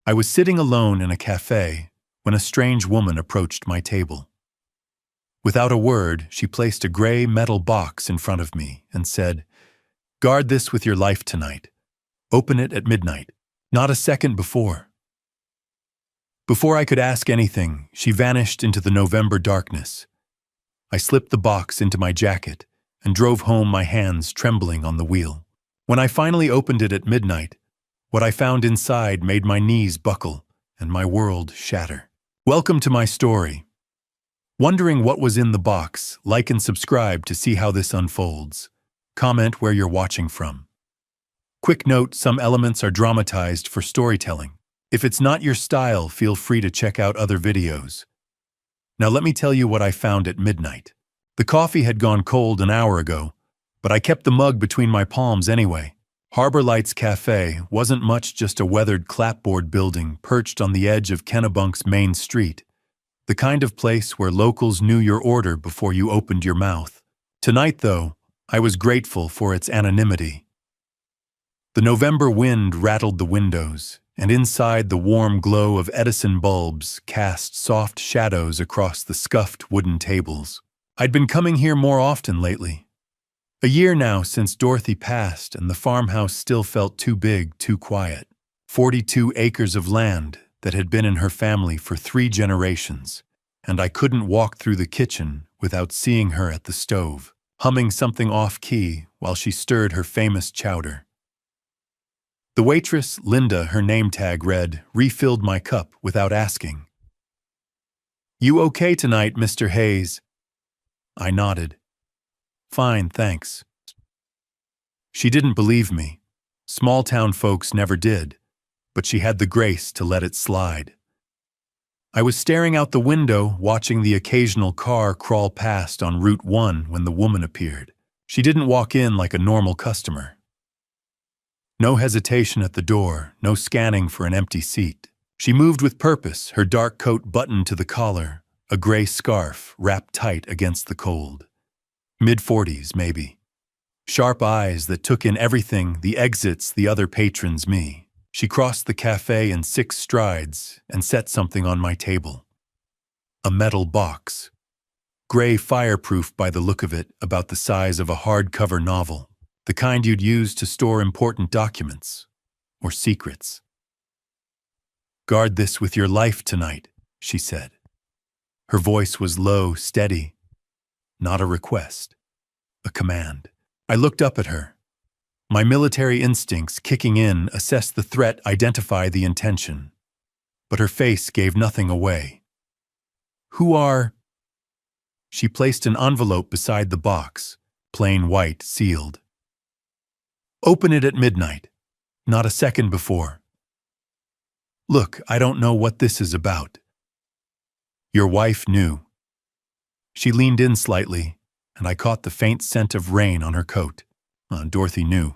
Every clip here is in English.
I was sitting alone in a cafe when a strange woman approached my table. Without a word, she placed a gray metal box in front of me and said, "Guard this with your life tonight. Open it at midnight, not a second before." Before I could ask anything, she vanished into the November darkness. I slipped the box into my jacket and drove home, my hands trembling on the wheel. When I finally opened it at midnight, what I found inside made my knees buckle and my world shatter. Welcome to my story. Wondering what was in the box? Like and subscribe to see how this unfolds. Comment where you're watching from. Quick note, some elements are dramatized for storytelling. If it's not your style, feel free to check out other videos. Now let me tell you what I found at midnight. The coffee had gone cold an hour ago, but I kept the mug between my palms anyway. Harbor Lights Café wasn't much, just a weathered clapboard building perched on the edge of Kennebunk's main street. The kind of place where locals knew your order before you opened your mouth. Tonight, though, I was grateful for its anonymity. The November wind rattled the windows, and inside the warm glow of Edison bulbs cast soft shadows across the scuffed wooden tables. I'd been coming here more often lately. A year now since Dorothy passed, and the farmhouse still felt too big, too quiet. 42 acres of land that had been in her family for 3 generations, and I couldn't walk through the kitchen without seeing her at the stove, humming something off-key while she stirred her famous chowder. The waitress, Linda, her name tag read, refilled my cup without asking. "You okay tonight, Mr. Hayes?" I nodded. "Fine, thanks." She didn't believe me. Small-town folks never did, but she had the grace to let it slide. I was staring out the window, watching the occasional car crawl past on Route 1 when the woman appeared. She didn't walk in like a normal customer. No hesitation at the door, no scanning for an empty seat. She moved with purpose, her dark coat buttoned to the collar, a gray scarf wrapped tight against the cold. Mid-40s, maybe. Sharp eyes that took in everything, the exits, the other patrons, me. She crossed the cafe in 6 strides and set something on my table. A metal box. Gray, fireproof by the look of it, about the size of a hardcover novel. The kind you'd use to store important documents or secrets. "Guard this with your life tonight," she said. Her voice was low, steady. Not a request, a command. I looked up at her. My military instincts kicking in, assess the threat, identify the intention. But her face gave nothing away. "Who are—" She placed an envelope beside the box, plain white, sealed. "Open it at midnight, not a second before." "Look, I don't know what this is about." "Your wife knew." She leaned in slightly, and I caught the faint scent of rain on her coat. Dorothy knew,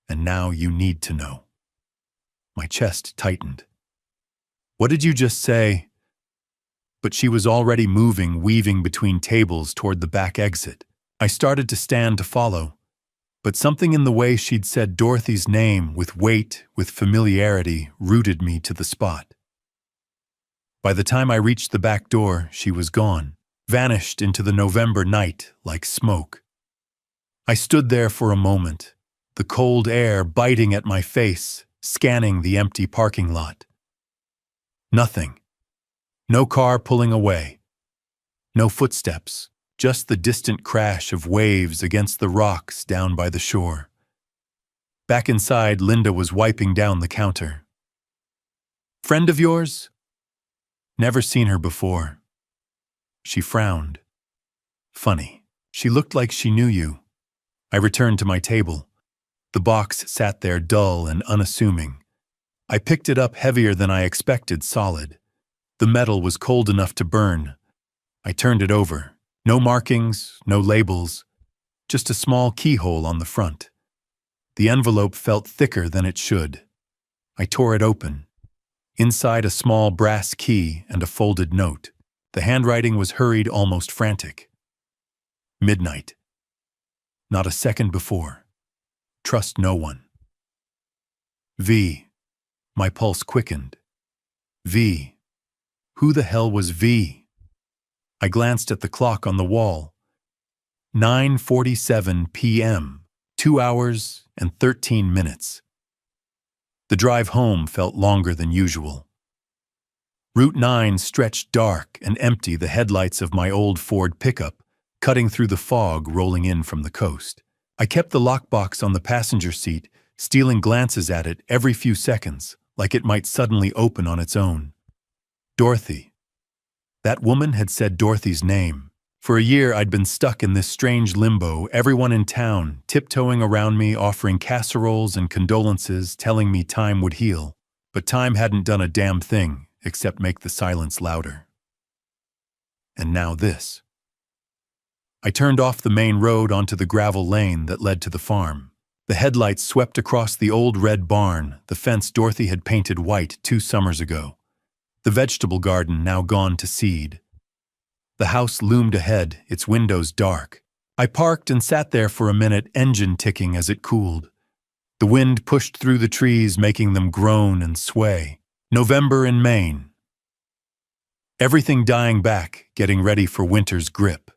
and now you need to know. My chest tightened. "What did you just say?" But she was already moving, weaving between tables toward the back exit. I started to stand to follow, but something in the way she'd said Dorothy's name with weight, with familiarity, rooted me to the spot. By the time I reached the back door, she was gone, vanished into the November night like smoke. I stood there for a moment, the cold air biting at my face, scanning the empty parking lot. Nothing. No car pulling away. No footsteps, just the distant crash of waves against the rocks down by the shore. Back inside, Linda was wiping down the counter. "Friend of yours?" "Never seen her before." She frowned. "Funny. She looked like she knew you." I returned to my table. The box sat there dull and unassuming. I picked it up, heavier than I expected, solid. The metal was cold enough to burn. I turned it over. No markings, no labels, just a small keyhole on the front. The envelope felt thicker than it should. I tore it open. Inside, a small brass key and a folded note. The handwriting was hurried, almost frantic. "Midnight. Not a second before. Trust no one." V. My pulse quickened. V. Who the hell was V? I glanced at the clock on the wall. 9:47 p.m., 2 hours and 13 minutes. The drive home felt longer than usual. Route 9 stretched dark and empty, the headlights of my old Ford pickup, cutting through the fog rolling in from the coast. I kept the lockbox on the passenger seat, stealing glances at it every few seconds, like it might suddenly open on its own. Dorothy. That woman had said Dorothy's name. For a year I'd been stuck in this strange limbo, everyone in town tiptoeing around me, offering casseroles and condolences, telling me time would heal. But time hadn't done a damn thing except make the silence louder. And now this. I turned off the main road onto the gravel lane that led to the farm. The headlights swept across the old red barn, the fence Dorothy had painted white 2 summers ago. The vegetable garden now gone to seed. The house loomed ahead, its windows dark. I parked and sat there for a minute, engine ticking as it cooled. The wind pushed through the trees, making them groan and sway. November in Maine. Everything dying back, getting ready for winter's grip.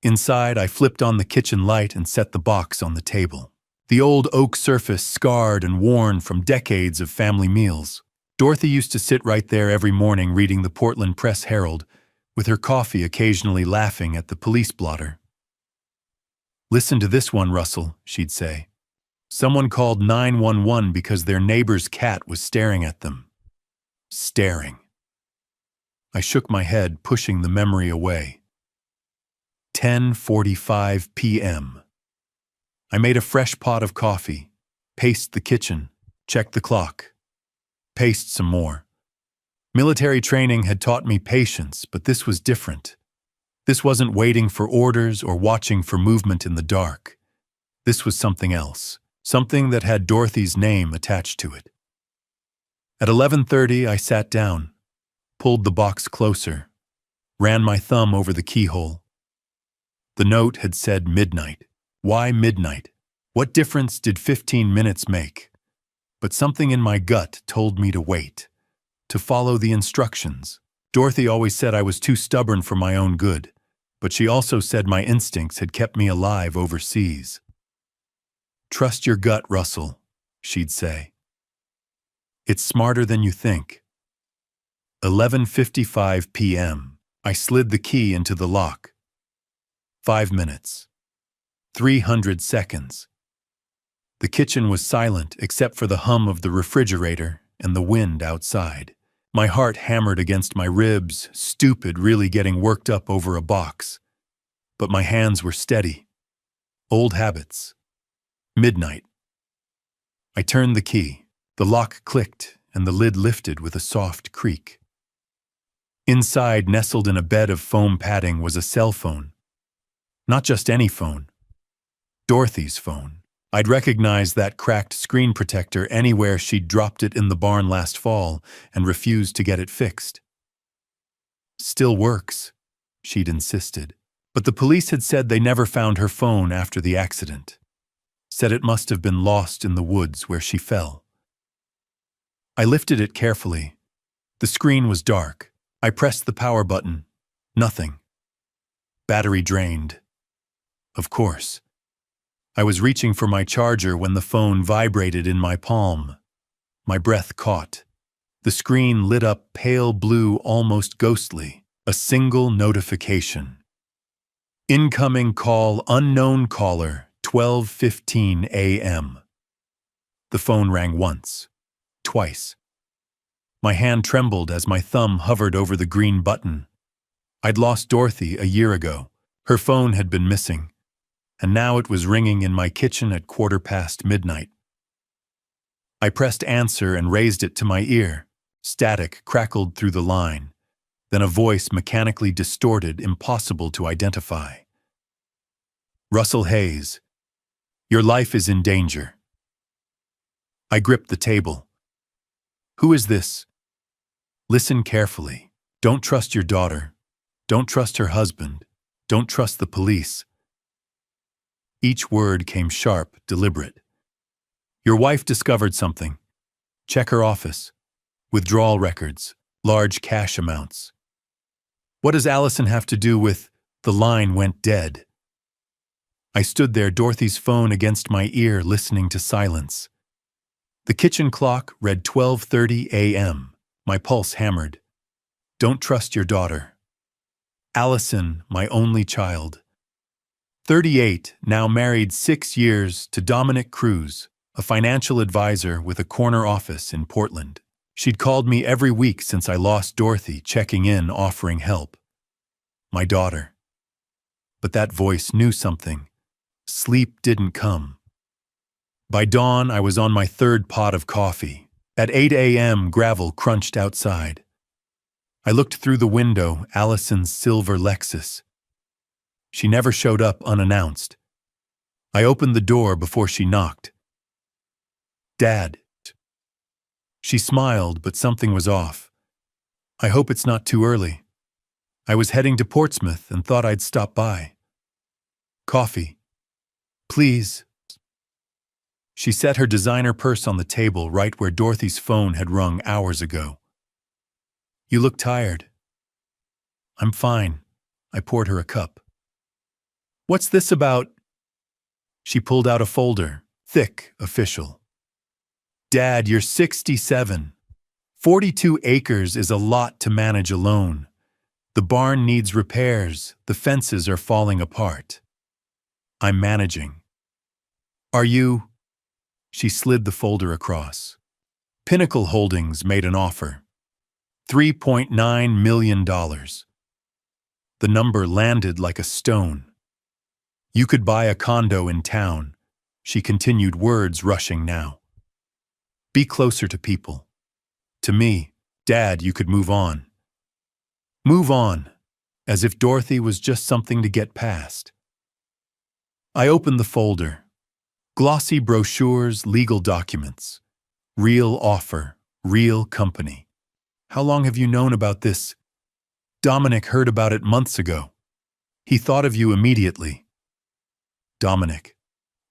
Inside, I flipped on the kitchen light and set the box on the table. The old oak surface scarred and worn from decades of family meals. Dorothy used to sit right there every morning reading the Portland Press-Herald, with her coffee occasionally laughing at the police blotter. "Listen to this one, Russell," she'd say. "Someone called 911 because their neighbor's cat was staring at them." Staring. I shook my head, pushing the memory away. 10:45 p.m. I made a fresh pot of coffee, paced the kitchen, checked the clock, paced some more. Military training had taught me patience, but this was different. This wasn't waiting for orders or watching for movement in the dark. This was something else, something that had Dorothy's name attached to it. At 11:30, I sat down, pulled the box closer, ran my thumb over the keyhole. The note had said midnight. Why midnight? What difference did 15 minutes make? But something in my gut told me to wait, to follow the instructions. Dorothy always said I was too stubborn for my own good, but she also said my instincts had kept me alive overseas. "Trust your gut, Russell," she'd say. "It's smarter than you think." 11:55 p.m. I slid the key into the lock. 5 minutes. 300 seconds. The kitchen was silent except for the hum of the refrigerator and the wind outside. My heart hammered against my ribs, stupid, really getting worked up over a box. But my hands were steady. Old habits. Midnight. I turned the key. The lock clicked and the lid lifted with a soft creak. Inside, nestled in a bed of foam padding, was a cell phone. Not just any phone. Dorothy's phone. I'd recognize that cracked screen protector anywhere she'd dropped it in the barn last fall and refused to get it fixed. "Still works," she'd insisted. But the police had said they never found her phone after the accident. Said it must have been lost in the woods where she fell. I lifted it carefully. The screen was dark. I pressed the power button. Nothing. Battery drained. Of course. I was reaching for my charger when the phone vibrated in my palm. My breath caught. The screen lit up pale blue, almost ghostly. A single notification. "Incoming call, unknown caller, 12:15 a.m. The phone rang once. Twice. My hand trembled as my thumb hovered over the green button. I'd lost Dorothy a year ago. Her phone had been missing. And now it was ringing in my kitchen at midnight. I pressed answer and raised it to my ear. Static crackled through the line. Then a voice mechanically distorted, impossible to identify. "Russell Hayes, your life is in danger." I gripped the table. "Who is this?" "Listen carefully. Don't trust your daughter. Don't trust her husband. Don't trust the police." Each word came sharp, deliberate. "Your wife discovered something. Check her office. withdrawal records, large cash amounts. What does Allison have to do with the line went dead? I stood there, Dorothy's phone against my ear, listening to silence. The kitchen clock read 12:30 a.m. My pulse hammered. Don't trust your daughter. Allison, my only child. 38, now married 6 years to Dominic Cruz, a financial advisor with a corner office in Portland. She'd called me every week since I lost Dorothy, checking in, offering help. My daughter. But that voice knew something. Sleep didn't come. By dawn, I was on my third pot of coffee. At 8 a.m., gravel crunched outside. I looked through the window, Allison's silver Lexus. She never showed up unannounced. I opened the door before she knocked. Dad. She smiled, but something was off. I hope it's not too early. I was heading to Portsmouth and thought I'd stop by. Coffee. Please. She set her designer purse on the table right where Dorothy's phone had rung hours ago. You look tired. I'm fine. I poured her a cup. What's this about? She pulled out a folder, thick, official. Dad, you're 67. 42 acres is a lot to manage alone. The barn needs repairs. The fences are falling apart. I'm managing. Are you? She slid the folder across. Pinnacle Holdings made an offer. $3.9 million. The number landed like a stone. You could buy a condo in town. She continued, words rushing now. Be closer to people. To me, Dad, you could move on. Move on, as if Dorothy was just something to get past. I opened the folder. Glossy brochures, legal documents. Real offer, real company. How long have you known about this? Dominic heard about it months ago. He thought of you immediately. Dominic.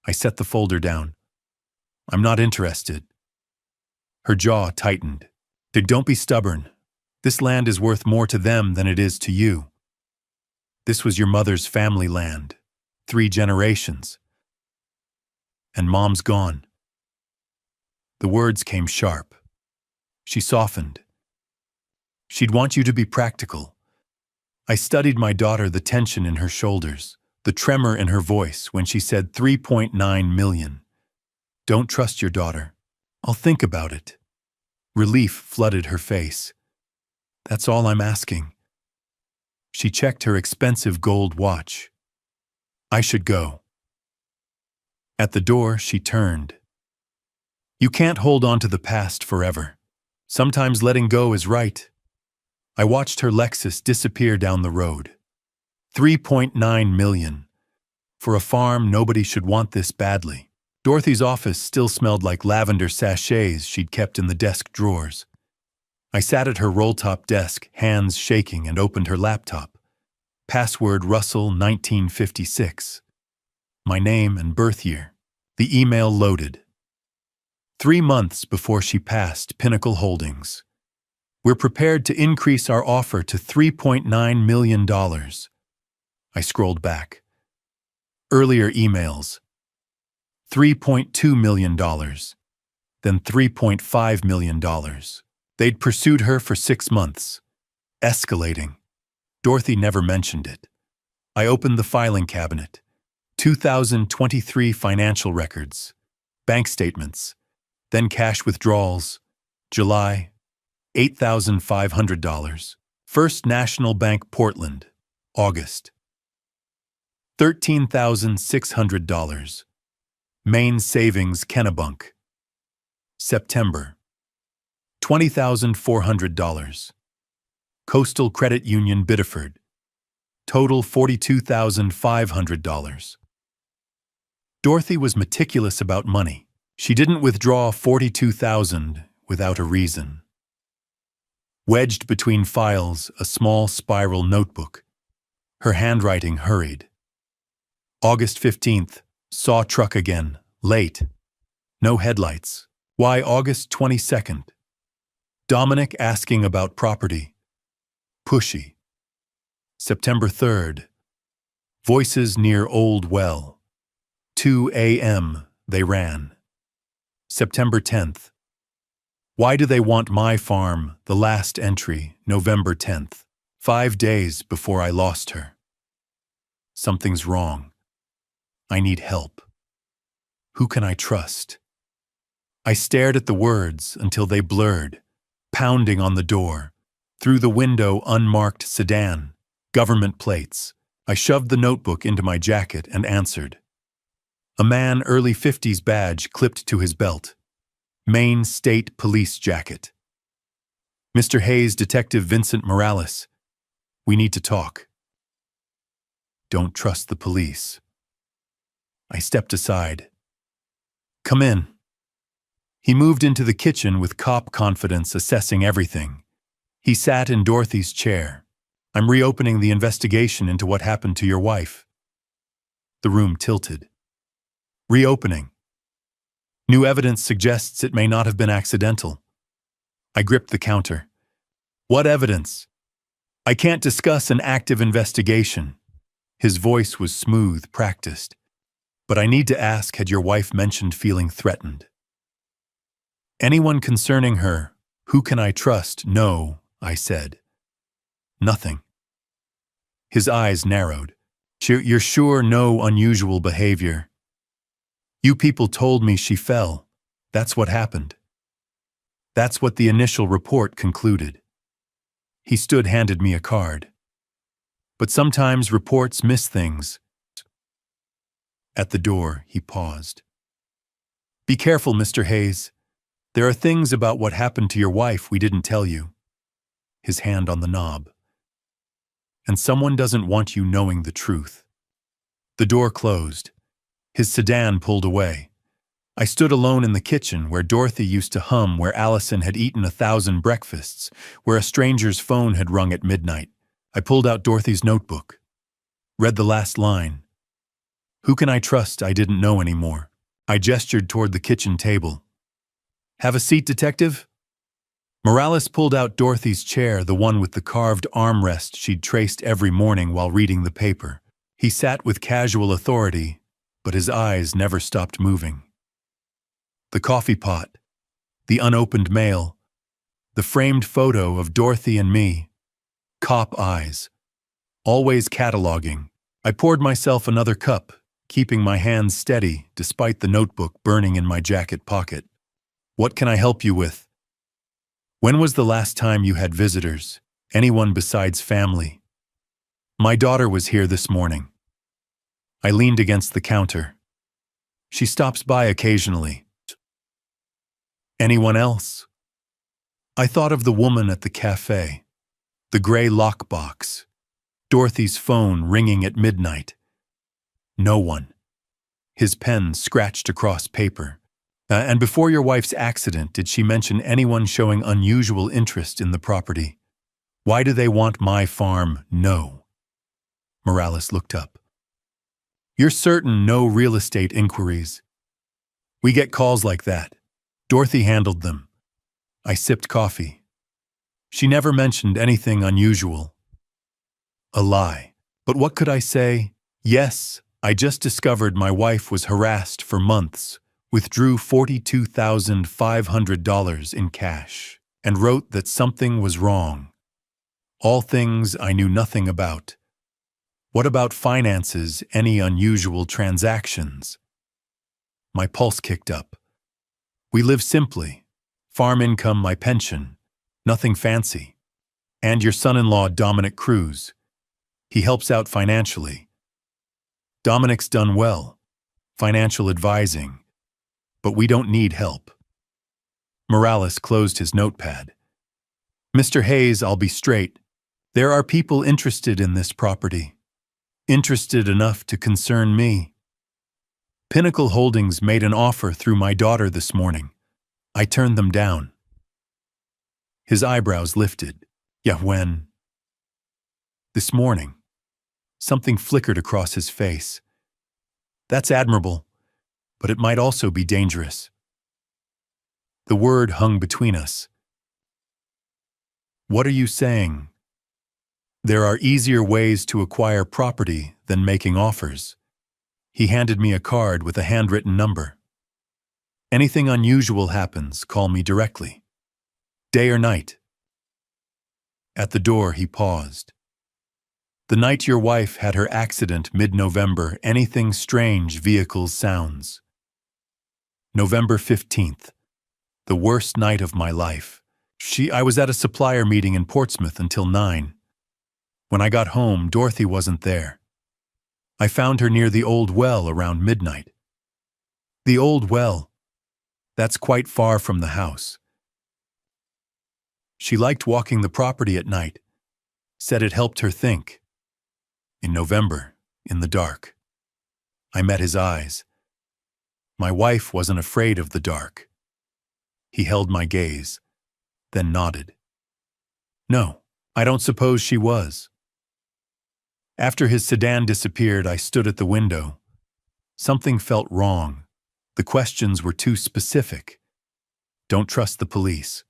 I set the folder down. I'm not interested. Her jaw tightened. Don't be stubborn. This land is worth more to them than it is to you. This was your mother's family land. 3 generations. And Mom's gone. The words came sharp. She softened. She'd want you to be practical. I studied my daughter, the tension in her shoulders, the tremor in her voice when she said $3.9 million. Don't trust your daughter. I'll think about it. Relief flooded her face. That's all I'm asking. She checked her expensive gold watch. I should go. At the door, she turned. You can't hold on to the past forever. Sometimes letting go is right. I watched her Lexus disappear down the road. $3.9 million. For a farm, nobody should want this badly. Dorothy's office still smelled like lavender sachets she'd kept in the desk drawers. I sat at her roll-top desk, hands shaking, and opened her laptop. Password Russell 1956. My name and birth year. The email loaded. 3 months before she passed Pinnacle Holdings. We're prepared to increase our offer to $3.9 million. I scrolled back. Earlier emails. $3.2 million. Then $3.5 million. They'd pursued her for 6 months. Escalating. Dorothy never mentioned it. I opened the filing cabinet. 2023 financial records. Bank statements. Then cash withdrawals. July, $8,500. First National Bank, Portland. August. $13,600. Main Savings, Kennebunk. September. $20,400. Coastal Credit Union, Biddeford. Total $42,500. Dorothy was meticulous about money. She didn't withdraw $42,000 without a reason. Wedged between files, a small spiral notebook. Her handwriting hurried. August 15th, saw truck again, late. No headlights. Why August 22nd? Dominic asking about property. Pushy. September 3rd. Voices near old well. 2 a.m. they ran. September 10th. Why do they want my farm? The last entry, November 10th. 5 days before I lost her. Something's wrong. I need help. Who can I trust? I stared at the words until they blurred, pounding on the door. Through the window, unmarked sedan, government plates. I shoved the notebook into my jacket and answered. A man, early 50s badge clipped to his belt. Maine State Police jacket. Mr. Hayes, Detective Vincent Morales. We need to talk. Don't trust the police. I stepped aside. Come in. He moved into the kitchen with cop confidence, assessing everything. He sat in Dorothy's chair. I'm reopening the investigation into what happened to your wife. The room tilted. Reopening. New evidence suggests it may not have been accidental. I gripped the counter. What evidence? I can't discuss an active investigation. His voice was smooth, practiced. But I need to ask, had your wife mentioned feeling threatened? Anyone concerning her, who can I trust? No, I said. Nothing. His eyes narrowed. You're sure no unusual behavior? You people told me she fell. That's what happened. That's what the initial report concluded. He stood, handed me a card. But sometimes reports miss things. At the door, he paused. Be careful, Mr. Hayes. There are things about what happened to your wife we didn't tell you. His hand on the knob. And someone doesn't want you knowing the truth. The door closed. His sedan pulled away. I stood alone in the kitchen where Dorothy used to hum, where Allison had eaten 1,000 breakfasts, where a stranger's phone had rung at midnight. I pulled out Dorothy's notebook. Read the last line. Who can I trust? I didn't know anymore. I gestured toward the kitchen table. Have a seat, detective? Morales pulled out Dorothy's chair, the one with the carved armrest she'd traced every morning while reading the paper. He sat with casual authority, but his eyes never stopped moving. The coffee pot, the unopened mail, the framed photo of Dorothy and me. Cop eyes. Always cataloging. I poured myself another cup, keeping my hands steady despite the notebook burning in my jacket pocket. What can I help you with? When was the last time you had visitors? Anyone besides family? My daughter was here this morning. I leaned against the counter. She stops by occasionally. Anyone else? I thought of the woman at the cafe, the gray lockbox, Dorothy's phone ringing at midnight. No one. His pen scratched across paper. And before your wife's accident, did she mention anyone showing unusual interest in the property? Why do they want my farm? No. Morales looked up. You're certain no real estate inquiries? We get calls like that. Dorothy handled them. I sipped coffee. She never mentioned anything unusual. A lie. But what could I say? Yes, I just discovered my wife was harassed for months, withdrew $42,500 in cash, and wrote that something was wrong. All things I knew nothing about. What about finances, any unusual transactions? My pulse kicked up. We live simply. Farm income, my pension. Nothing fancy. And your son-in-law, Dominic Cruz. He helps out financially. Dominic's done well. Financial advising. But we don't need help. Morales closed his notepad. Mr. Hayes, I'll be straight. There are people interested in this property. Interested enough to concern me. Pinnacle Holdings made an offer through my daughter this morning. I turned them down. His eyebrows lifted. Yeah, when? This morning. Something flickered across his face. That's admirable, but it might also be dangerous. The word hung between us. What are you saying? There are easier ways to acquire property than making offers. He handed me a card with a handwritten number. Anything unusual happens, call me directly. Day or night? At the door, he paused. The night your wife had her accident mid-November, anything strange, vehicles, sounds. November 15th. The worst night of my life. I was at a supplier meeting in Portsmouth until 9. When I got home, Dorothy wasn't there. I found her near the old well around midnight. The old well. That's quite far from the house. She liked walking the property at night. Said it helped her think. In November, in the dark. I met his eyes. My wife wasn't afraid of the dark. He held my gaze, then nodded. No, I don't suppose she was. After his sedan disappeared, I stood at the window. Something felt wrong. The questions were too specific. Don't trust the police.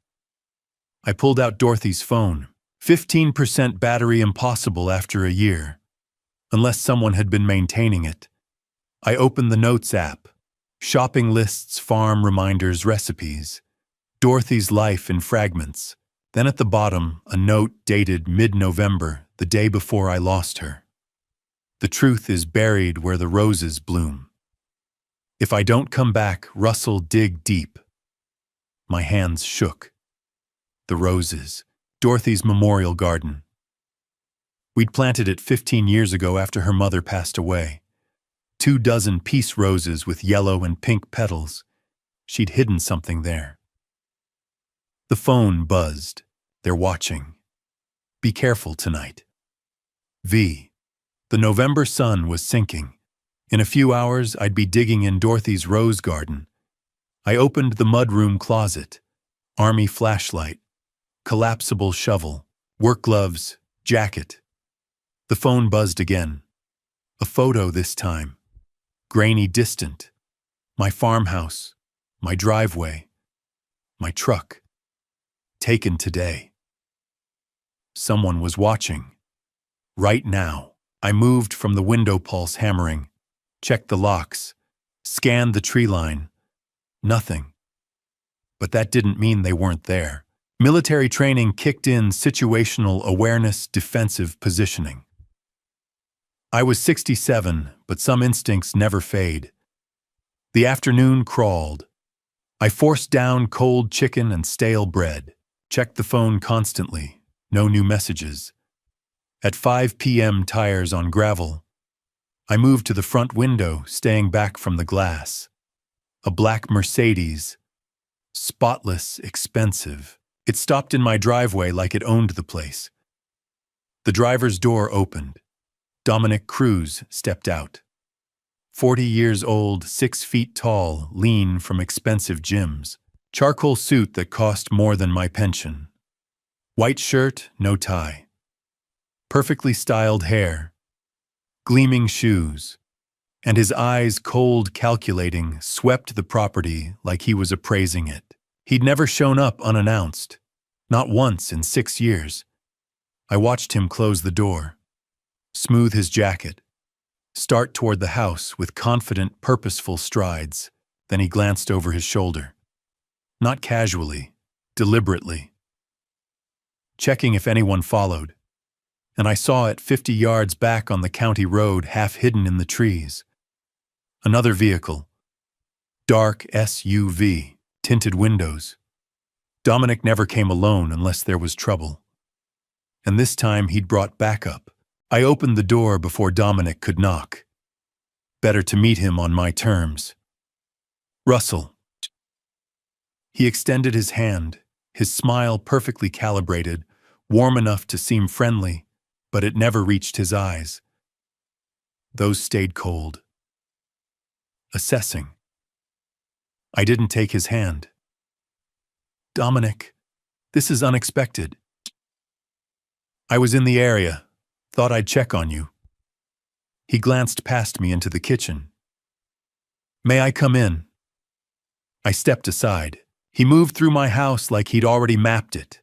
I pulled out Dorothy's phone. 15% battery, impossible after a year. Unless someone had been maintaining it. I opened the Notes app. Shopping lists, farm reminders, recipes. Dorothy's life in fragments. Then at the bottom, a note dated mid-November, the day before I lost her. The truth is buried where the roses bloom. If I don't come back, Russell, dig deep. My hands shook. The roses. Dorothy's memorial garden. We'd planted it 15 years ago after her mother passed away. 24 peace roses with yellow and pink petals. She'd hidden something there. The phone buzzed. They're watching. Be careful tonight. V. The November sun was sinking. In a few hours, I'd be digging in Dorothy's rose garden. I opened the mudroom closet. Army flashlight. Collapsible shovel. Work gloves. Jacket. The phone buzzed again. A photo this time. Grainy, distant. My farmhouse. My driveway. My truck. Taken today. Someone was watching. Right now. I moved from the window, pulse hammering. Checked the locks. Scanned the tree line. Nothing. But that didn't mean they weren't there. Military training kicked in, situational awareness, defensive positioning. I was 67, but some instincts never fade. The afternoon crawled. I forced down cold chicken and stale bread. Checked the phone constantly. No new messages. At 5 p.m., tires on gravel. I moved to the front window, staying back from the glass. A black Mercedes. Spotless, expensive. It stopped in my driveway like it owned the place. The driver's door opened. Dominic Cruz stepped out. 40 years old, 6 feet tall, lean from expensive gyms. Charcoal suit that cost more than my pension. White shirt, no tie. Perfectly styled hair. Gleaming shoes. And his eyes, cold, calculating, swept the property like he was appraising it. He'd never shown up unannounced. Not once in 6 years. I watched him close the door. Smooth his jacket. Start toward the house with confident, purposeful strides. Then he glanced over his shoulder. Not casually, deliberately. Checking if anyone followed. And I saw it 50 yards back on the county road, half hidden in the trees. Another vehicle. Dark SUV, tinted windows. Dominic never came alone unless there was trouble. And this time he'd brought backup. I opened the door before Dominic could knock. Better to meet him on my terms. Russell. He extended his hand, his smile perfectly calibrated, warm enough to seem friendly, but it never reached his eyes. Those stayed cold. Assessing. I didn't take his hand. Dominic, this is unexpected. I was in the area. Thought I'd check on you. He glanced past me into the kitchen. May I come in? I stepped aside. He moved through my house like he'd already mapped it.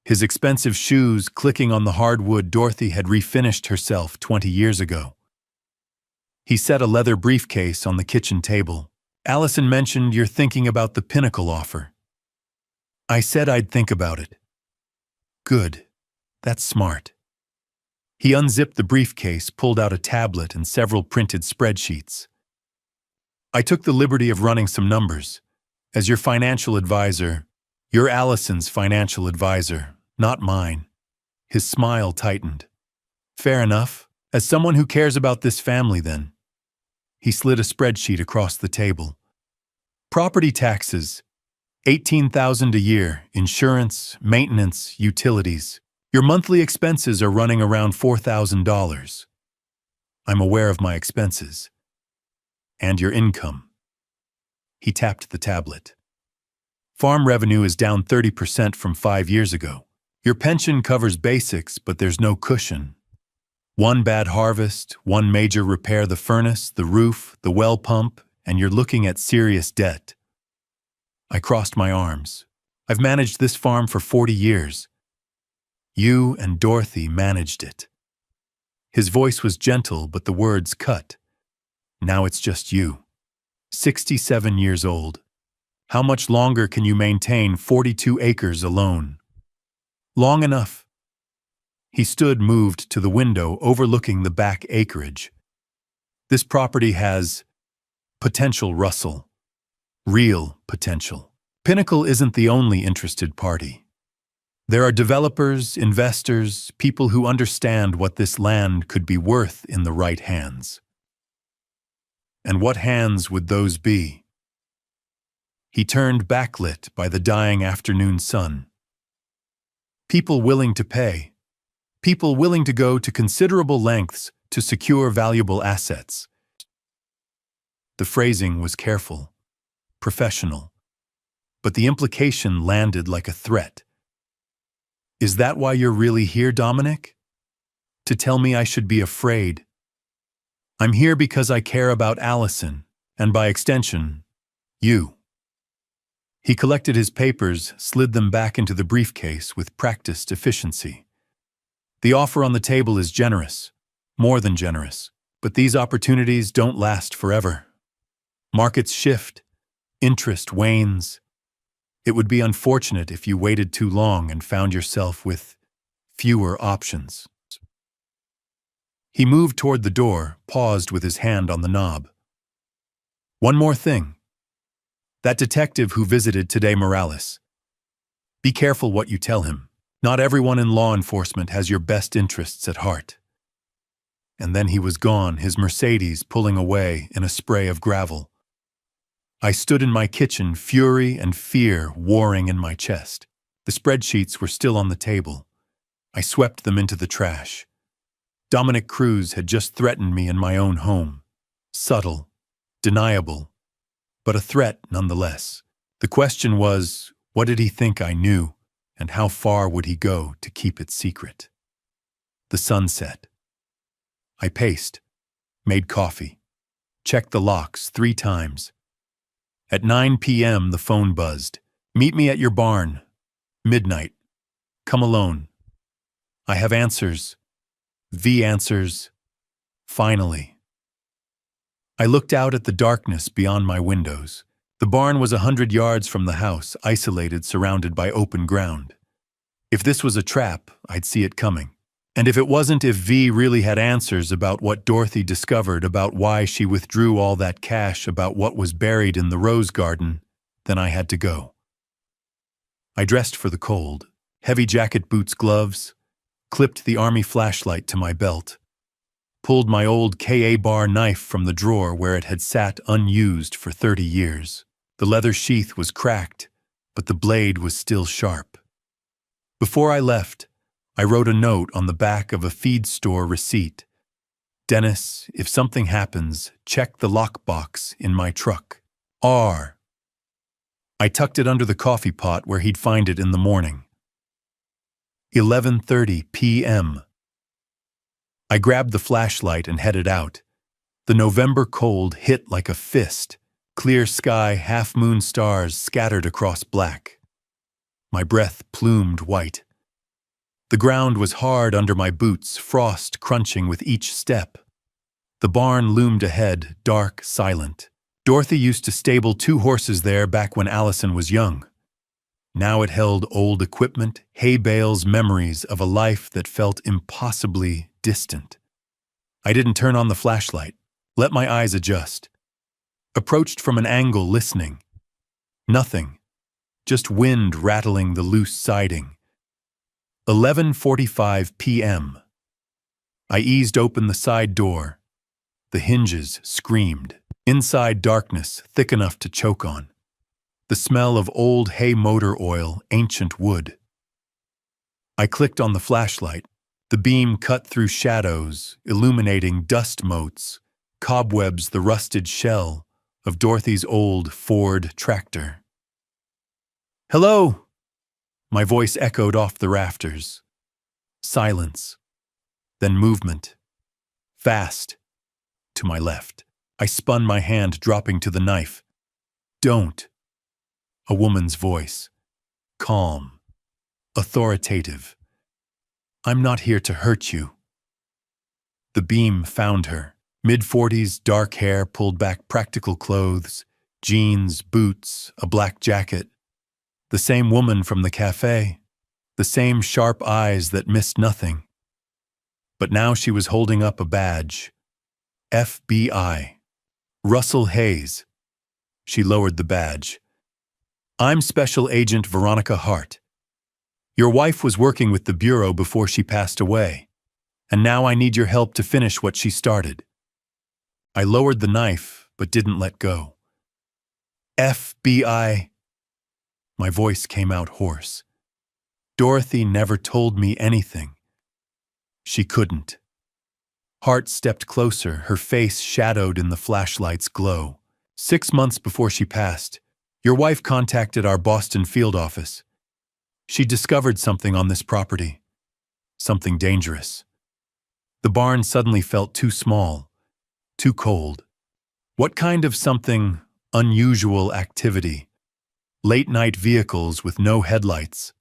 his expensive shoes clicking on the hardwood Dorothy had refinished herself 20 years ago. He set a leather briefcase on the kitchen table. Allison mentioned you're thinking about the Pinnacle offer. I said I'd think about it. Good. That's smart. He unzipped the briefcase, pulled out a tablet and several printed spreadsheets. I took the liberty of running some numbers. As your financial advisor, you're Allison's financial advisor, not mine. His smile tightened. Fair enough. As someone who cares about this family, then. He slid a spreadsheet across the table. Property taxes, $18,000 a year, insurance, maintenance, utilities. Your monthly expenses are running around $4,000. I'm aware of my expenses. And your income. He tapped the tablet. Farm revenue is down 30% from 5 years ago. Your pension covers basics, but there's no cushion. One bad harvest, one major repair, the furnace, the roof, the well pump, and you're looking at serious debt. I crossed my arms. I've managed this farm for 40 years. You and Dorothy managed it. His voice was gentle, but the words cut. Now it's just you. 67 years old. How much longer can you maintain 42 acres alone? Long enough. He stood, moved to the window overlooking the back acreage. This property has potential, Russell. Real potential. Pinnacle isn't the only interested party. There are developers, investors, people who understand what this land could be worth in the right hands. And what hands would those be? He turned backlit by the dying afternoon sun. People willing to pay. People willing to go to considerable lengths to secure valuable assets. The phrasing was careful, professional, but the implication landed like a threat. Is that why you're really here, Dominic? To tell me I should be afraid? I'm here because I care about Allison, and by extension, you. He collected his papers, slid them back into the briefcase with practiced efficiency. The offer on the table is generous, more than generous, but these opportunities don't last forever. Markets shift, interest wanes. It would be unfortunate if you waited too long and found yourself with fewer options. He moved toward the door, paused with his hand on the knob. One more thing. That detective who visited today, Morales. Be careful what you tell him. Not everyone in law enforcement has your best interests at heart. And then he was gone, his Mercedes pulling away in a spray of gravel. I stood in my kitchen, fury and fear warring in my chest. The spreadsheets were still on the table. I swept them into the trash. Dominic Cruz had just threatened me in my own home. Subtle, deniable, but a threat nonetheless. The question was, what did he think I knew, and how far would he go to keep it secret? The sun set. I paced, made coffee, checked the locks 3 times. At 9 p.m. the phone buzzed. Meet me at your barn. Midnight. Come alone. I have answers. The answers. Finally. I looked out at the darkness beyond my windows. The barn was 100 yards from the house, isolated, surrounded by open ground. If this was a trap, I'd see it coming. And if it wasn't, if V really had answers about what Dorothy discovered, about why she withdrew all that cash, about what was buried in the rose garden, then I had to go. I dressed for the cold, heavy jacket, boots, gloves, clipped the army flashlight to my belt, pulled my old Ka bar knife from the drawer where it had sat unused for 30 years. The leather sheath was cracked, but the blade was still sharp. Before I left, I wrote a note on the back of a feed store receipt. Dennis, if something happens, check the lockbox in my truck. R. I tucked it under the coffee pot where he'd find it in the morning. 11:30 p.m. I grabbed the flashlight and headed out. The November cold hit like a fist. Clear sky, half-moon stars scattered across black. My breath plumed white. The ground was hard under my boots, frost crunching with each step. The barn loomed ahead, dark, silent. Dorothy used to stable 2 horses there back when Allison was young. Now it held old equipment, hay bales, memories of a life that felt impossibly distant. I didn't turn on the flashlight, let my eyes adjust. Approached from an angle, listening. Nothing, just wind rattling the loose siding. 11:45 p.m. I eased open the side door. The hinges screamed. Inside, darkness thick enough to choke on. The smell of old hay motor oil, ancient wood. I clicked on the flashlight. The beam cut through shadows, illuminating dust motes, cobwebs, the rusted shell of Dorothy's old Ford tractor. "Hello!" My voice echoed off the rafters. Silence. Then movement. Fast. To my left. I spun my hand, dropping to the knife. "Don't." A woman's voice. Calm. Authoritative. "I'm not here to hurt you." The beam found her. Mid-40s, dark hair, pulled back, practical clothes, jeans, boots, a black jacket. The same woman from the cafe. The same sharp eyes that missed nothing. But now she was holding up a badge. FBI. Russell Hayes. She lowered the badge. "I'm Special Agent Veronica Hart. Your wife was working with the Bureau before she passed away, and now I need your help to finish what she started." I lowered the knife, but didn't let go. "FBI." My voice came out hoarse. Dorothy never told me anything. She couldn't. Hart stepped closer, her face shadowed in the flashlight's glow. 6 months before she passed, your wife contacted our Boston field office. She discovered something on this property. Something dangerous. The barn suddenly felt too small, too cold. What kind of something? Unusual activity. Late-night vehicles with no headlights.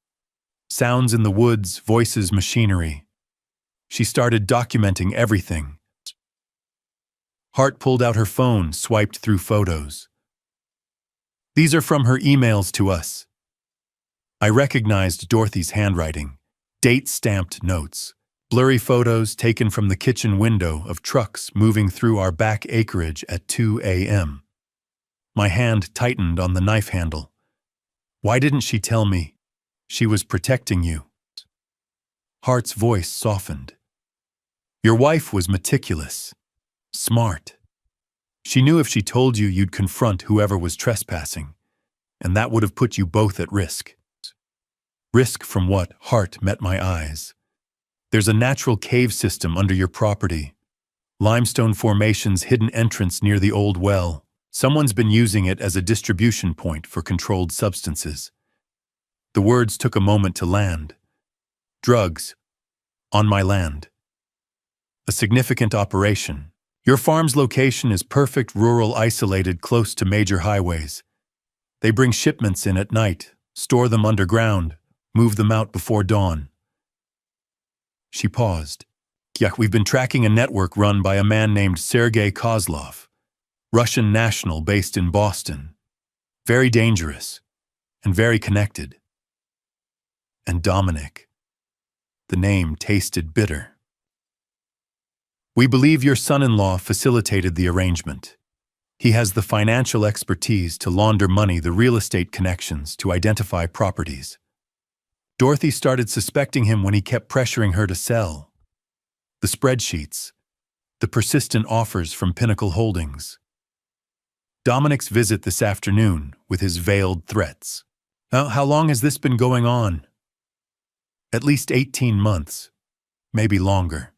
Sounds in the woods, voices, machinery. She started documenting everything. Hart pulled out her phone, swiped through photos. "These are from her emails to us." I recognized Dorothy's handwriting. Date-stamped notes. Blurry photos taken from the kitchen window of trucks moving through our back acreage at 2 a.m. My hand tightened on the knife handle. Why didn't she tell me? She was protecting you. Hart's voice softened. Your wife was meticulous, smart. She knew if she told you, you'd confront whoever was trespassing, and that would have put you both at risk. Risk from what? Hart met my eyes. There's a natural cave system under your property. Limestone formations, hidden entrance near the old well. Someone's been using it as a distribution point for controlled substances. The words took a moment to land. Drugs. On my land. A significant operation. Your farm's location is perfect, rural, isolated, close to major highways. They bring shipments in at night, store them underground, move them out before dawn. She paused. Yeah, we've been tracking a network run by a man named Sergei Kozlov, Russian national based in Boston. Very dangerous and very connected. And Dominic. The name tasted bitter. We believe your son-in-law facilitated the arrangement. He has the financial expertise to launder money, the real estate connections, to identify properties. Dorothy started suspecting him when he kept pressuring her to sell. The spreadsheets, the persistent offers from Pinnacle Holdings. Dominic's visit this afternoon with his veiled threats. How long has this been going on? At least 18 months, maybe longer.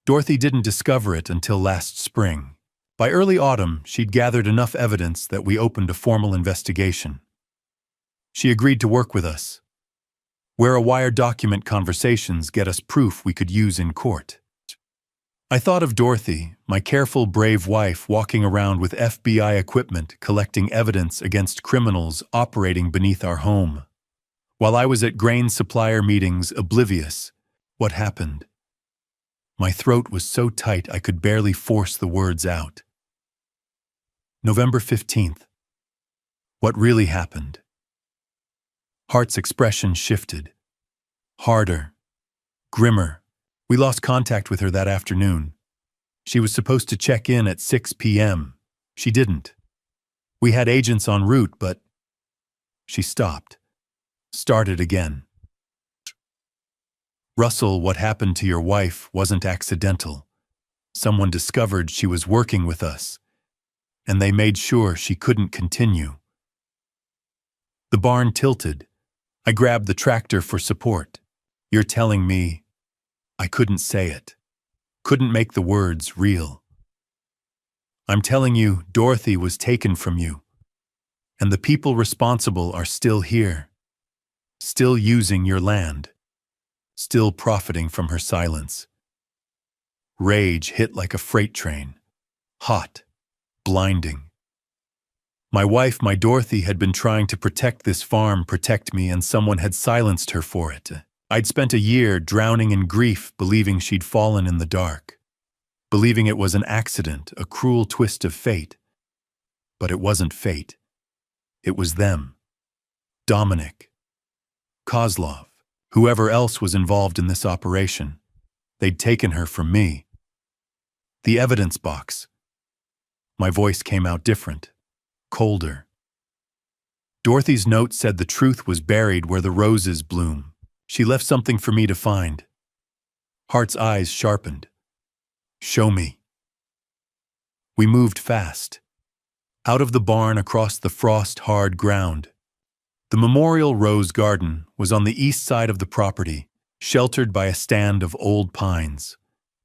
Dorothy didn't discover it until last spring. By early autumn, she'd gathered enough evidence that we opened a formal investigation. She agreed to work with us. Where a wire document conversations get us proof we could use in court. I thought of Dorothy, my careful, brave wife, walking around with FBI equipment collecting evidence against criminals operating beneath our home. While I was at grain supplier meetings, oblivious, what happened? My throat was so tight I could barely force the words out. November 15th. What really happened? Hart's expression shifted. Harder. Grimmer. We lost contact with her that afternoon. She was supposed to check in at 6 p.m. She didn't. We had agents en route, but she stopped. Started again. Russell, what happened to your wife wasn't accidental. Someone discovered she was working with us, and they made sure she couldn't continue. The barn tilted. I grabbed the tractor for support. You're telling me I couldn't say it, couldn't make the words real. I'm telling you, Dorothy was taken from you, and the people responsible are still here, still using your land, still profiting from her silence. Rage hit like a freight train, hot, blinding. My wife, my Dorothy, had been trying to protect this farm, protect me, and someone had silenced her for it. I'd spent a year drowning in grief, believing she'd fallen in the dark, believing it was an accident, a cruel twist of fate. But it wasn't fate. It was them. Dominic, Kozlov, whoever else was involved in this operation. They'd taken her from me. The evidence box. My voice came out different, colder. Dorothy's note said the truth was buried where the roses bloom. She left something for me to find. Hart's eyes sharpened. Show me. We moved fast. Out of the barn across the frost-hard ground. The Memorial Rose Garden was on the east side of the property, sheltered by a stand of old pines.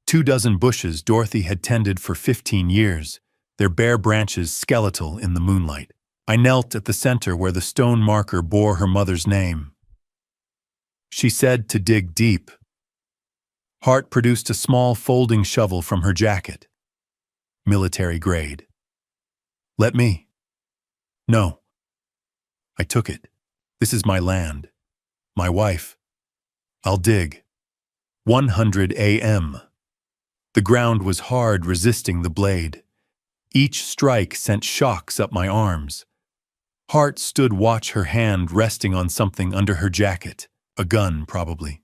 24 bushes Dorothy had tended for 15 years, their bare branches skeletal in the moonlight. I knelt at the center where the stone marker bore her mother's name. She said to dig deep. Hart produced a small folding shovel from her jacket. Military grade. Let me. No. I took it. This is my land. My wife. I'll dig. 100 a.m. The ground was hard, resisting the blade. Each strike sent shocks up my arms. Hart stood watch, her hand resting on something under her jacket. A gun, probably.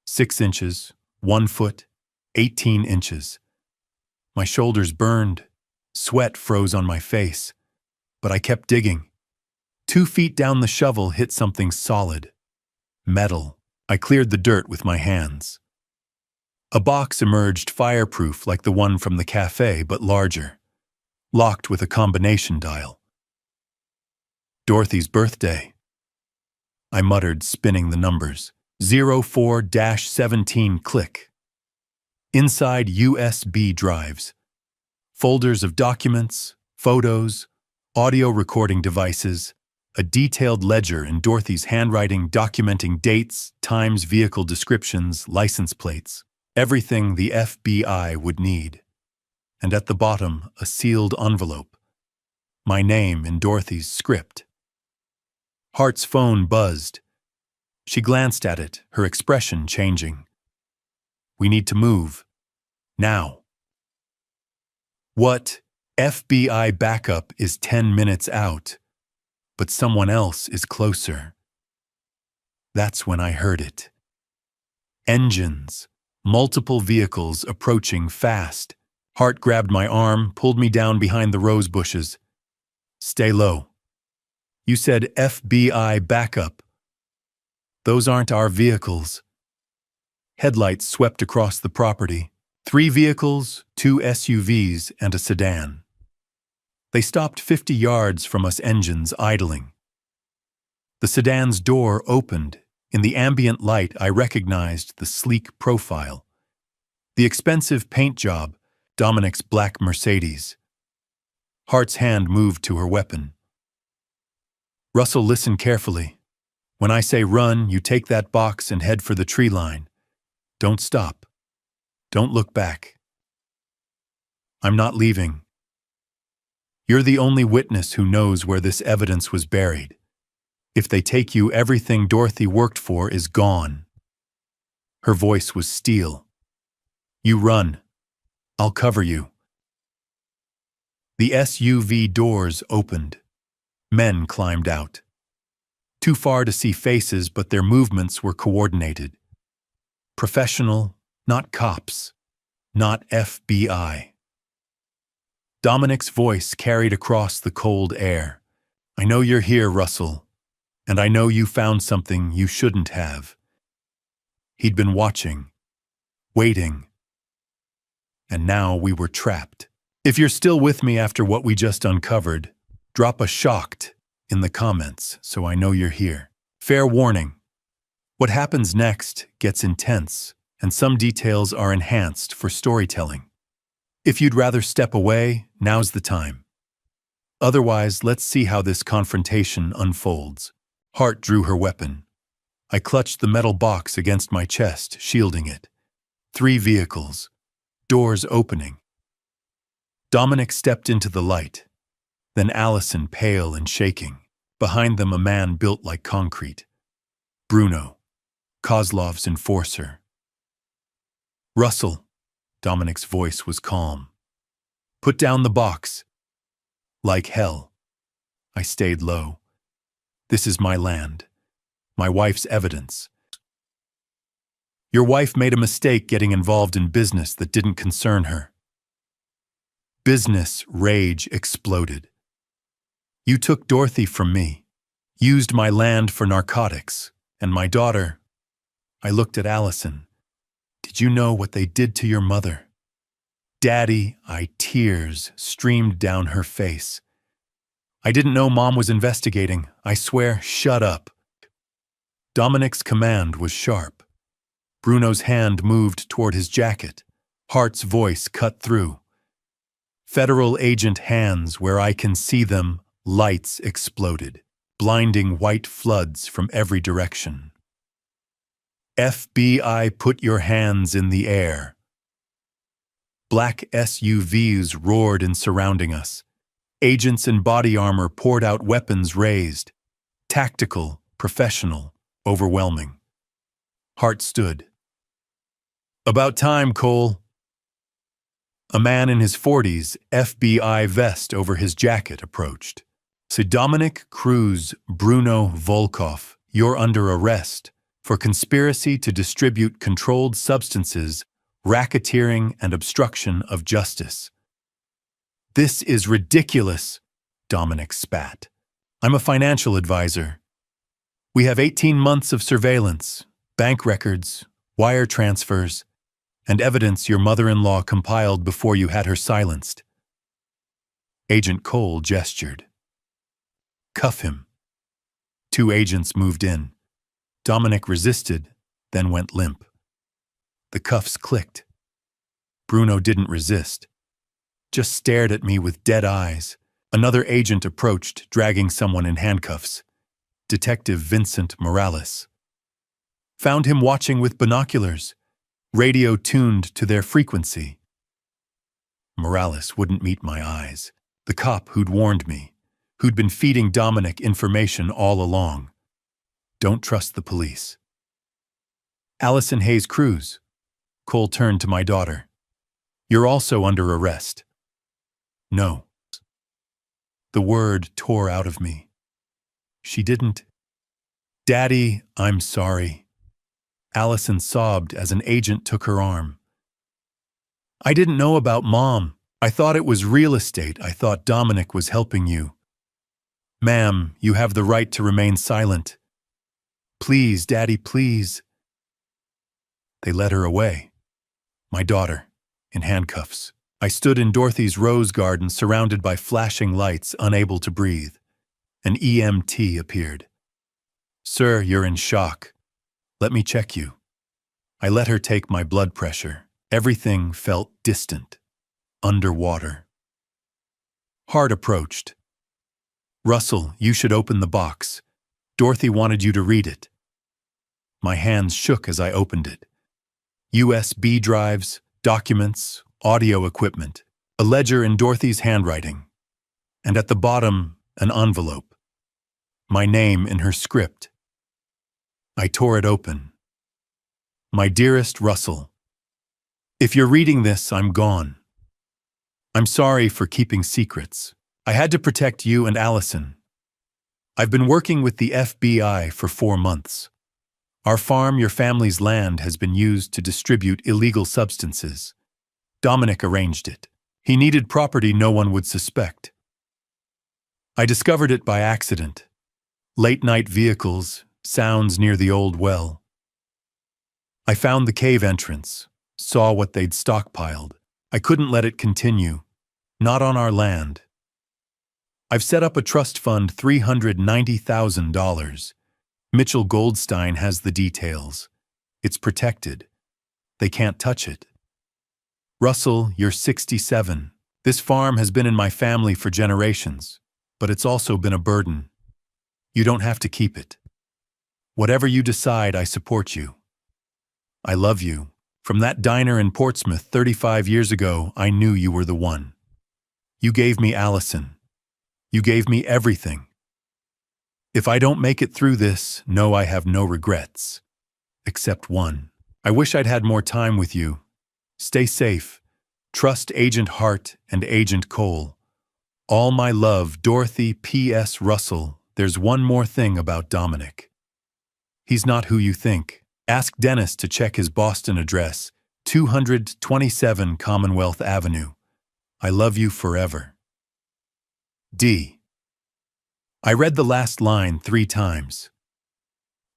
6 inches, 1 foot, 18 inches. My shoulders burned. Sweat froze on my face. But I kept digging. 2 feet down, the shovel hit something solid. Metal. I cleared the dirt with my hands. A box emerged, fireproof like the one from the Café, but larger. Locked with a combination dial. Dorothy's birthday. I muttered, spinning the numbers. 04-17, click. Inside, USB drives. Folders of documents, photos, audio recording devices, a detailed ledger in Dorothy's handwriting documenting dates, times, vehicle descriptions, license plates. Everything the FBI would need. And at the bottom, a sealed envelope. My name in Dorothy's script. Hart's phone buzzed. She glanced at it, her expression changing. We need to move. Now. What? FBI backup is 10 minutes out, but someone else is closer. That's when I heard it. Engines. Multiple vehicles approaching fast. Hart grabbed my arm, pulled me down behind the rose bushes. Stay low. You said FBI backup. Those aren't our vehicles. Headlights swept across the property. 3 vehicles, 2 SUVs, and a sedan. They stopped 50 yards from us, engines idling. The sedan's door opened. In the ambient light, I recognized the sleek profile. The expensive paint job, Dominic's black Mercedes. Hart's hand moved to her weapon. Russell, listen carefully. When I say run, you take that box and head for the tree line. Don't stop. Don't look back. I'm not leaving. You're the only witness who knows where this evidence was buried. If they take you, everything Dorothy worked for is gone. Her voice was steel. You run. I'll cover you. The SUV doors opened. Men climbed out. Too far to see faces, but their movements were coordinated. Professional, not cops, not FBI. Dominic's voice carried across the cold air. I know you're here, Russell, and I know you found something you shouldn't have. He'd been watching, waiting, and now we were trapped. If you're still with me after what we just uncovered, drop a shocked in the comments so I know you're here. Fair warning, what happens next gets intense, and some details are enhanced for storytelling. If you'd rather step away, now's the time. Otherwise, let's see how this confrontation unfolds. Hart drew her weapon. I clutched the metal box against my chest, shielding it. 3 vehicles, doors opening. Dominic stepped into the light. Then Allison, pale and shaking. Behind them, a man built like concrete. Bruno, Kozlov's enforcer. Russell, Dominic's voice was calm. Put down the box. Like hell. I stayed low. This is my land. My wife's evidence. Your wife made a mistake getting involved in business that didn't concern her. Business rage exploded. You took Dorothy from me, used my land for narcotics, and my daughter. I looked at Allison. Did you know what they did to your mother? Daddy, tears streamed down her face. I didn't know Mom was investigating. I swear, shut up. Dominic's command was sharp. Bruno's hand moved toward his jacket. Hart's voice cut through. Federal agent hands, where I can see them, lights exploded, blinding white floods from every direction. FBI, put your hands in the air. Black SUVs roared in surrounding us. Agents in body armor poured out, weapons raised. Tactical, professional, overwhelming. Hart stood. About time, Cole. A man in his 40s, FBI vest over his jacket, approached. So Dominic Cruz Bruno Volkov, you're under arrest for conspiracy to distribute controlled substances, racketeering, and obstruction of justice. This is ridiculous, Dominic spat. I'm a financial advisor. We have 18 months of surveillance, bank records, wire transfers, and evidence your mother-in-law compiled before you had her silenced. Agent Cole gestured. Cuff him. 2 agents moved in. Dominic resisted, then went limp. The cuffs clicked. Bruno didn't resist, just stared at me with dead eyes. Another agent approached, dragging someone in handcuffs. Detective Vincent Morales. Found him watching with binoculars, radio tuned to their frequency. Morales wouldn't meet my eyes. The cop who'd warned me, who'd been feeding Dominic information all along. Don't trust the police. Allison Hayes Cruz. Cole turned to my daughter. You're also under arrest. No. The word tore out of me. She didn't. Daddy, I'm sorry. Allison sobbed as an agent took her arm. I didn't know about Mom. I thought it was real estate. I thought Dominic was helping you. Ma'am, you have the right to remain silent. Please, Daddy, please. They led her away. My daughter, in handcuffs. I stood in Dorothy's rose garden surrounded by flashing lights, unable to breathe. An EMT appeared. Sir, you're in shock. Let me check you. I let her take my blood pressure. Everything felt distant, underwater. Hart approached. Russell, you should open the box. Dorothy wanted you to read it. My hands shook as I opened it. USB drives, documents, audio equipment, a ledger in Dorothy's handwriting, and at the bottom, an envelope. my name in her script. I tore it open. My dearest Russell, if you're reading this, I'm gone. I'm sorry for keeping secrets. I had to protect you and Allison. I've been working with the FBI for 4 months. Our farm, your family's land, has been used to distribute illegal substances. Dominic arranged it. He needed property no one would suspect. I discovered it by accident. Late-night vehicles, sounds near the old well. I found the cave entrance, saw what they'd stockpiled. I couldn't let it continue. Not on our land. I've set up a trust fund, $390,000. Mitchell Goldstein has the details. It's protected. They can't touch it. Russell, you're 67. This farm has been in my family for generations, but it's also been a burden. You don't have to keep it. Whatever you decide, I support you. I love you. From that diner in Portsmouth 35 years ago, I knew you were the one. You gave me Allison. You gave me everything. If I don't make it through this, know I have no regrets. Except one. I wish I'd had more time with you. Stay safe. Trust Agent Hart and Agent Cole. All my love, Dorothy P.S. Russell. There's one more thing about Dominic. He's not who you think. Ask Dennis to check his Boston address, 227 Commonwealth Avenue. I love you forever. D. I read the last line 3 times.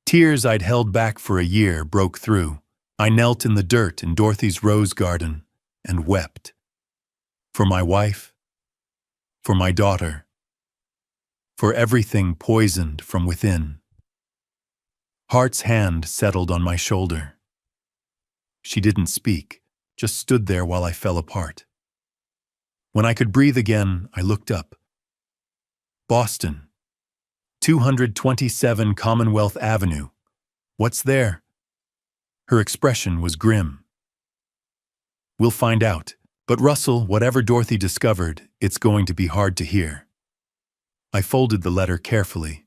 Tears I'd held back for a year broke through. I knelt in the dirt in Dorothy's rose garden and wept. For my wife, for my daughter, for everything poisoned from within. Hart's hand settled on my shoulder. She didn't speak, just stood there while I fell apart. When I could breathe again, I looked up. Boston, 227 Commonwealth Avenue. What's there? Her expression was grim. We'll find out. But Russell, whatever Dorothy discovered, it's going to be hard to hear. I folded the letter carefully,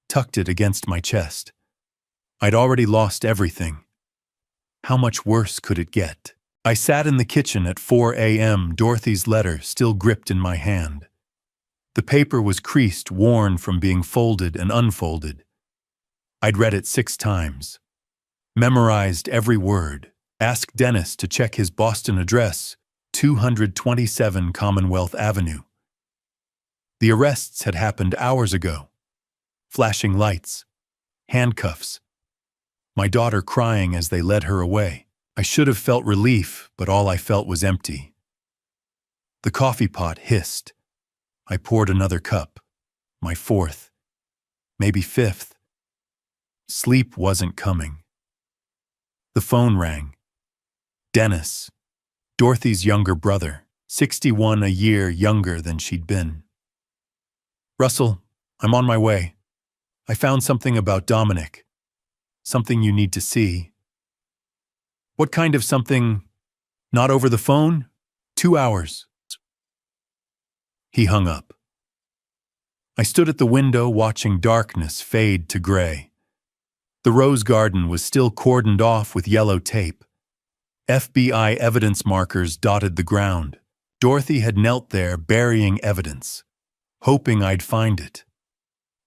tucked it against my chest. I'd already lost everything. How much worse could it get? I sat in the kitchen at 4 a.m., Dorothy's letter still gripped in my hand. The paper was creased, worn from being folded and unfolded. I'd read it 6 times. Memorized every word. Asked Dennis to check his Boston address, 227 Commonwealth Avenue. The arrests had happened hours ago. Flashing lights. Handcuffs. My daughter crying as they led her away. I should have felt relief, but all I felt was empty. The coffee pot hissed. I poured another cup. My 4th. Maybe 5th. Sleep wasn't coming. The phone rang. Dennis, Dorothy's younger brother, 61, a year younger than she'd been. Russell, I'm on my way. I found something about Dominic. Something you need to see. What kind of something? Not over the phone? 2 hours. He hung up. I stood at the window watching darkness fade to gray. The rose garden was still cordoned off with yellow tape. FBI evidence markers dotted the ground. Dorothy had knelt there burying evidence, hoping I'd find it.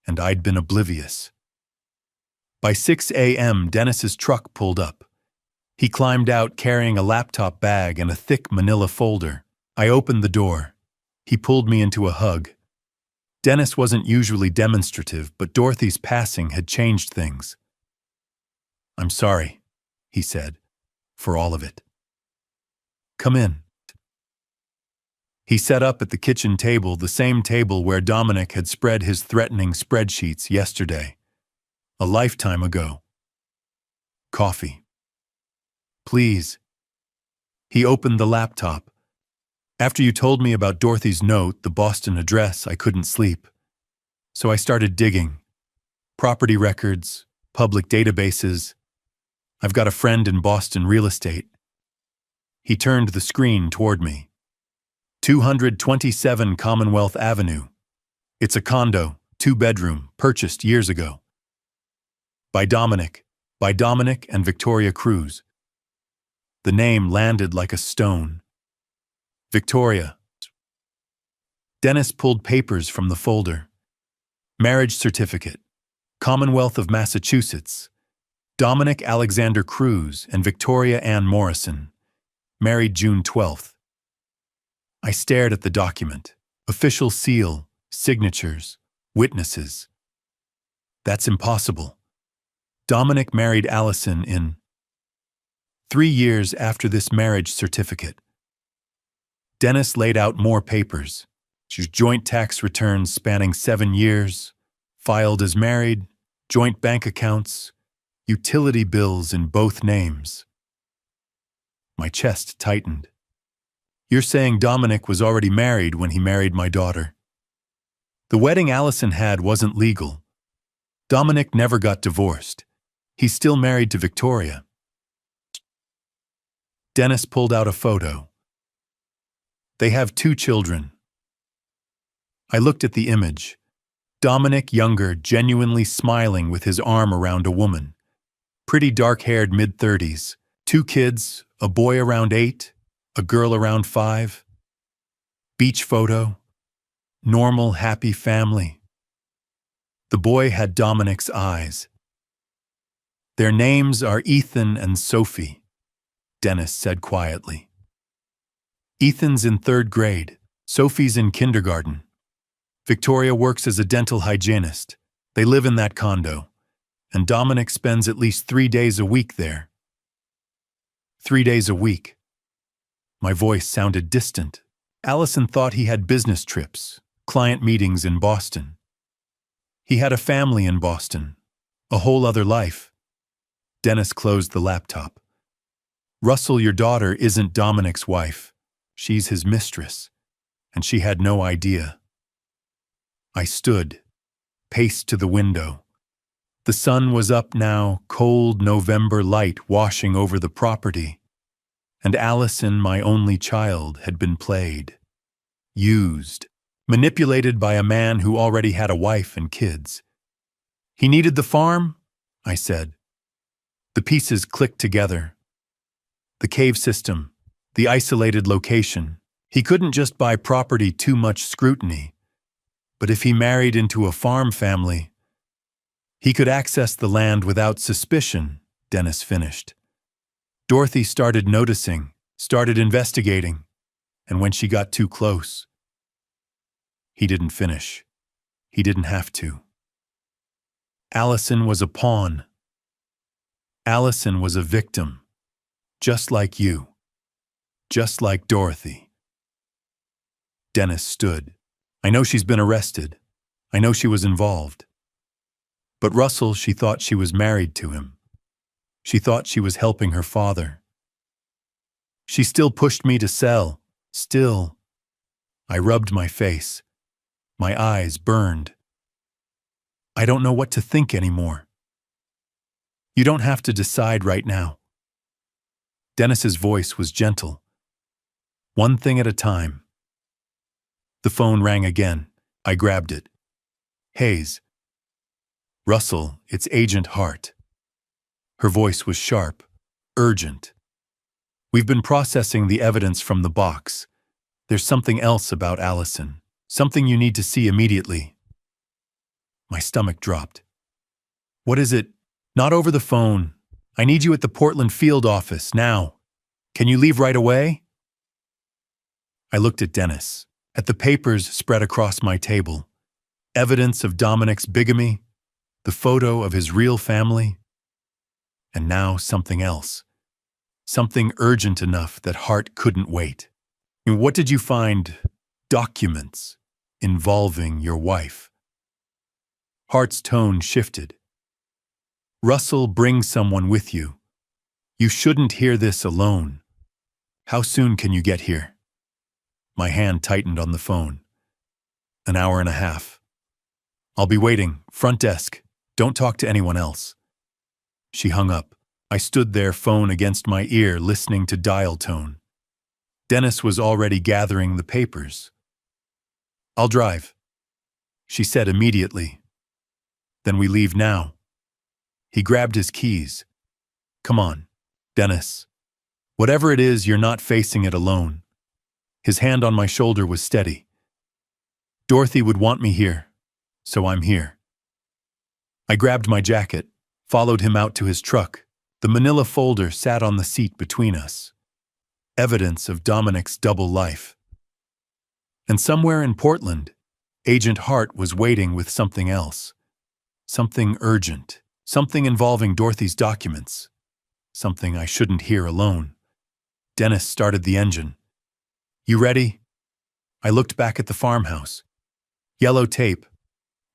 And I'd been oblivious. By 6 a.m., Dennis's truck pulled up. He climbed out carrying a laptop bag and a thick manila folder. I opened the door. He pulled me into a hug. Dennis wasn't usually demonstrative, but Dorothy's passing had changed things. I'm sorry, he said, for all of it. Come in. He sat up at the kitchen table, the same table where Dominic had spread his threatening spreadsheets yesterday, a lifetime ago. Coffee. Please. He opened the laptop. After you told me about Dorothy's note, the Boston address, I couldn't sleep. So I started digging. Property records, public databases. I've got a friend in Boston real estate. He turned the screen toward me. 227 Commonwealth Avenue. It's a condo, 2-bedroom, purchased years ago. By Dominic and Victoria Cruz. The name landed like a stone. Victoria. Dennis pulled papers from the folder. Marriage certificate. Commonwealth of Massachusetts. Dominic Alexander Cruz and Victoria Ann Morrison. Married June 12th. I stared at the document. Official seal, signatures, witnesses. That's impossible. Dominic married Allison in 3 years after this marriage certificate. Dennis laid out more papers. Joint tax returns spanning 7 years, filed as married, joint bank accounts, utility bills in both names. My chest tightened. You're saying Dominic was already married when he married my daughter? The wedding Allison had wasn't legal. Dominic never got divorced. He's still married to Victoria. Dennis pulled out a photo. They have 2 children. I looked at the image. Dominic, younger, genuinely smiling with his arm around a woman. Pretty dark-haired mid-30s. 2 kids, a boy around 8, a girl around 5. Beach photo. Normal, happy family. The boy had Dominic's eyes. Their names are Ethan and Sophie, Dennis said quietly. Ethan's in 3rd grade. Sophie's in kindergarten. Victoria works as a dental hygienist. They live in that condo, and Dominic spends at least 3 days a week there. 3 days a week. My voice sounded distant. Allison thought he had business trips, client meetings in Boston. He had a family in Boston, a whole other life. Dennis closed the laptop. Russell, your daughter isn't Dominic's wife. She's his mistress, and she had no idea. I stood, paced to the window. The sun was up now, cold November light washing over the property, and Allison, my only child, had been played, used, manipulated by a man who already had a wife and kids. He needed the farm, I said. The pieces clicked together. The cave system, the isolated location. He couldn't just buy property too much scrutiny. But if he married into a farm family, he could access the land without suspicion, Dennis finished. Dorothy started noticing, started investigating, and when she got too close, he didn't finish. He didn't have to. Allison was a pawn. Allison was a victim, just like you, just like Dorothy. Dennis stood. I know she's been arrested. I know she was involved. But Russell, she thought she was married to him. She thought she was helping her father. She still pushed me to sell. Still. I rubbed my face. My eyes burned. I don't know what to think anymore. You don't have to decide right now. Dennis's voice was gentle. One thing at a time. The phone rang again. I grabbed it. Hayes. Russell, it's Agent Hart. Her voice was sharp, urgent. We've been processing the evidence from the box. There's something else about Allison. Something you need to see immediately. My stomach dropped. What is it? Not over the phone. I need you at the Portland field office, now. Can you leave right away? I looked at Dennis, at the papers spread across my table. Evidence of Dominic's bigamy, the photo of his real family, and now something else. Something urgent enough that Hart couldn't wait. And what did you find? Documents involving your wife. Hart's tone shifted. Russell, bring someone with you. You shouldn't hear this alone. How soon can you get here? My hand tightened on the phone. An hour and a half. I'll be waiting. Front desk. Don't talk to anyone else. She hung up. I stood there, phone against my ear, listening to dial tone. Dennis was already gathering the papers. I'll drive. she said immediately. Then we leave now. He grabbed his keys. Come on, Dennis. Whatever it is, you're not facing it alone. His hand on my shoulder was steady. Dorothy would want me here, so I'm here. I grabbed my jacket, followed him out to his truck. The manila folder sat on the seat between us. Evidence of Dominic's double life. And somewhere in Portland, Agent Hart was waiting with something else. Something urgent. Something involving Dorothy's documents. Something I shouldn't hear alone. Dennis started the engine. You ready? I looked back at the farmhouse. Yellow tape.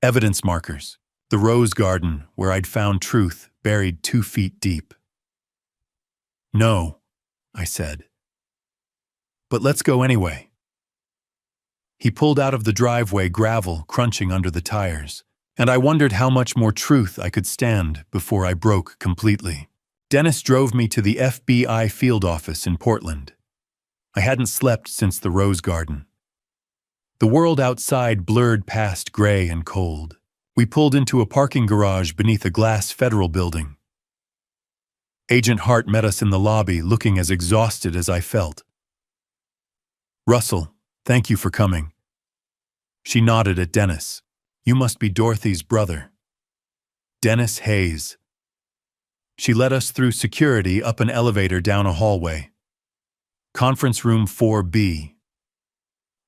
Evidence markers. The rose garden where I'd found truth buried 2 feet deep. No, I said. But let's go anyway. He pulled out of the driveway, gravel crunching under the tires, and I wondered how much more truth I could stand before I broke completely. Dennis drove me to the FBI field office in Portland. I hadn't slept since the rose garden. The world outside blurred past gray and cold. We pulled into a parking garage beneath a glass federal building. Agent Hart met us in the lobby, looking as exhausted as I felt. Russell, thank you for coming. She nodded at Dennis. You must be Dorothy's brother. Dennis Hayes. She led us through security, up an elevator, down a hallway. Conference room 4B.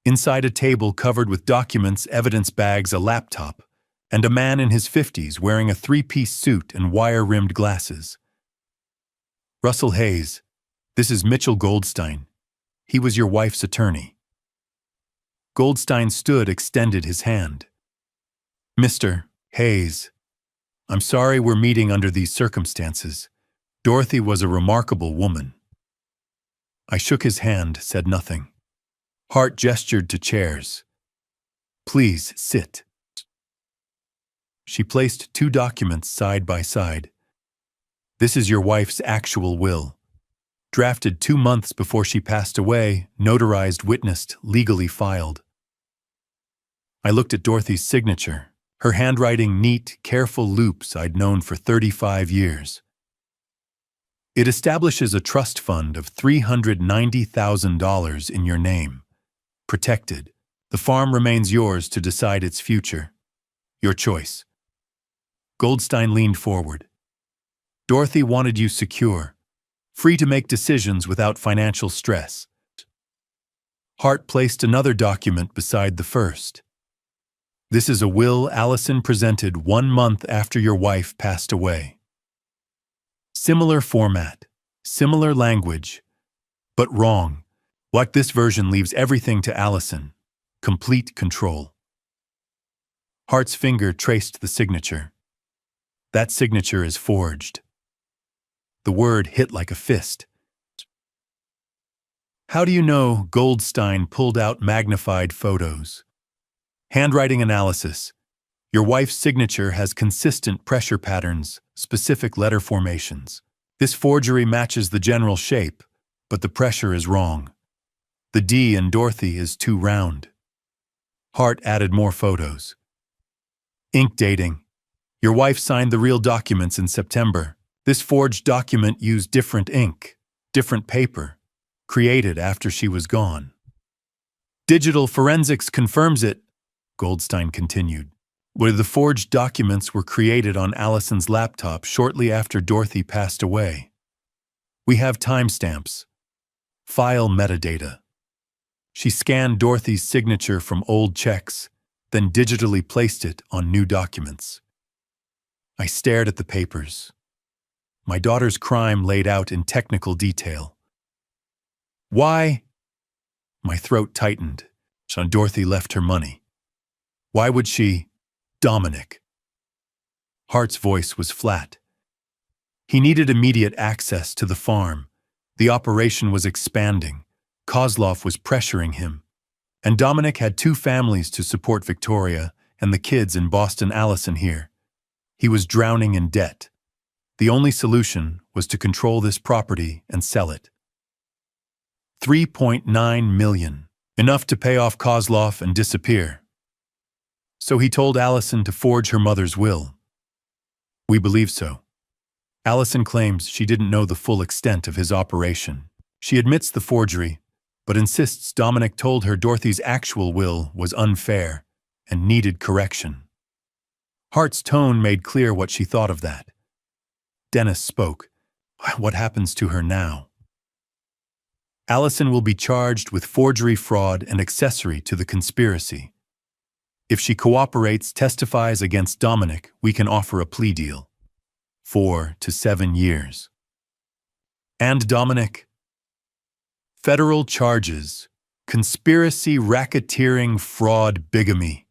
Inside, a table covered with documents, evidence bags, a laptop, and a man in his 50s wearing a 3-piece suit and wire-rimmed glasses. Russell Hayes, this is Mitchell Goldstein. He was your wife's attorney. Goldstein stood, extended his hand. Mr. Hayes, I'm sorry we're meeting under these circumstances. Dorothy was a remarkable woman. I shook his hand, said nothing. Hart gestured to chairs. Please sit. She placed 2 documents side by side. This is your wife's actual will. Drafted 2 months before she passed away, notarized, witnessed, legally filed. I looked at Dorothy's signature, her handwriting neat, careful loops I'd known for 35 years. It establishes a trust fund of $390,000 in your name. Protected. The farm remains yours to decide its future. Your choice. Goldstein leaned forward. Dorothy wanted you secure, free to make decisions without financial stress. Hart placed another document beside the first. This is a will Allison presented 1 month after your wife passed away. Similar format, similar language, but wrong. Like this version leaves everything to Allison. Complete control. Hart's finger traced the signature. That signature is forged. The word hit like a fist. How do you know? Goldstein pulled out magnified photos. Handwriting analysis. Your wife's signature has consistent pressure patterns, specific letter formations. This forgery matches the general shape, but the pressure is wrong. The D in Dorothy is too round. Hart added more photos. Ink dating. Your wife signed the real documents in September. This forged document used different ink, different paper, created after she was gone. Digital forensics confirms it, Goldstein continued, where the forged documents were created on Allison's laptop shortly after Dorothy passed away. We have timestamps. File metadata. She scanned Dorothy's signature from old checks, then digitally placed it on new documents. I stared at the papers. My daughter's crime laid out in technical detail. Why? My throat tightened. So Dorothy left her money. Why would she? Dominic. Hart's voice was flat. He needed immediate access to the farm. The operation was expanding. Kozlov was pressuring him. And Dominic had 2 families to support, Victoria and the kids in Boston, Allison here. He was drowning in debt. The only solution was to control this property and sell it. $3.9 million, enough to pay off Kozlov and disappear. So he told Allison to forge her mother's will. We believe so. Allison claims she didn't know the full extent of his operation. She admits the forgery, but insists Dominic told her Dorothy's actual will was unfair and needed correction. Hart's tone made clear what she thought of that. Dennis spoke. What happens to her now? Allison will be charged with forgery, fraud, and accessory to the conspiracy. If she cooperates, testifies against Dominic, we can offer a plea deal. 4 to 7 years. And Dominic? Federal charges: conspiracy, racketeering, fraud, bigamy.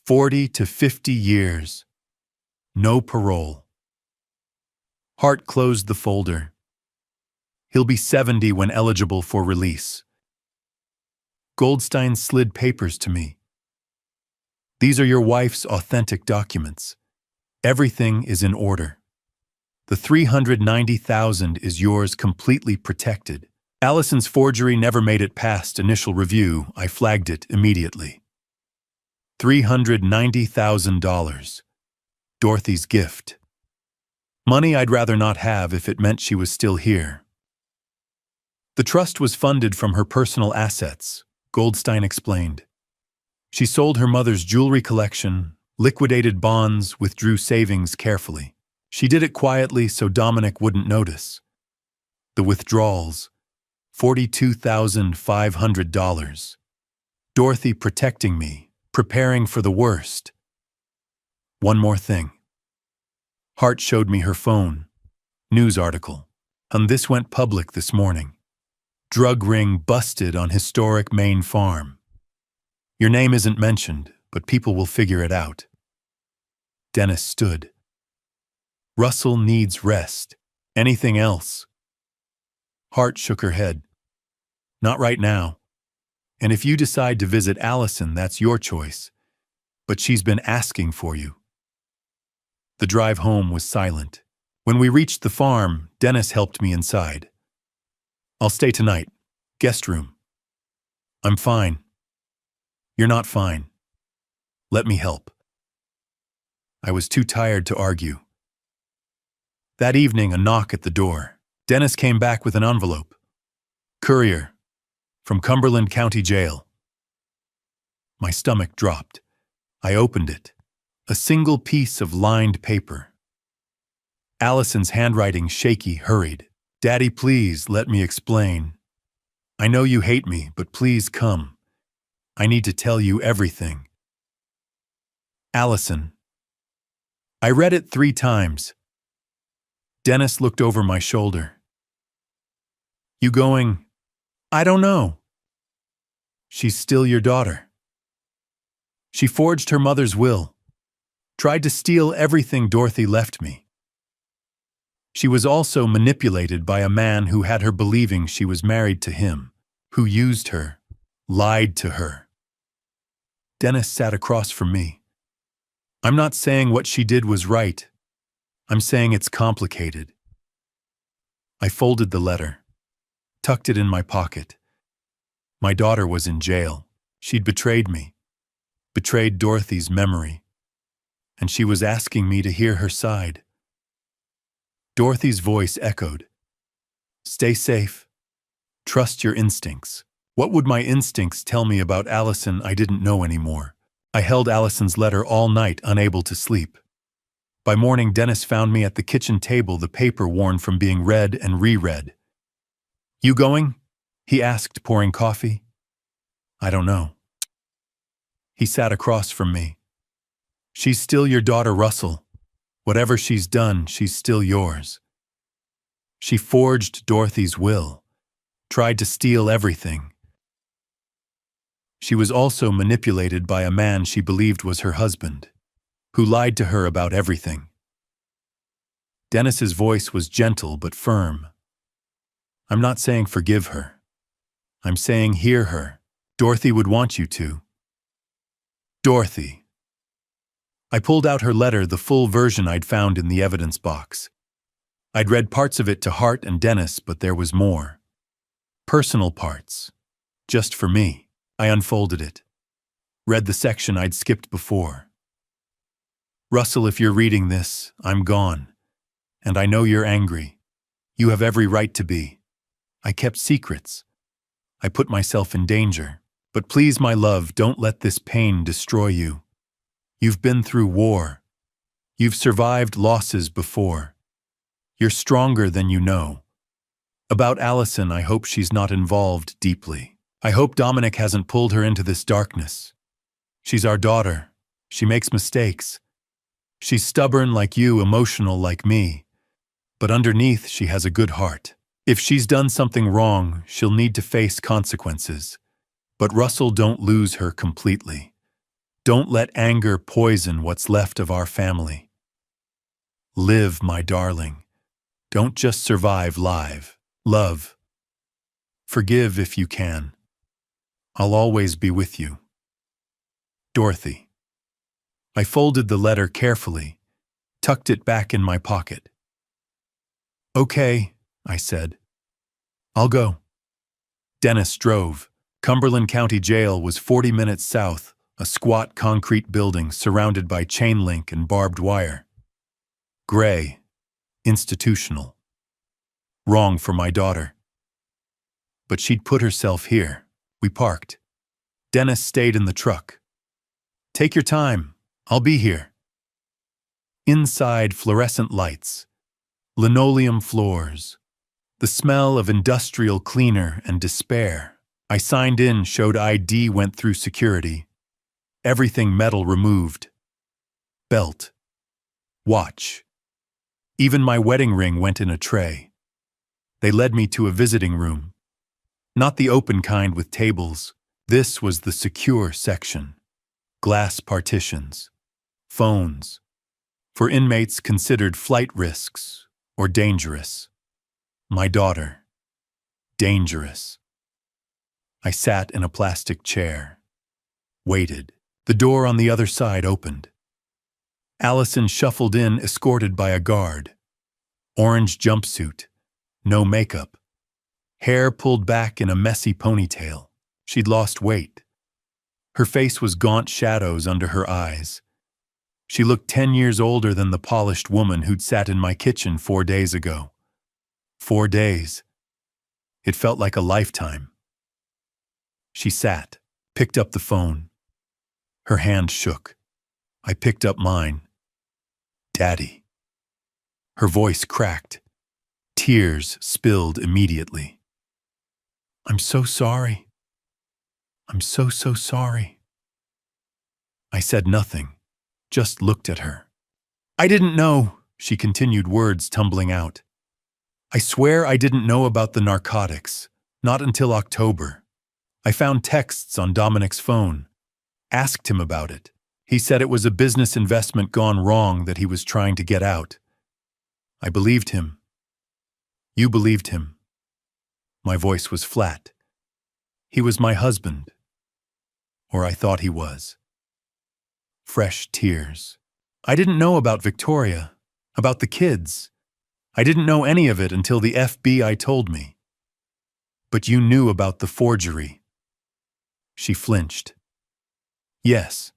40 to 50 years. No parole. Hart closed the folder. He'll be 70 when eligible for release. Goldstein slid papers to me. These are your wife's authentic documents. Everything is in order. The $390,000 is yours, completely protected. Allison's forgery never made it past initial review. I flagged it immediately. $390,000. Dorothy's gift. Money I'd rather not have if it meant she was still here. The trust was funded from her personal assets, Goldstein explained. She sold her mother's jewelry collection, liquidated bonds, withdrew savings carefully. She did it quietly so Dominic wouldn't notice. The withdrawals: $42,500. Dorothy protecting me, preparing for the worst. One more thing. Hart showed me her phone. News article. And this went public this morning. Drug ring busted on historic Maine farm. Your name isn't mentioned, but people will figure it out. Dennis stood. Russell needs rest. Anything else? Hart shook her head. Not right now. And if you decide to visit Allison, that's your choice. But she's been asking for you. The drive home was silent. When we reached the farm, Dennis helped me inside. I'll stay tonight. Guest room. I'm fine. You're not fine. Let me help. I was too tired to argue. That evening, a knock at the door. Dennis came back with an envelope. Courier. From Cumberland County Jail. My stomach dropped. I opened it. A single piece of lined paper. Allison's handwriting shaky, hurried. Daddy, please let me explain. I know you hate me, but please come. I need to tell you everything. Allison. I read it 3 times. Dennis looked over my shoulder. You going? I don't know. She's still your daughter. She forged her mother's will. Tried to steal everything Dorothy left me. She was also manipulated by a man who had her believing she was married to him, who used her, lied to her. Dennis sat across from me. I'm not saying what she did was right. I'm saying it's complicated. I folded the letter, tucked it in my pocket. My daughter was in jail. She'd betrayed me, betrayed Dorothy's memory, and she was asking me to hear her side. Dorothy's voice echoed. Stay safe. Trust your instincts. What would my instincts tell me about Allison I didn't know anymore? I held Allison's letter all night, unable to sleep. By morning, Dennis found me at the kitchen table, the paper worn from being read and reread. You going? He asked, pouring coffee. I don't know. He sat across from me. She's still your daughter, Russell. Whatever she's done, she's still yours. She forged Dorothy's will, tried to steal everything. She was also manipulated by a man she believed was her husband, who lied to her about everything. Dennis's voice was gentle but firm. I'm not saying forgive her. I'm saying hear her. Dorothy would want you to. Dorothy. I pulled out her letter, the full version I'd found in the evidence box. I'd read parts of it to Hart and Dennis, but there was more. Personal parts. Just for me. I unfolded it. Read the section I'd skipped before. Russell, if you're reading this, I'm gone. And I know you're angry. You have every right to be. I kept secrets. I put myself in danger. But please, my love, don't let this pain destroy you. You've been through war. You've survived losses before. You're stronger than you know. About Allison, I hope she's not involved deeply. I hope Dominic hasn't pulled her into this darkness. She's our daughter. She makes mistakes. She's stubborn like you, emotional like me. But underneath, she has a good heart. If she's done something wrong, she'll need to face consequences. But Russell, don't lose her completely. Don't let anger poison what's left of our family. Live, my darling. Don't just survive, love. Forgive if you can. I'll always be with you. Dorothy. I folded the letter carefully, tucked it back in my pocket. Okay, I said. I'll go. Dennis drove. Cumberland County Jail was 40 minutes south, a squat concrete building surrounded by chain link and barbed wire. Gray. Institutional. Wrong for my daughter. But she'd put herself here. We parked. Dennis stayed in the truck. Take your time. I'll be here. Inside, fluorescent lights. Linoleum floors. The smell of industrial cleaner and despair. I signed in, showed ID, went through security. Everything metal removed. Belt. Watch. Even my wedding ring went in a tray. They led me to a visiting room. Not the open kind with tables. This was the secure section. Glass partitions. Phones. For inmates considered flight risks or dangerous. My daughter. Dangerous. I sat in a plastic chair. Waited. The door on the other side opened. Allison shuffled in, escorted by a guard. Orange jumpsuit. No makeup. Hair pulled back in a messy ponytail. She'd lost weight. Her face was gaunt shadows under her eyes. She looked 10 years older than the polished woman who'd sat in my kitchen 4 days ago. 4 days. It felt like a lifetime. She sat, picked up the phone. Her hand shook. I picked up mine. Daddy. Her voice cracked. Tears spilled immediately. I'm so sorry. I'm so sorry. I said nothing, just looked at her. I didn't know, she continued, words tumbling out. I swear I didn't know about the narcotics, not until October. I found texts on Dominic's phone, asked him about it. He said it was a business investment gone wrong that he was trying to get out. I believed him. You believed him. My voice was flat. He was my husband. Or I thought he was. Fresh tears. I didn't know about Victoria, about the kids. I didn't know any of it until the FBI told me. But you knew about the forgery. She flinched. Yes.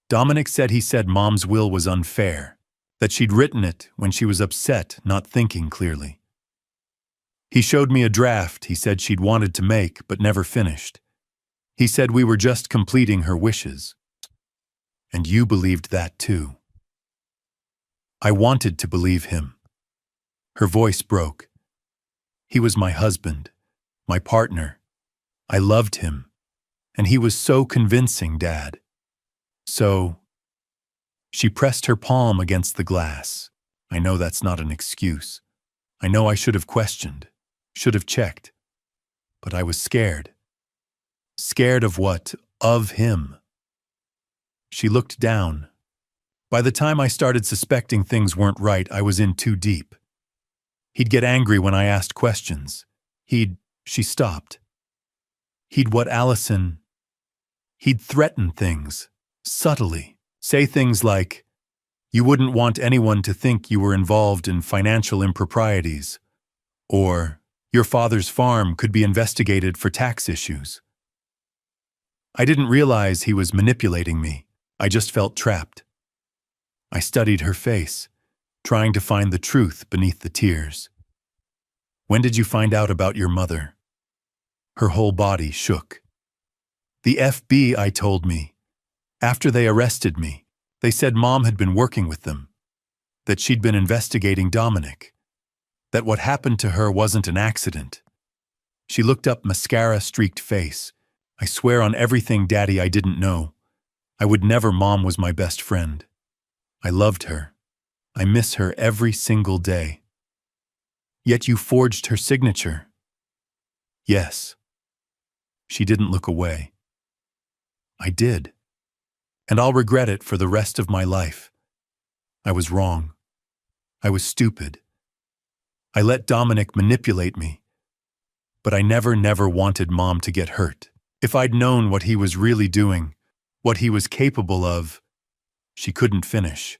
Dominic said he said Mom's will was unfair, that she'd written it when she was upset, not thinking clearly. He showed me a draft he said she'd wanted to make but never finished. He said we were just completing her wishes. And you believed that too. I wanted to believe him. Her voice broke. He was my husband, my partner. I loved him. And he was so convincing, Dad. So, she pressed her palm against the glass. I know that's not an excuse. I know I should have questioned, should have checked. But I was scared. Scared of what? Of him. She looked down. By the time I started suspecting things weren't right, I was in too deep. He'd get angry when I asked questions. She stopped. He'd threaten things, subtly. Say things like, you wouldn't want anyone to think you were involved in financial improprieties, or your father's farm could be investigated for tax issues. I didn't realize he was manipulating me. I just felt trapped. I studied her face, trying to find the truth beneath the tears. When did you find out about your mother? Her whole body shook. The FBI told me. After they arrested me, they said Mom had been working with them, that she'd been investigating Dominic, that what happened to her wasn't an accident. She looked up mascara-streaked face. I swear on everything, Daddy, I didn't know. I would never. Mom was my best friend. I loved her. I miss her every single day. Yet you forged her signature. Yes. She didn't look away. I did. And I'll regret it for the rest of my life. I was wrong. I was stupid. I let Dominic manipulate me. But I never wanted Mom to get hurt. If I'd known what he was really doing, what he was capable of. She couldn't finish.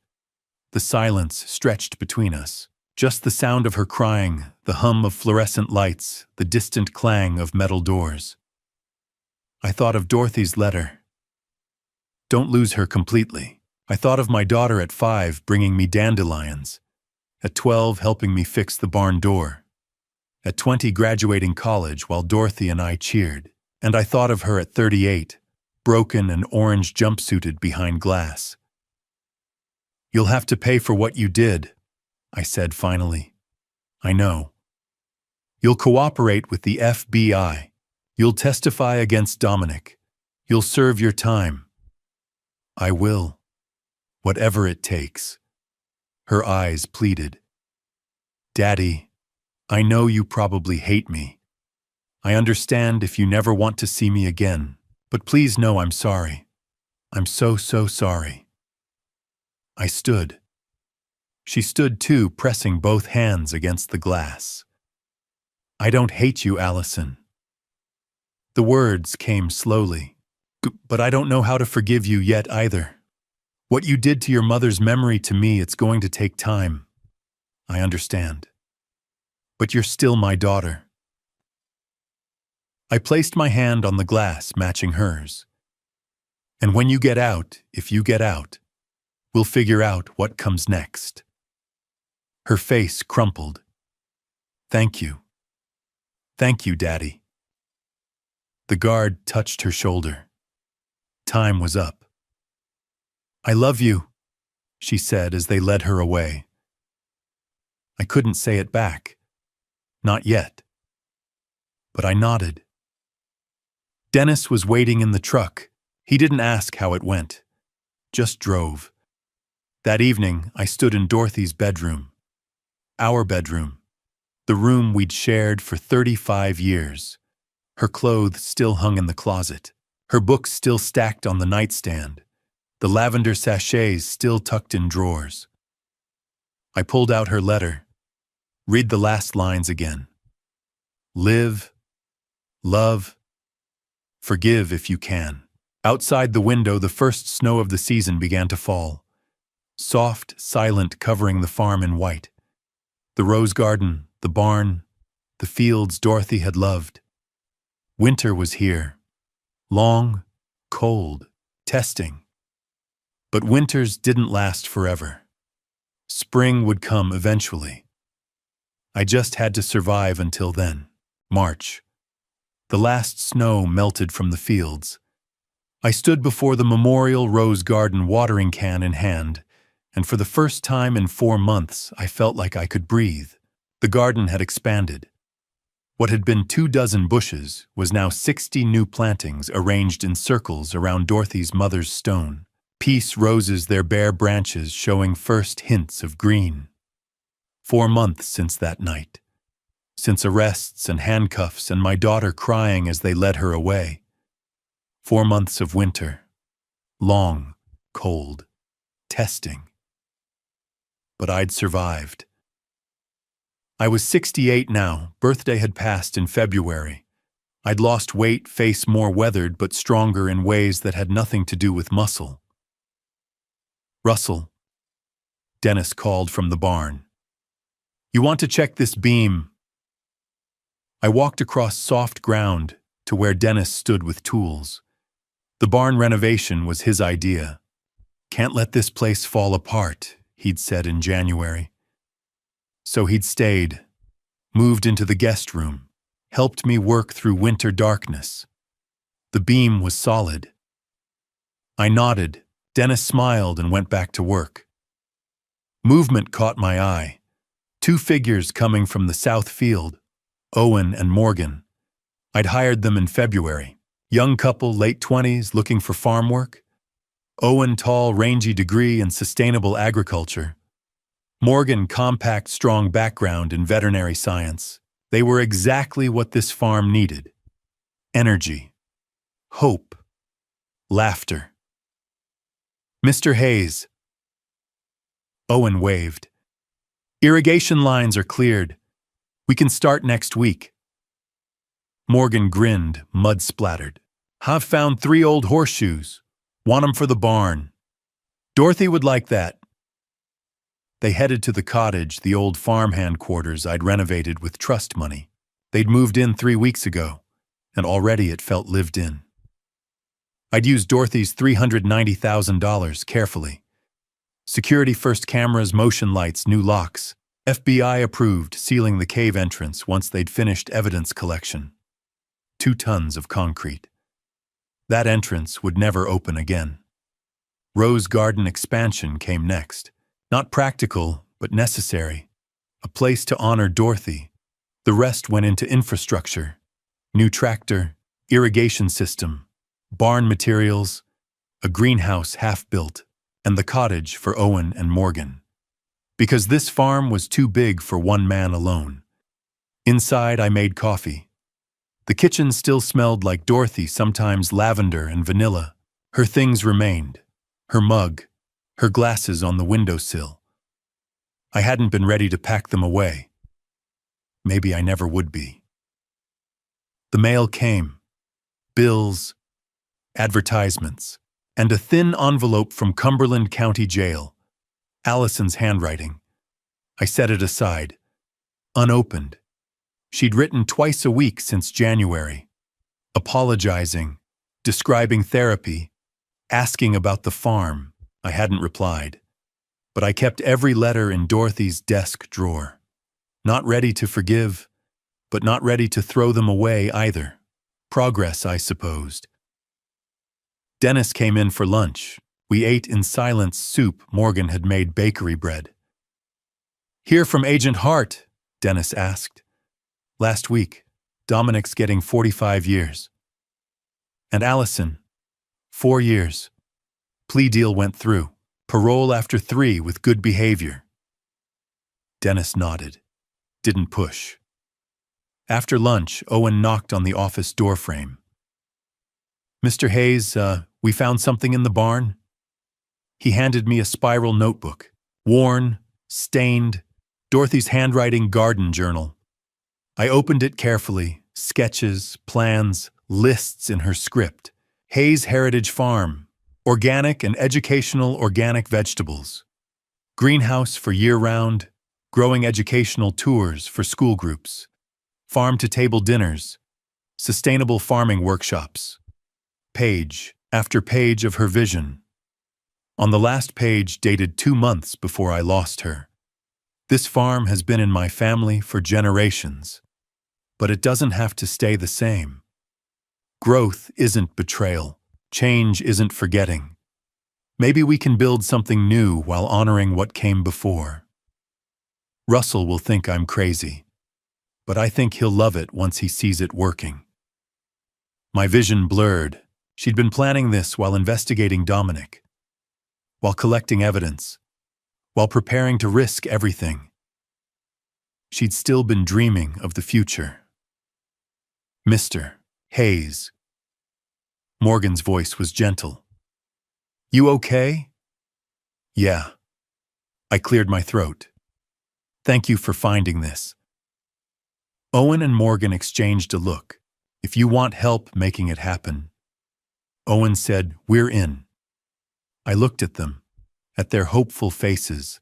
The silence stretched between us. Just the sound of her crying, the hum of fluorescent lights, the distant clang of metal doors. I thought of Dorothy's letter. Don't lose her completely. I thought of my daughter at 5 bringing me dandelions, at 12 helping me fix the barn door, at 20 graduating college while Dorothy and I cheered, and I thought of her at 38, broken and orange jumpsuited behind glass. You'll have to pay for what you did, I said finally. I know. You'll cooperate with the FBI. You'll testify against Dominic. You'll serve your time. I will. Whatever it takes. Her eyes pleaded. Daddy, I know you probably hate me. I understand if you never want to see me again, but please know I'm sorry. I'm so sorry. I stood. She stood too, pressing both hands against the glass. I don't hate you, Allison. The words came slowly. But I don't know how to forgive you yet either. What you did to your mother's memory, to me, it's going to take time. I understand. But you're still my daughter. I placed my hand on the glass, matching hers. And when you get out, if you get out, we'll figure out what comes next. Her face crumpled. Thank you. Thank you, Daddy. The guard touched her shoulder. Time was up. I love you, she said as they led her away. I couldn't say it back. Not yet. But I nodded. Dennis was waiting in the truck. He didn't ask how it went. Just drove. That evening, I stood in Dorothy's bedroom. Our bedroom. The room we'd shared for 35 years. Her clothes still hung in the closet. Her books still stacked on the nightstand. The lavender sachets still tucked in drawers. I pulled out her letter. Read the last lines again. Live, love, forgive if you can. Outside the window, the first snow of the season began to fall. Soft, silent, covering the farm in white. The rose garden, the barn, the fields Dorothy had loved. Winter was here. Long, cold, testing. But winters didn't last forever. Spring would come eventually. I just had to survive until then. March. The last snow melted from the fields. I stood before the memorial rose garden, watering can in hand, and for the first time in 4 months, I felt like I could breathe. The garden had expanded. What had been 24 bushes was now 60 new plantings arranged in circles around Dorothy's mother's stone. Peace roses, their bare branches showing first hints of green. 4 months since that night. Since arrests and handcuffs and my daughter crying as they led her away. 4 months of winter. Long, cold, testing. But I'd survived. I was 68 now. Birthday had passed in February. I'd lost weight, face more weathered but stronger in ways that had nothing to do with muscle. Russell, Dennis called from the barn. You want to check this beam? I walked across soft ground to where Dennis stood with tools. The barn renovation was his idea. "Can't let this place fall apart," he'd said in January. So he'd stayed, moved into the guest room, helped me work through winter darkness. The beam was solid. I nodded. Dennis smiled and went back to work. Movement caught my eye. Two figures coming from the south field, Owen and Morgan. I'd hired them in February. Young couple, late 20s, looking for farm work. Owen, tall, rangy degree in sustainable agriculture. Morgan, compact, strong background in veterinary science. They were exactly what this farm needed. Energy. Hope. Laughter. "Mr. Hayes." Owen waved. "Irrigation lines are cleared. We can start next week." Morgan grinned, mud-splattered. "I've found 3 old horseshoes. Want 'em for the barn. Dorothy would like that." They headed to the cottage, the old farmhand quarters I'd renovated with trust money. They'd moved in 3 weeks ago, and already it felt lived in. I'd used Dorothy's $390,000 carefully. Security-first cameras, motion lights, new locks. FBI approved sealing the cave entrance once they'd finished evidence collection. 2 tons of concrete. That entrance would never open again. Rose Garden expansion came next. Not practical, but necessary. A place to honor Dorothy. The rest went into infrastructure. New tractor, irrigation system, barn materials, a greenhouse half-built, and the cottage for Owen and Morgan. Because this farm was too big for one man alone. Inside, I made coffee. The kitchen still smelled like Dorothy, sometimes lavender and vanilla. Her things remained. Her mug, her glasses on the windowsill. I hadn't been ready to pack them away. Maybe I never would be. The mail came. Bills, advertisements, and a thin envelope from Cumberland County Jail. Allison's handwriting. I set it aside. Unopened. She'd written twice a week since January. Apologizing, describing therapy, asking about the farm. I hadn't replied. But I kept every letter in Dorothy's desk drawer. Not ready to forgive, but not ready to throw them away either. Progress, I supposed. Dennis came in for lunch. We ate in silence soup Morgan had made bakery bread. "Hear from Agent Hart?" Dennis asked. "Last week. Dominic's getting 45 years. And Allison, 4 years. Plea deal went through. Parole after 3 with good behavior." Dennis nodded. Didn't push. After lunch, Owen knocked on the office doorframe. "Mr. Hayes, we found something in the barn." He handed me a spiral notebook. Worn, stained, Dorothy's handwriting garden journal. I opened it carefully. Sketches, plans, lists in her script. Hayes Heritage Farm. Organic and educational organic vegetables. Greenhouse for year-round. Growing educational tours for school groups. Farm-to-table dinners. Sustainable farming workshops. Page after page of her vision. On the last page, dated 2 months before I lost her. "This farm has been in my family for generations. But it doesn't have to stay the same. Growth isn't betrayal. Change isn't forgetting. Maybe we can build something new while honoring what came before." Russell will think I'm crazy, but I think he'll love it once he sees it working. My vision blurred. She'd been planning this while investigating Dominic, while collecting evidence, while preparing to risk everything. She'd still been dreaming of the future. "Mr. Hayes." Morgan's voice was gentle. "You okay?" "Yeah." I cleared my throat. "Thank you for finding this." Owen and Morgan exchanged a look. "If you want help making it happen." Owen said, "We're in." I looked at them, at their hopeful faces,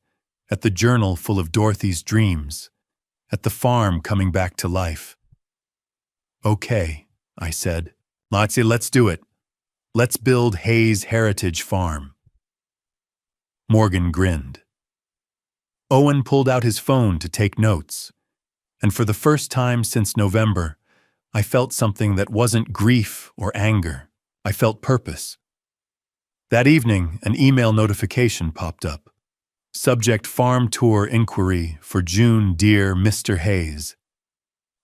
at the journal full of Dorothy's dreams, at the farm coming back to life. "Okay," I said. "Let's do it." Let's build Hayes Heritage Farm. Morgan grinned. Owen pulled out his phone to take notes, and for the first time since November, I felt something that wasn't grief or anger. I felt purpose. That evening, an email notification popped up. Subject: farm tour inquiry for June. Dear Mr. Hayes,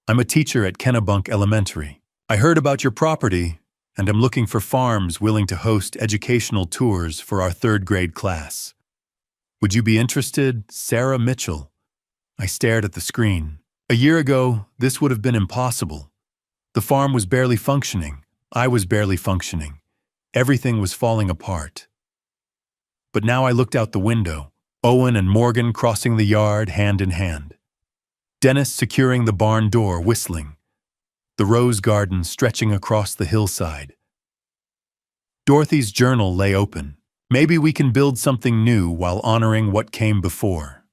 I'm a teacher at Kennebunk Elementary. I heard about your property, and I'm looking for farms willing to host educational tours for our third grade class. Would you be interested? Sarah Mitchell. I stared at the screen. A year ago, this would have been impossible. The farm was barely functioning. I was barely functioning. Everything was falling apart. But now I looked out the window. Owen and Morgan crossing the yard hand in hand. Dennis securing the barn door, whistling. The rose garden stretching across the hillside. Dorothy's journal lay open. Maybe we can build something new while honoring what came before.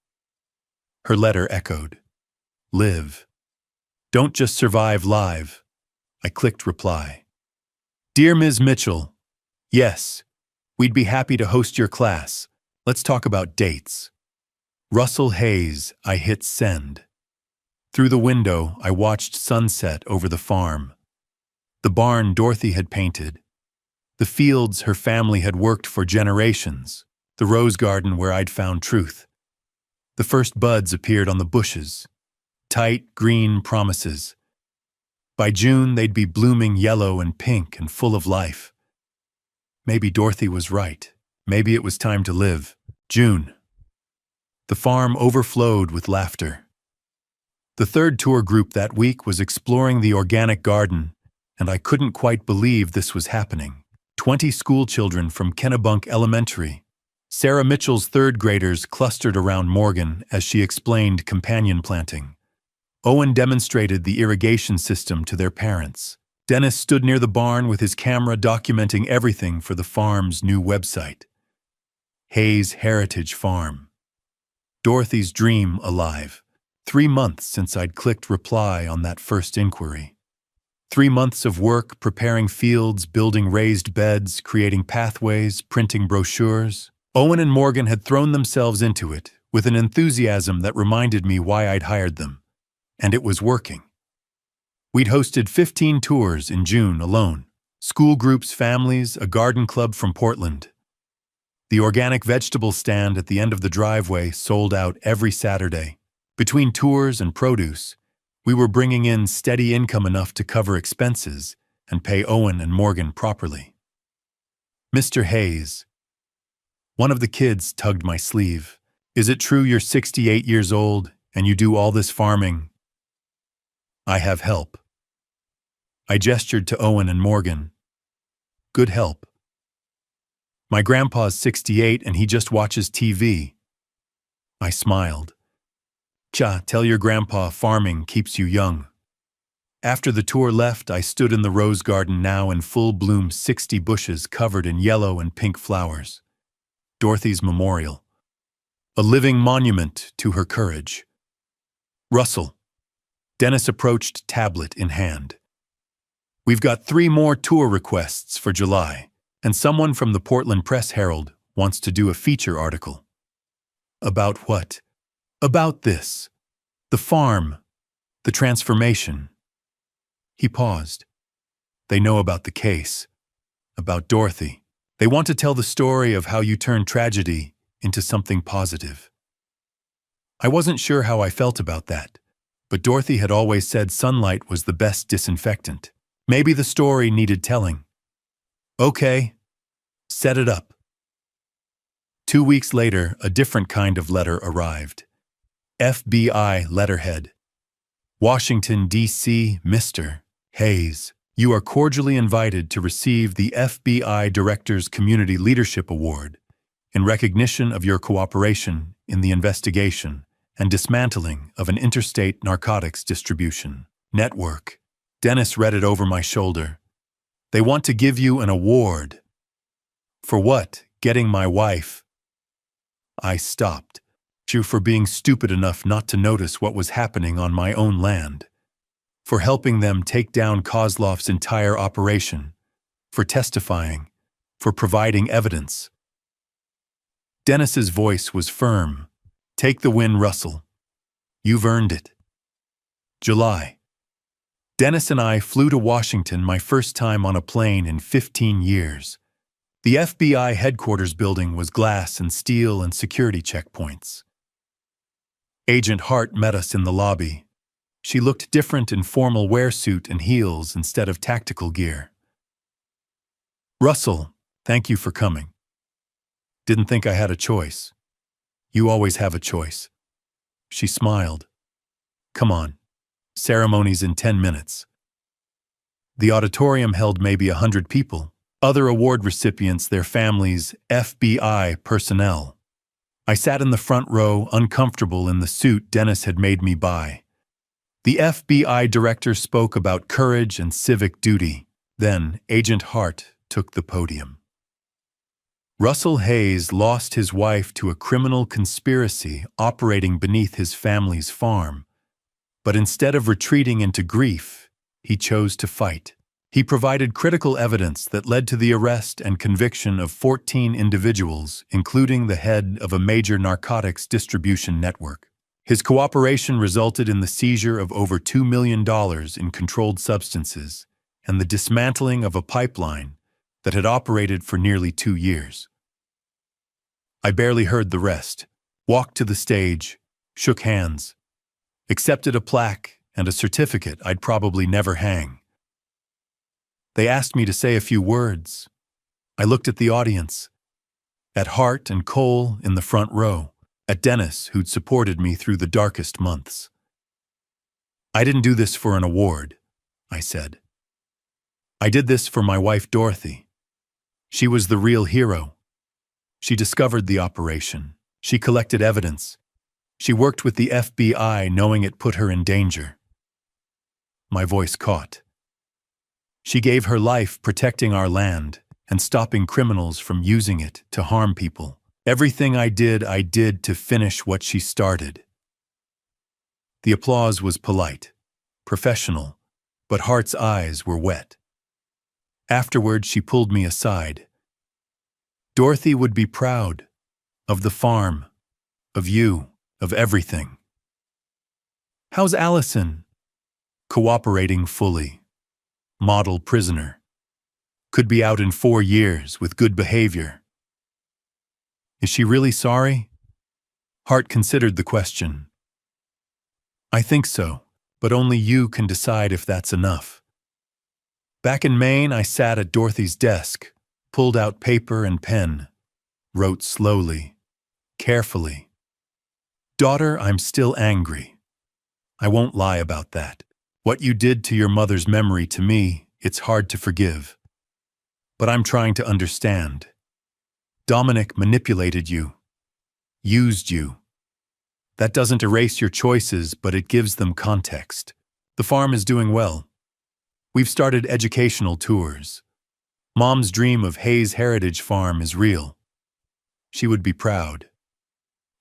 Her letter echoed. Live. Don't just survive, live. I clicked reply. Dear Ms. Mitchell, yes, we'd be happy to host your class. Let's talk about dates. Russell Hayes. I hit send. Through the window, I watched sunset over the farm. The barn Dorothy had painted. The fields her family had worked for generations. The rose garden where I'd found truth. The first buds appeared on the bushes. Tight, green promises. By June, they'd be blooming yellow and pink and full of life. Maybe Dorothy was right. Maybe it was time to live. June. The farm overflowed with laughter. The third tour group that week was exploring the organic garden, and I couldn't quite believe this was happening. 20 school children from Kennebunk Elementary. Sarah Mitchell's third graders clustered around Morgan as she explained companion planting. Owen demonstrated the irrigation system to their parents. Dennis stood near the barn with his camera documenting everything for the farm's new website. Hayes Heritage Farm. Dorothy's dream alive. 3 months since I'd clicked reply on that first inquiry. 3 months of work preparing fields, building raised beds, creating pathways, printing brochures. Owen and Morgan had thrown themselves into it with an enthusiasm that reminded me why I'd hired them. And it was working. We'd hosted 15 tours in June alone. School groups, families, a garden club from Portland. The organic vegetable stand at the end of the driveway sold out every Saturday. Between tours and produce, we were bringing in steady income enough to cover expenses and pay Owen and Morgan properly. Mr. Hayes. One of the kids tugged my sleeve. Is it true you're 68 years old and you do all this farming? I have help. I gestured to Owen and Morgan. Good help. My grandpa's 68 and he just watches TV. I smiled. Tell your grandpa farming keeps you young. After the tour left, I stood in the rose garden now in full bloom, 60 bushes covered in yellow and pink flowers. Dorothy's memorial. A living monument to her courage. Russell. Dennis approached, tablet in hand. We've got 3 more tour requests for July, and someone from the Portland Press-Herald wants to do a feature article. About what? About this. The farm. The transformation. He paused. They know about the case. About Dorothy. They want to tell the story of how you turned tragedy into something positive. I wasn't sure how I felt about that, but Dorothy had always said sunlight was the best disinfectant. Maybe the story needed telling. Okay. Set it up. 2 weeks later, a different kind of letter arrived. FBI letterhead. Washington, D.C., Mr. Hayes. You are cordially invited to receive the FBI Director's Community Leadership Award in recognition of your cooperation in the investigation and dismantling of an interstate narcotics distribution network. Dennis read it over my shoulder. They want to give you an award. For what? Getting my wife. I stopped. For being stupid enough not to notice what was happening on my own land. For helping them take down Kozlov's entire operation. for testifying, for providing evidence. Dennis's voice was firm. Take the win, Russell. You've earned it. July. Dennis and I flew to Washington, my first time on a plane in 15 years. The FBI headquarters building was glass and steel and security checkpoints. Agent Hart met us in the lobby. She looked different in formal wear suit and heels instead of tactical gear. Russell, thank you for coming. Didn't think I had a choice. You always have a choice. She smiled. Come on. Ceremony's in 10 minutes. The auditorium held maybe 100 people. Other award recipients, their families, FBI personnel. I sat in the front row, uncomfortable in the suit Dennis had made me buy. The FBI director spoke about courage and civic duty. Then Agent Hart took the podium. Russell Hayes lost his wife to a criminal conspiracy operating beneath his family's farm. But instead of retreating into grief, he chose to fight. He provided critical evidence that led to the arrest and conviction of 14 individuals, including the head of a major narcotics distribution network. His cooperation resulted in the seizure of over $2 million in controlled substances and the dismantling of a pipeline that had operated for nearly 2 years. I barely heard the rest, walked to the stage, shook hands, accepted a plaque and a certificate I'd probably never hang. They asked me to say a few words. I looked at the audience, at Hart and Cole in the front row, at Dennis, who'd supported me through the darkest months. I didn't do this for an award, I said. I did this for my wife Dorothy. She was the real hero. She discovered the operation. She collected evidence. She worked with the FBI knowing it put her in danger. My voice caught. She gave her life protecting our land and stopping criminals from using it to harm people. Everything I did to finish what she started. The applause was polite, professional, but Hart's eyes were wet. Afterward, she pulled me aside. Dorothy would be proud of the farm, of you, of everything. How's Allison? Cooperating fully. Model prisoner. Could be out in 4 years with good behavior. Is she really sorry? Hart considered the question. I think so, but only you can decide if that's enough. Back in Maine, I sat at Dorothy's desk, pulled out paper and pen, wrote slowly, carefully. Daughter, I'm still angry. I won't lie about that. What you did to your mother's memory, to me, it's hard to forgive. But I'm trying to understand. Dominic manipulated you, used you. That doesn't erase your choices, but it gives them context. The farm is doing well. We've started educational tours. Mom's dream of Hayes Heritage Farm is real. She would be proud.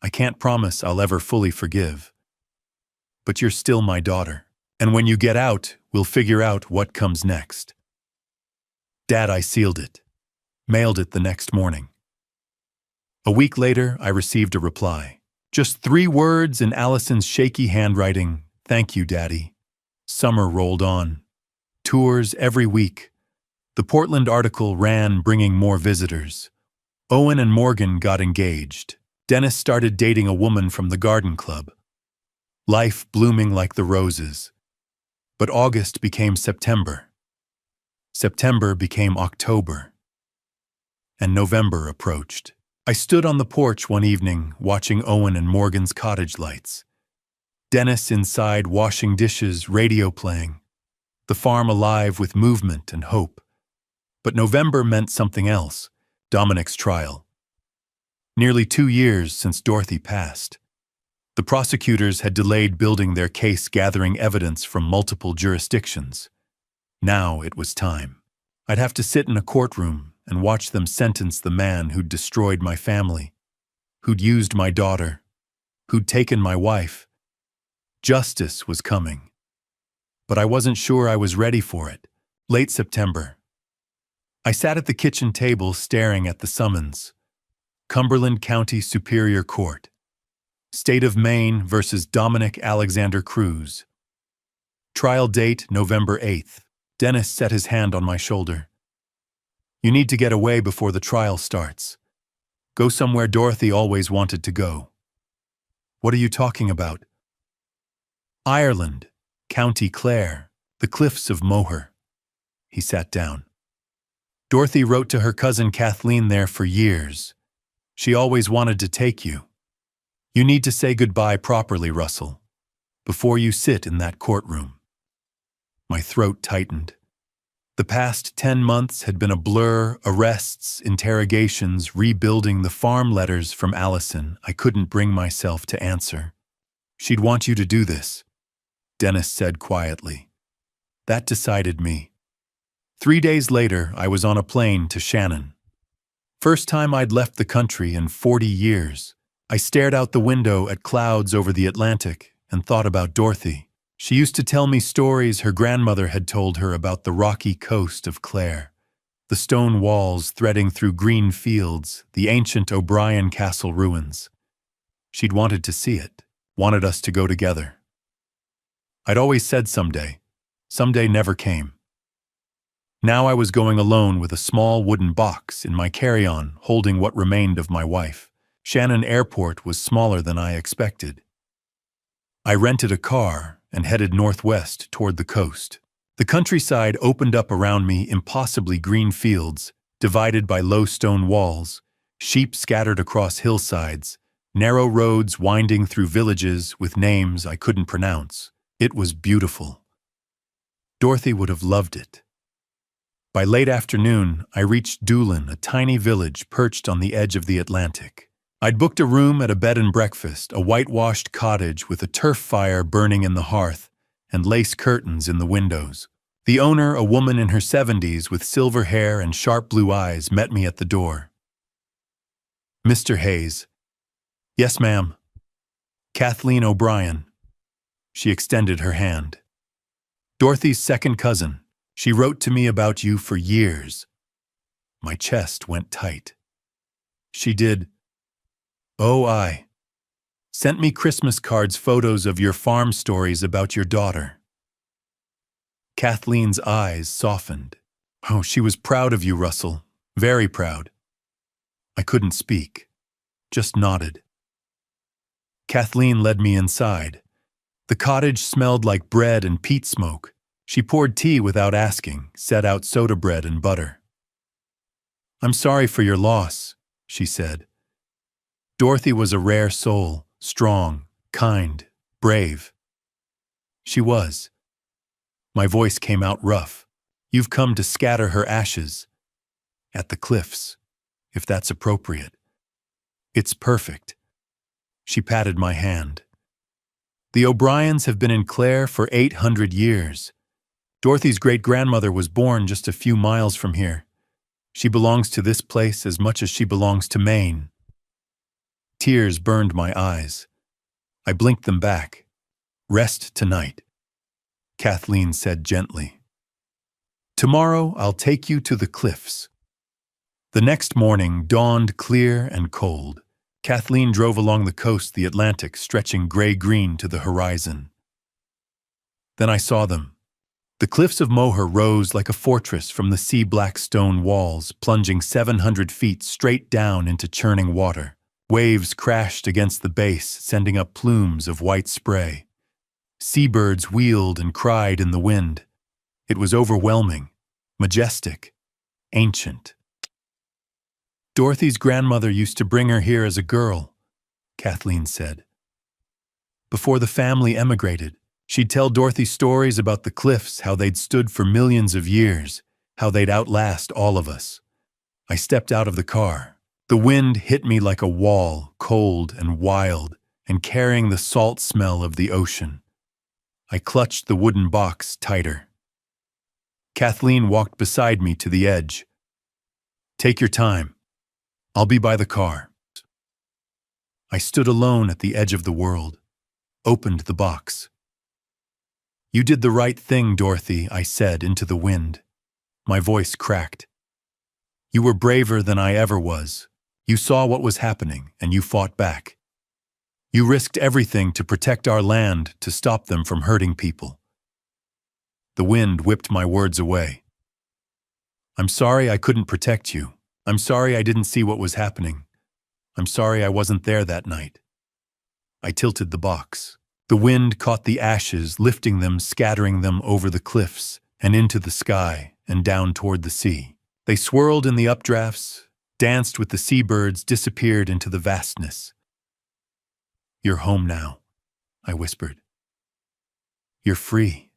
I can't promise I'll ever fully forgive. But you're still my daughter. And when you get out, we'll figure out what comes next. Dad, I sealed it. Mailed it the next morning. A week later, I received a reply. Just 3 words in Allison's shaky handwriting. Thank you, Daddy. Summer rolled on. Tours every week. The Portland article ran, bringing more visitors. Owen and Morgan got engaged. Dennis started dating a woman from the garden club. Life blooming like the roses. But August became September. September became October. And November approached. I stood on the porch one evening, watching Owen and Morgan's cottage lights. Dennis inside washing dishes, radio playing. The farm alive with movement and hope. But November meant something else. Dominic's trial. Nearly 2 years since Dorothy passed. The prosecutors had delayed building their case, gathering evidence from multiple jurisdictions. Now it was time. I'd have to sit in a courtroom and watch them sentence the man who'd destroyed my family, who'd used my daughter, who'd taken my wife. Justice was coming. But I wasn't sure I was ready for it. Late September. I sat at the kitchen table staring at the summons. Cumberland County Superior Court. State of Maine versus Dominic Alexander Cruz. Trial date November 8th. Dennis set his hand on my shoulder. You need to get away before the trial starts. Go somewhere Dorothy always wanted to go. What are you talking about? Ireland, County Clare, the cliffs of Moher. He sat down. Dorothy wrote to her cousin Kathleen there for years. She always wanted to take you. You need to say goodbye properly, Russell, before you sit in that courtroom. My throat tightened. The past 10 months had been a blur, arrests, interrogations, rebuilding the farm letters from Allison I couldn't bring myself to answer. She'd want you to do this, Dennis said quietly. That decided me. 3 days later, I was on a plane to Shannon. First time I'd left the country in 40 years. I stared out the window at clouds over the Atlantic and thought about Dorothy. She used to tell me stories her grandmother had told her about the rocky coast of Clare, the stone walls threading through green fields, the ancient O'Brien Castle ruins. She'd wanted to see it, wanted us to go together. I'd always said someday. Someday never came. Now I was going alone with a small wooden box in my carry-on holding what remained of my wife. Shannon Airport was smaller than I expected. I rented a car and headed northwest toward the coast. The countryside opened up around me, impossibly green fields, divided by low stone walls, sheep scattered across hillsides, narrow roads winding through villages with names I couldn't pronounce. It was beautiful. Dorothy would have loved it. By late afternoon, I reached Doolin, a tiny village perched on the edge of the Atlantic. I'd booked a room at a bed and breakfast, a whitewashed cottage with a turf fire burning in the hearth and lace curtains in the windows. The owner, a woman in her 70s with silver hair and sharp blue eyes, met me at the door. Mr. Hayes. Yes, ma'am. Kathleen O'Brien. She extended her hand. Dorothy's second cousin. She wrote to me about you for years. My chest went tight. She did. Oh, I. Sent me Christmas cards, photos of your farm stories about your daughter. Kathleen's eyes softened. Oh, she was proud of you, Russell. Very proud. I couldn't speak, just nodded. Kathleen led me inside. The cottage smelled like bread and peat smoke. She poured tea without asking, set out soda bread and butter. I'm sorry for your loss, she said. Dorothy was a rare soul, strong, kind, brave. She was. My voice came out rough. You've come to scatter her ashes. At the cliffs, if that's appropriate. It's perfect. She patted my hand. The O'Briens have been in Clare for 800 years. Dorothy's great-grandmother was born just a few miles from here. She belongs to this place as much as she belongs to Maine. Tears burned my eyes. I blinked them back. Rest tonight, Kathleen said gently. Tomorrow I'll take you to the cliffs. The next morning dawned clear and cold. Kathleen drove along the coast, the Atlantic stretching gray-green to the horizon. Then I saw them. The cliffs of Moher rose like a fortress from the sea-black stone walls, plunging 700 feet straight down into churning water. Waves crashed against the base, sending up plumes of white spray. Seabirds wheeled and cried in the wind. It was overwhelming, majestic, ancient. Dorothy's grandmother used to bring her here as a girl, Kathleen said. Before the family emigrated, she'd tell Dorothy stories about the cliffs, how they'd stood for millions of years, how they'd outlast all of us. I stepped out of the car. The wind hit me like a wall, cold and wild, and carrying the salt smell of the ocean. I clutched the wooden box tighter. Kathleen walked beside me to the edge. Take your time. I'll be by the car. I stood alone at the edge of the world, opened the box. You did the right thing, Dorothy, I said into the wind. My voice cracked. You were braver than I ever was. You saw what was happening, and you fought back. You risked everything to protect our land, to stop them from hurting people. The wind whipped my words away. I'm sorry I couldn't protect you. I'm sorry I didn't see what was happening. I'm sorry I wasn't there that night. I tilted the box. The wind caught the ashes, lifting them, scattering them over the cliffs and into the sky and down toward the sea. They swirled in the updrafts, danced with the seabirds, disappeared into the vastness. You're home now, I whispered. You're free.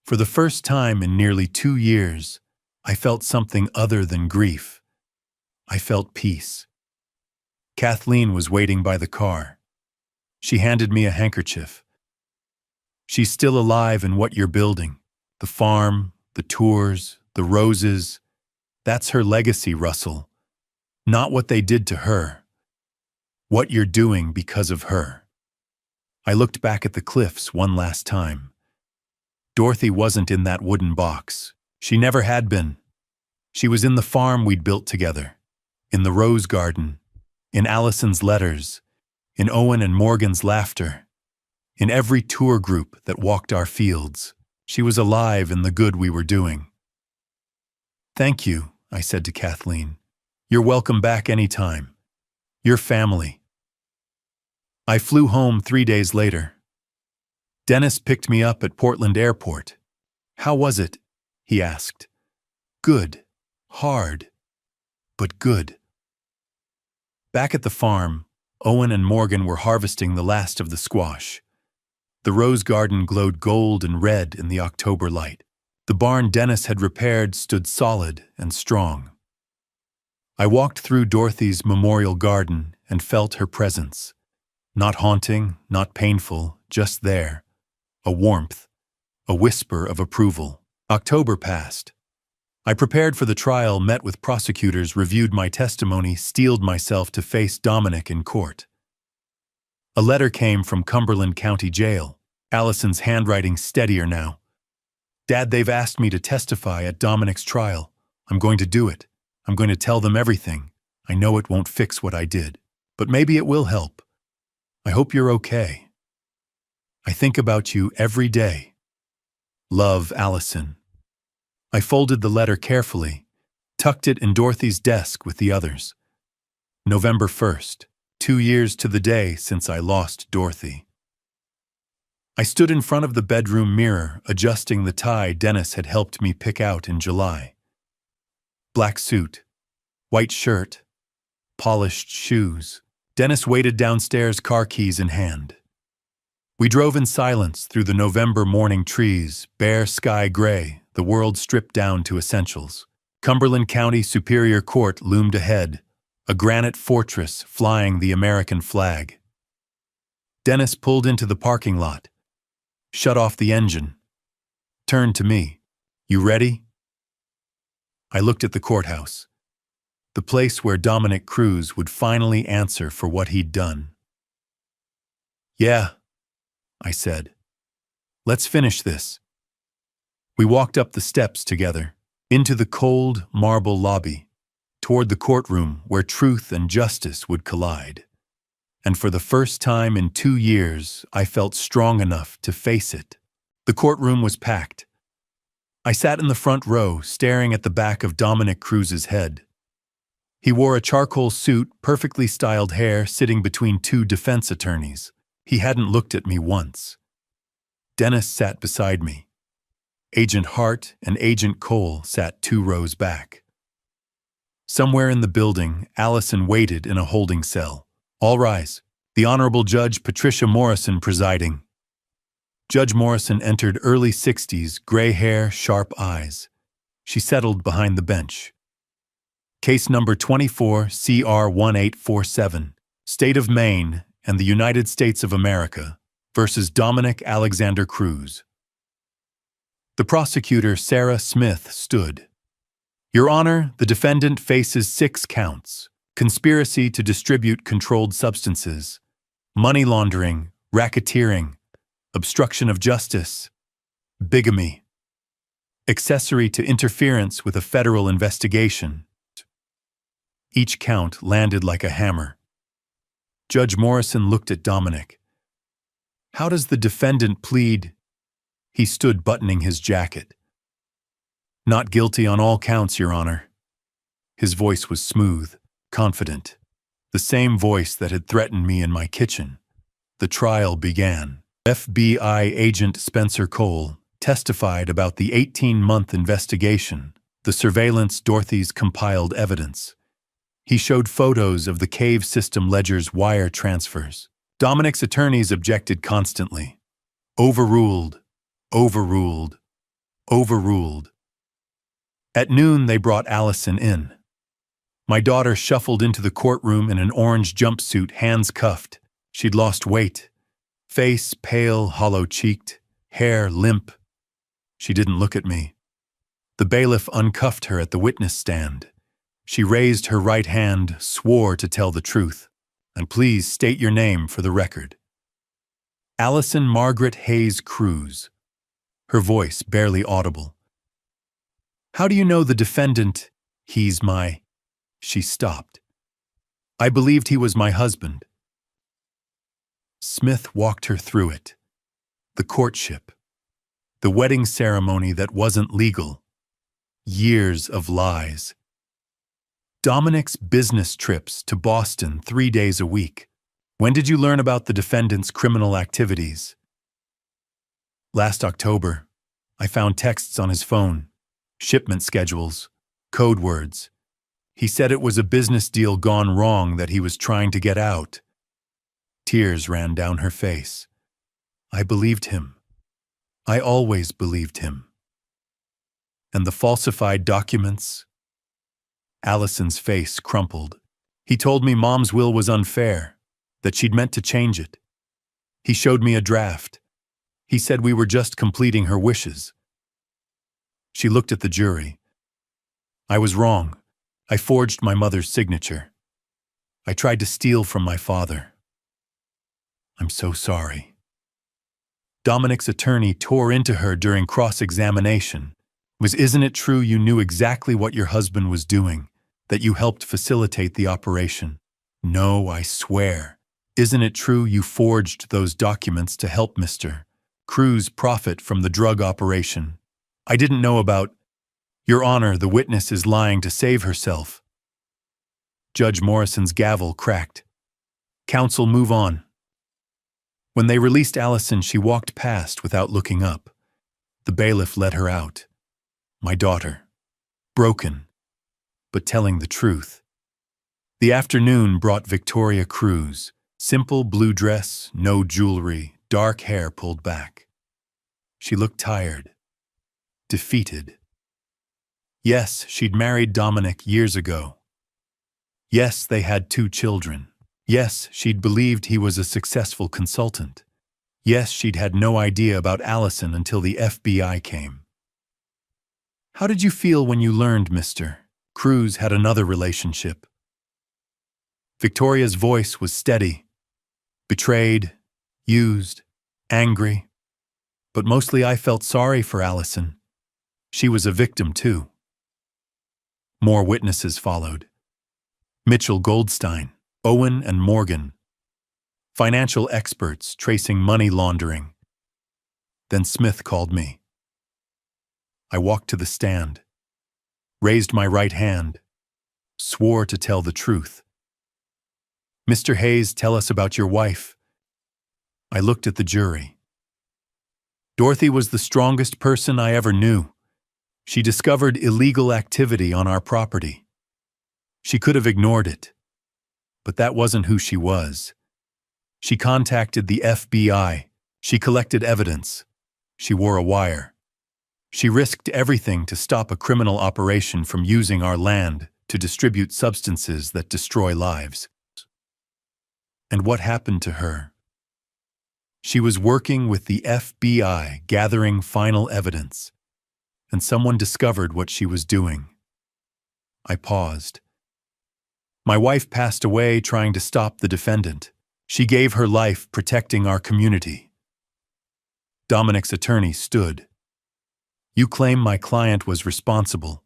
For the first time in nearly 2 years, I felt something other than grief. I felt peace. Kathleen was waiting by the car. She handed me a handkerchief. She's still alive in what you're building. The farm, the tours, the roses. That's her legacy, Russell. Not what they did to her. What you're doing because of her. I looked back at the cliffs one last time. Dorothy wasn't in that wooden box. She never had been. She was in the farm we'd built together, in the rose garden, in Allison's letters, in Owen and Morgan's laughter, in every tour group that walked our fields. She was alive in the good we were doing. Thank you, I said to Kathleen. You're welcome back anytime. You're family. I flew home 3 days later. Dennis picked me up at Portland Airport. How was it? He asked. Good. Hard. But good. Back at the farm, Owen and Morgan were harvesting the last of the squash. The rose garden glowed gold and red in the October light. The barn Dennis had repaired stood solid and strong. I walked through Dorothy's memorial garden and felt her presence. Not haunting, not painful, just there. A warmth, a whisper of approval. October passed. I prepared for the trial, met with prosecutors, reviewed my testimony, steeled myself to face Dominic in court. A letter came from Cumberland County Jail. Allison's handwriting steadier now. Dad, they've asked me to testify at Dominic's trial. I'm going to do it. I'm going to tell them everything. I know it won't fix what I did, but maybe it will help. I hope you're okay. I think about you every day. Love, Allison. I folded the letter carefully, tucked it in Dorothy's desk with the others. November 1st, 2 years to the day since I lost Dorothy. I stood in front of the bedroom mirror, adjusting the tie Dennis had helped me pick out in July. Black suit, white shirt, polished shoes. Dennis waited downstairs, car keys in hand. We drove in silence through the November morning trees, bare sky gray, the world stripped down to essentials. Cumberland County Superior Court loomed ahead, a granite fortress flying the American flag. Dennis pulled into the parking lot, shut off the engine, turned to me. You ready? I looked at the courthouse, the place where Dominic Cruz would finally answer for what he'd done. Yeah, I said. Let's finish this. We walked up the steps together, into the cold marble lobby, toward the courtroom where truth and justice would collide. And for the first time in 2 years, I felt strong enough to face it. The courtroom was packed. I sat in the front row, staring at the back of Dominic Cruz's head. He wore a charcoal suit, perfectly styled hair, sitting between 2 defense attorneys. He hadn't looked at me once. Dennis sat beside me. Agent Hart and Agent Cole sat 2 rows back. Somewhere in the building, Allison waited in a holding cell. All rise. The Honorable Judge Patricia Morrison presiding. Judge Morrison entered, early 60s, gray hair, sharp eyes. She settled behind the bench. Case number 24 CR 1847, State of Maine and the United States of America versus Dominic Alexander Cruz. The prosecutor, Sarah Smith, stood. Your Honor, the defendant faces 6 counts: conspiracy to distribute controlled substances, money laundering, racketeering, obstruction of justice, bigamy. accessory to interference with a federal investigation. Each count landed like a hammer. Judge Morrison looked at Dominic. How does the defendant plead? He stood buttoning his jacket. Not guilty on all counts, Your Honor. His voice was smooth, confident, the same voice that had threatened me in my kitchen. The trial began. FBI agent Spencer Cole testified about the 18-month investigation, the surveillance Dorothy's compiled evidence. He showed photos of the cave system ledger's wire transfers. Dominic's attorneys objected constantly. Overruled, overruled, overruled. At noon, they brought Allison in. My daughter shuffled into the courtroom in an orange jumpsuit, hands cuffed. She'd lost weight. Face pale, hollow-cheeked, hair limp. She didn't look at me. The bailiff uncuffed her at the witness stand. She raised her right hand, swore to tell the truth. And please state your name for the record. Allison Margaret Hayes Cruz. Her voice barely audible. How do you know the defendant? He's my... She stopped. I believed he was my husband. Smith walked her through it. The courtship. The wedding ceremony that wasn't legal. Years of lies. Dominic's business trips to Boston 3 days a week. When did you learn about the defendant's criminal activities? Last October, I found texts on his phone, shipment schedules, code words. He said it was a business deal gone wrong that he was trying to get out. Tears ran down her face. I believed him. I always believed him. And the falsified documents? Allison's face crumpled. He told me Mom's will was unfair, that she'd meant to change it. He showed me a draft. He said we were just completing her wishes. She looked at the jury. I was wrong. I forged my mother's signature. I tried to steal from my father. I'm so sorry. Dominic's attorney tore into her during cross-examination. Isn't it true you knew exactly what your husband was doing, that you helped facilitate the operation? No, I swear. Isn't it true you forged those documents to help Mr. Cruz profit from the drug operation? I didn't know about... Your Honor, the witness is lying to save herself. Judge Morrison's gavel cracked. Counsel, move on. When they released Allison, she walked past without looking up. The bailiff let her out. My daughter. Broken, but telling the truth. The afternoon brought Victoria Cruz. Simple blue dress, no jewelry, dark hair pulled back. She looked tired, defeated. Yes, she'd married Dominic years ago. Yes, they had 2 children. Yes, she'd believed he was a successful consultant. Yes, she'd had no idea about Allison until the FBI came. How did you feel when you learned Mr. Cruz had another relationship? Victoria's voice was steady. Betrayed, used, angry. But mostly I felt sorry for Allison. She was a victim too. More witnesses followed. Mitchell Goldstein, Owen and Morgan. Financial experts tracing money laundering. Then Smith called me. I walked to the stand, raised my right hand, swore to tell the truth. Mr. Hayes, tell us about your wife. I looked at the jury. Dorothy was the strongest person I ever knew. She discovered illegal activity on our property. She could have ignored it, but that wasn't who she was. She contacted the FBI. She collected evidence. She wore a wire. She risked everything to stop a criminal operation from using our land to distribute substances that destroy lives. And what happened to her? She was working with the FBI, gathering final evidence. And someone discovered what she was doing. I paused. My wife passed away trying to stop the defendant. She gave her life protecting our community. Dominic's attorney stood. You claim my client was responsible,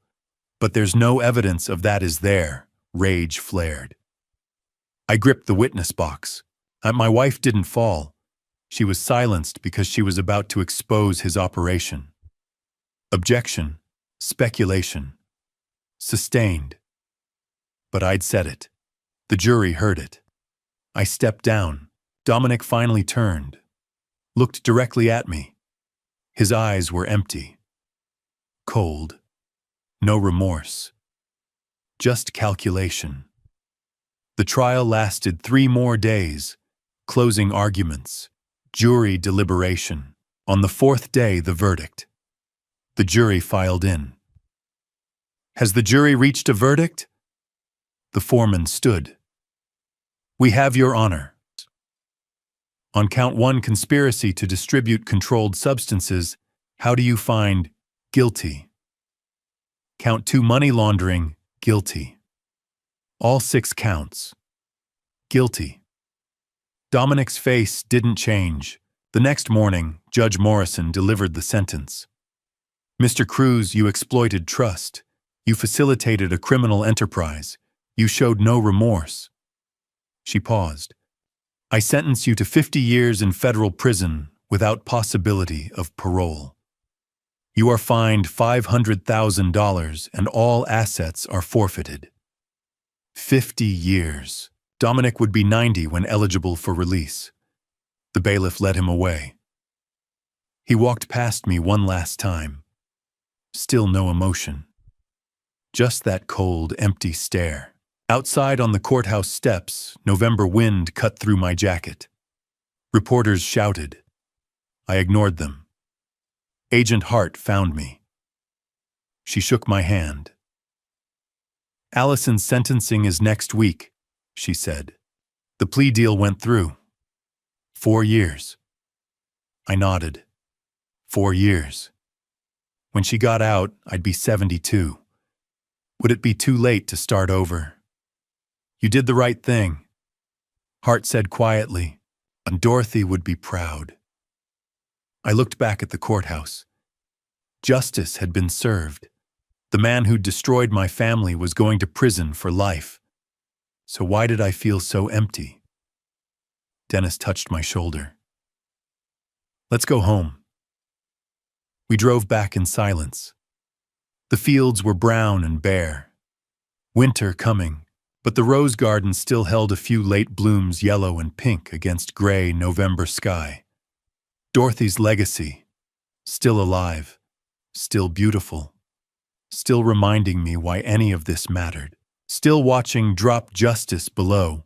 but there's no evidence of that, is there? Rage flared. I gripped the witness box. My wife didn't fall. She was silenced because she was about to expose his operation. Objection. Speculation. Sustained. But I'd said it. The jury heard it. I stepped down. Dominic finally turned, looked directly at me. His eyes were empty. Cold. No remorse. Just calculation. The trial lasted 3 more days. Closing arguments. Jury deliberation. On the 4th day, the verdict. The jury filed in. Has the jury reached a verdict? The foreman stood. We have, Your Honor. On count 1, conspiracy to distribute controlled substances, how do you find guilty? Count 2, money laundering, guilty. All 6 counts. Guilty. Dominic's face didn't change. The next morning, Judge Morrison delivered the sentence. Mr. Cruz, you exploited trust. You facilitated a criminal enterprise. You showed no remorse. She paused. I sentence you to 50 years in federal prison without possibility of parole. You are fined $500,000 and all assets are forfeited. 50 years. Dominic would be 90 when eligible for release. The bailiff led him away. He walked past me one last time. Still no emotion. Just that cold, empty stare. Outside on the courthouse steps, November wind cut through my jacket. Reporters shouted. I ignored them. Agent Hart found me. She shook my hand. Allison's sentencing is next week, she said. The plea deal went through. 4 years. I nodded. 4 years. When she got out, I'd be 72. Would it be too late to start over? You did the right thing, Hart said quietly, and Dorothy would be proud. I looked back at the courthouse. Justice had been served. The man who'd destroyed my family was going to prison for life. So why did I feel so empty? Dennis touched my shoulder. Let's go home. We drove back in silence. The fields were brown and bare. Winter coming, but the rose garden still held a few late blooms, yellow and pink against gray November sky. Dorothy's legacy, still alive, still beautiful, still reminding me why any of this mattered, still watching drop justice below.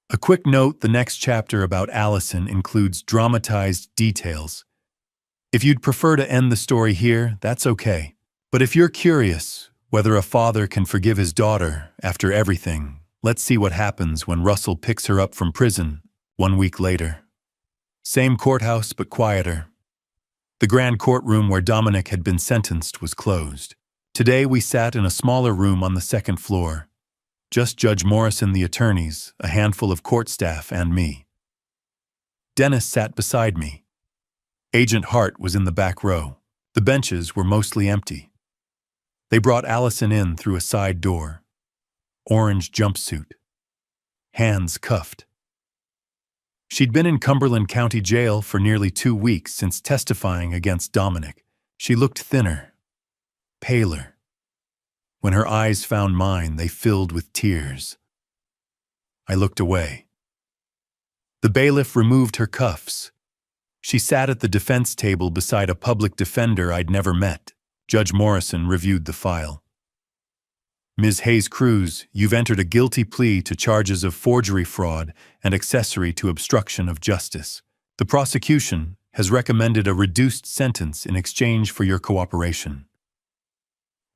A quick note, the next chapter about Allison includes dramatized details. If you'd prefer to end the story here, that's okay. But if you're curious whether a father can forgive his daughter after everything, let's see what happens when Russell picks her up from prison 1 week later. Same courthouse, but quieter. The grand courtroom where Dominic had been sentenced was closed. Today we sat in a smaller room on the 2nd floor. Just Judge Morrison, the attorneys, a handful of court staff, and me. Dennis sat beside me. Agent Hart was in the back row. The benches were mostly empty. They brought Allison in through a side door. Orange jumpsuit. Hands cuffed. She'd been in Cumberland County Jail for nearly 2 weeks since testifying against Dominic. She looked thinner, paler. When her eyes found mine, they filled with tears. I looked away. The bailiff removed her cuffs. She sat at the defense table beside a public defender I'd never met. Judge Morrison reviewed the file. Ms. Hayes Cruz, you've entered a guilty plea to charges of forgery, fraud, and accessory to obstruction of justice. The prosecution has recommended a reduced sentence in exchange for your cooperation.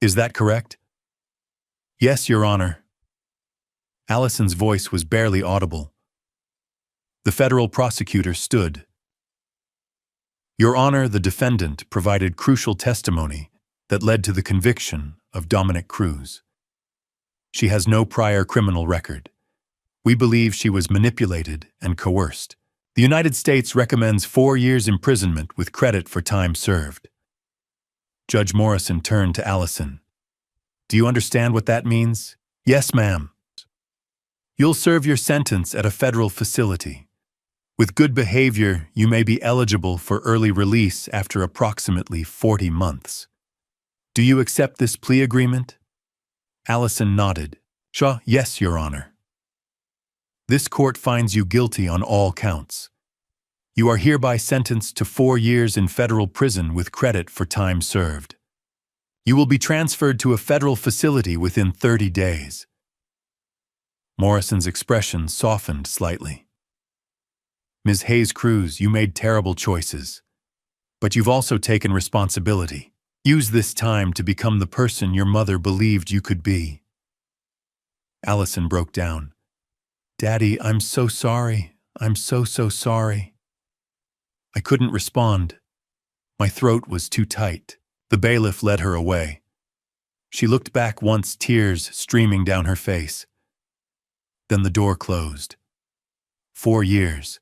Is that correct? Yes, Your Honor. Allison's voice was barely audible. The federal prosecutor stood. Your Honor, the defendant provided crucial testimony that led to the conviction of Dominic Cruz. She has no prior criminal record. We believe she was manipulated and coerced. The United States recommends 4 years imprisonment with credit for time served. Judge Morrison turned to Allison. Do you understand what that means? Yes, ma'am. You'll serve your sentence at a federal facility. With good behavior, you may be eligible for early release after approximately 40 months. Do you accept this plea agreement? Allison nodded. Yes, Your Honor. This court finds you guilty on all counts. You are hereby sentenced to 4 years in federal prison with credit for time served. You will be transferred to a federal facility within 30 days. Morrison's expression softened slightly. Ms. Hayes-Cruz, you made terrible choices. But you've also taken responsibility. Use this time to become the person your mother believed you could be. Allison broke down. Daddy, I'm so sorry. I'm so sorry. I couldn't respond. My throat was too tight. The bailiff led her away. She looked back once, tears streaming down her face. Then the door closed. 4 years.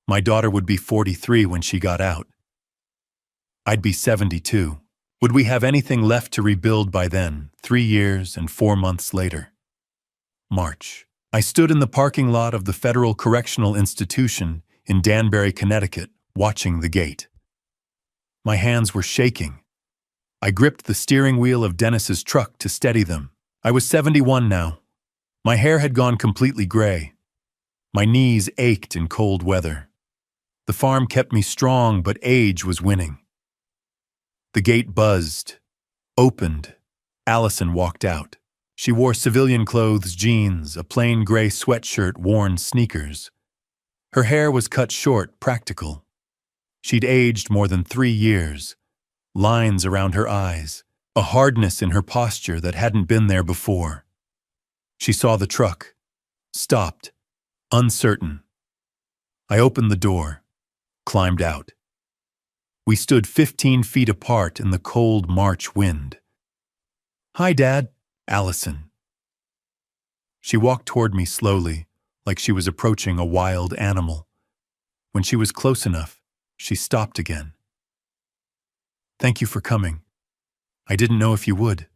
My daughter would be 43 when she got out. I'd be 72. Would we have anything left to rebuild by then, 3 years and 4 months later? March. I stood in the parking lot of the Federal Correctional Institution in Danbury, Connecticut, watching the gate. My hands were shaking. I gripped the steering wheel of Dennis's truck to steady them. I was 71 now. My hair had gone completely gray. My knees ached in cold weather. The farm kept me strong, but age was winning. The gate buzzed, opened. Allison walked out. She wore civilian clothes, jeans, a plain gray sweatshirt, worn sneakers. Her hair was cut short, practical. She'd aged more than 3 years. Lines around her eyes, a hardness in her posture that hadn't been there before. She saw the truck, stopped, uncertain. I opened the door, climbed out. We stood 15 feet apart in the cold March wind. Hi, Dad, Allison. She walked toward me slowly, like she was approaching a wild animal. When she was close enough, she stopped again. Thank you for coming. I didn't know if you would.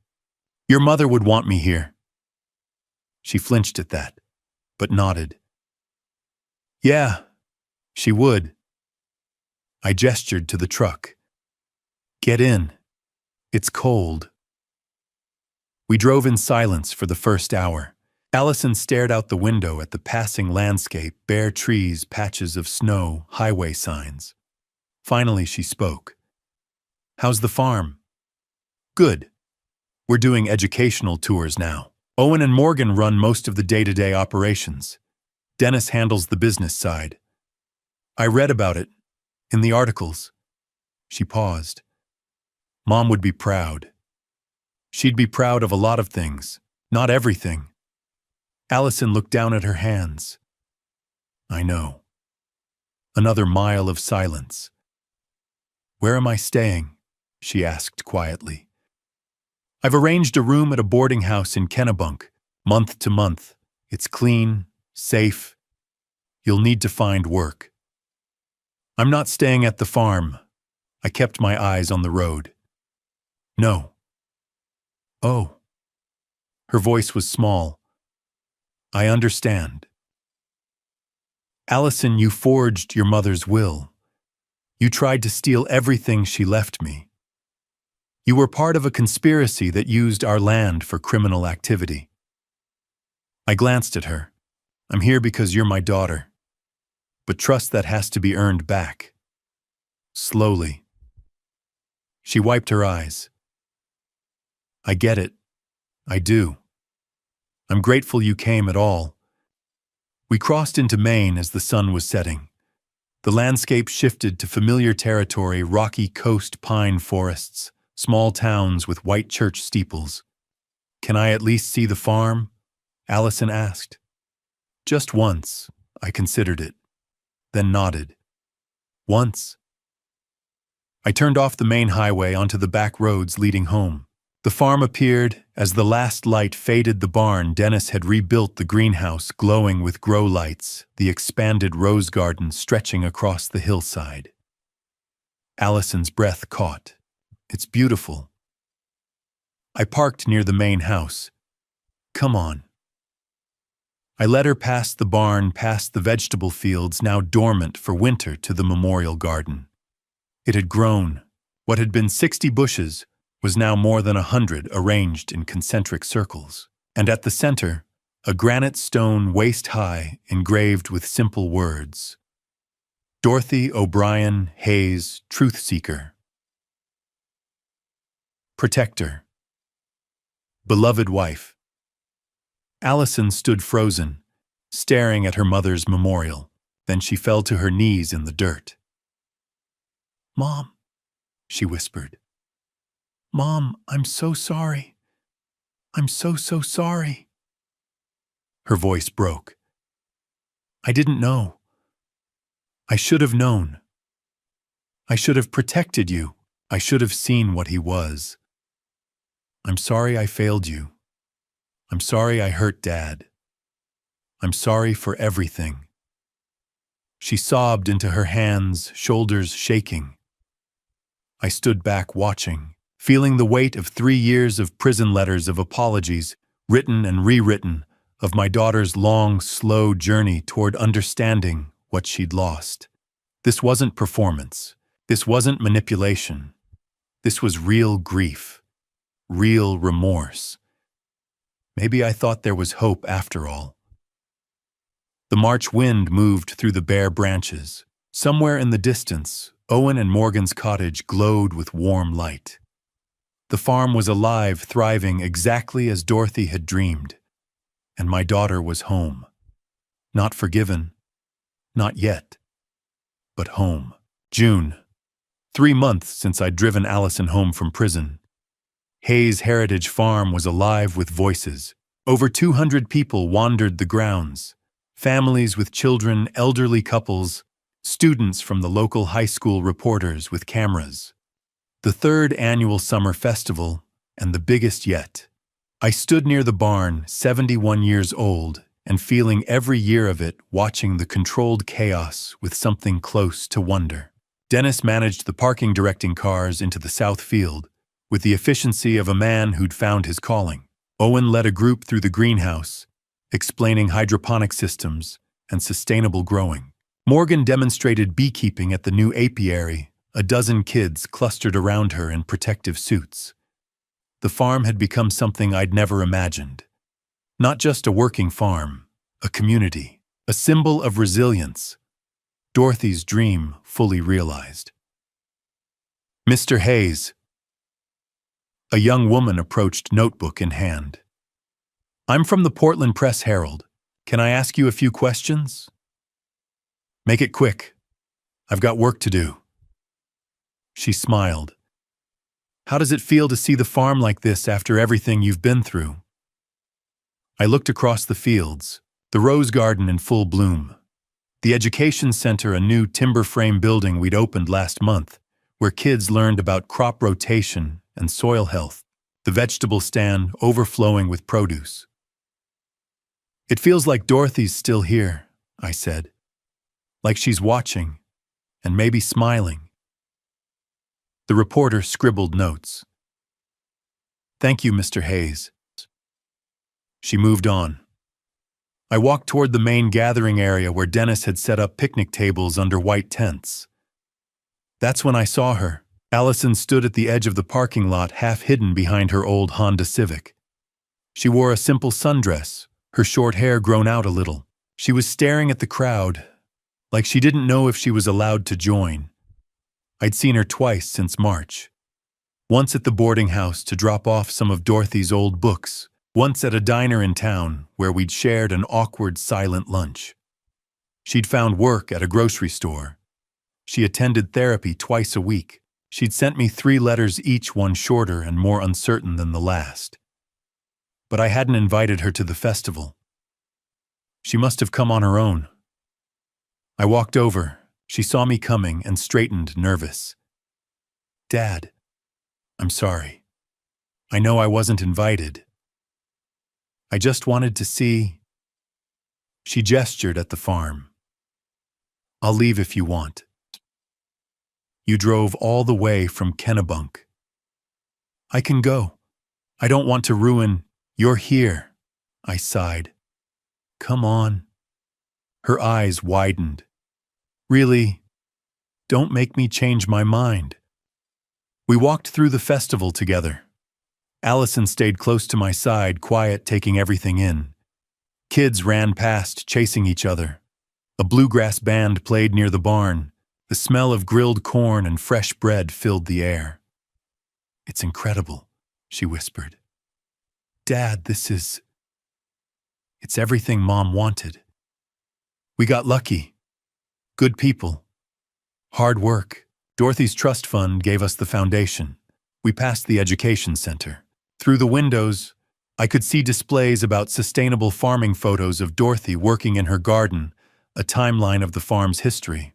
Your mother would want me here. She flinched at that, but nodded. Yeah, she would. I gestured to the truck. Get in. It's cold. We drove in silence for the first hour. Allison stared out the window at the passing landscape, bare trees, patches of snow, highway signs. Finally, she spoke. How's the farm? Good. We're doing educational tours now. Owen and Morgan run most of the day-to-day operations. Dennis handles the business side. I read about it, in the articles. She paused. Mom would be proud. She'd be proud of a lot of things, not everything. Allison looked down at her hands. I know. Another mile of silence. Where am I staying? She asked quietly. I've arranged a room at a boarding house in Kennebunk, month to month. It's clean, safe. You'll need to find work. I'm not staying at the farm. I kept my eyes on the road. No. Oh. Her voice was small. I understand. Allison, you forged your mother's will. You tried to steal everything she left me. You were part of a conspiracy that used our land for criminal activity. I glanced at her. I'm here because you're my daughter. But trust that has to be earned back. Slowly. She wiped her eyes. I get it. I do. I'm grateful you came at all. We crossed into Maine as the sun was setting. The landscape shifted to familiar territory, rocky coast pine forests, small towns with white church steeples. Can I at least see the farm? Allison asked. Just once, I considered it, then nodded. Once. I turned off the main highway onto the back roads leading home. The farm appeared. As the last light faded the barn, Dennis had rebuilt the greenhouse, glowing with grow lights, the expanded rose garden stretching across the hillside. Allison's breath caught. It's beautiful. I parked near the main house. Come on. I led her past the barn, past the vegetable fields now dormant for winter to the memorial garden. It had grown. What had been 60 bushes was now more than 100 arranged in concentric circles. And at the center, a granite stone waist-high engraved with simple words. Dorothy O'Brien Hayes, Truth Seeker. Protector. Beloved wife. Allison stood frozen, staring at her mother's memorial. Then she fell to her knees in the dirt. "Mom," she whispered. "Mom, I'm so sorry. I'm so sorry." Her voice broke. "I didn't know. I should have known. I should have protected you. I should have seen what he was. I'm sorry I failed you. I'm sorry I hurt Dad. I'm sorry for everything." She sobbed into her hands, shoulders shaking. I stood back watching, feeling the weight of 3 years of prison letters of apologies, written and rewritten, of my daughter's long, slow journey toward understanding what she'd lost. This wasn't performance. This wasn't manipulation. This was real grief, real remorse. Maybe I thought there was hope after all. The March wind moved through the bare branches. Somewhere in the distance, Owen and Morgan's cottage glowed with warm light. The farm was alive, thriving exactly as Dorothy had dreamed. And my daughter was home. Not forgiven. Not yet. But home. June. 3 months since I'd driven Allison home from prison. Hayes Heritage Farm was alive with voices. Over 200 people wandered the grounds. Families with children, elderly couples, students from the local high school, reporters with cameras. The 3rd annual summer festival, and the biggest yet. I stood near the barn, 71 years old, and feeling every year of it, watching the controlled chaos with something close to wonder. Dennis managed the parking, directing cars into the south field, with the efficiency of a man who'd found his calling. Owen led a group through the greenhouse, explaining hydroponic systems and sustainable growing. Morgan demonstrated beekeeping at the new apiary, a dozen kids clustered around her in protective suits. The farm had become something I'd never imagined. Not just a working farm, a community, a symbol of resilience. Dorothy's dream fully realized. "Mr. Hayes." A young woman approached, notebook in hand. "I'm from the Portland Press-Herald. Can I ask you a few questions?" "Make it quick. I've got work to do." She smiled. "How does it feel to see the farm like this after everything you've been through?" I looked across the fields, the rose garden in full bloom, the education center, a new timber frame building we'd opened last month, where kids learned about crop rotation and soil health, the vegetable stand overflowing with produce. "It feels like Dorothy's still here," I said. "Like she's watching, and maybe smiling." The reporter scribbled notes. "Thank you, Mr. Hayes." She moved on. I walked toward the main gathering area where Dennis had set up picnic tables under white tents. That's when I saw her. Allison stood at the edge of the parking lot, half hidden behind her old Honda Civic. She wore a simple sundress, her short hair grown out a little. She was staring at the crowd, like she didn't know if she was allowed to join. I'd seen her twice since March. Once at the boarding house to drop off some of Dorothy's old books, once at a diner in town where we'd shared an awkward, silent lunch. She'd found work at a grocery store. She attended therapy twice a week. She'd sent me 3 letters, each one shorter and more uncertain than the last. But I hadn't invited her to the festival. She must have come on her own. I walked over. She saw me coming and straightened, nervous. "Dad, I'm sorry. I know I wasn't invited. I just wanted to see." She gestured at the farm. "I'll leave if you want." "You drove all the way from Kennebunk." I can go. I don't want to ruin. You're here. I sighed. Come on. Her eyes widened. Really? Don't make me change my mind. We walked through the festival together. Allison stayed close to my side, quiet, taking everything in. Kids ran past, chasing each other. A bluegrass band played near the barn. The smell of grilled corn and fresh bread filled the air. It's incredible, she whispered. Dad, it's everything Mom wanted. We got lucky. Good people. Hard work. Dorothy's trust fund gave us the foundation. We passed the education center. Through the windows, I could see displays about sustainable farming, photos of Dorothy working in her garden, a timeline of the farm's history.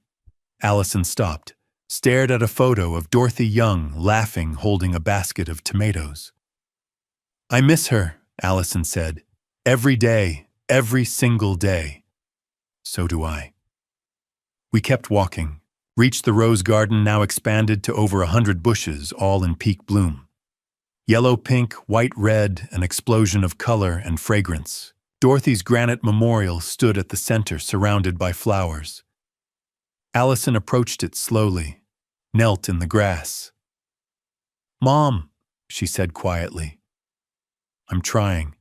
Allison stopped, stared at a photo of Dorothy Young, laughing, holding a basket of tomatoes. I miss her, Allison said. Every day, every single day. So do I. We kept walking, reached the rose garden, now expanded to over 100 bushes, all in peak bloom. Yellow, pink, white, red, an explosion of color and fragrance. Dorothy's granite memorial stood at the center, surrounded by flowers. Allison approached it slowly, knelt in the grass. Mom, she said quietly. I'm trying.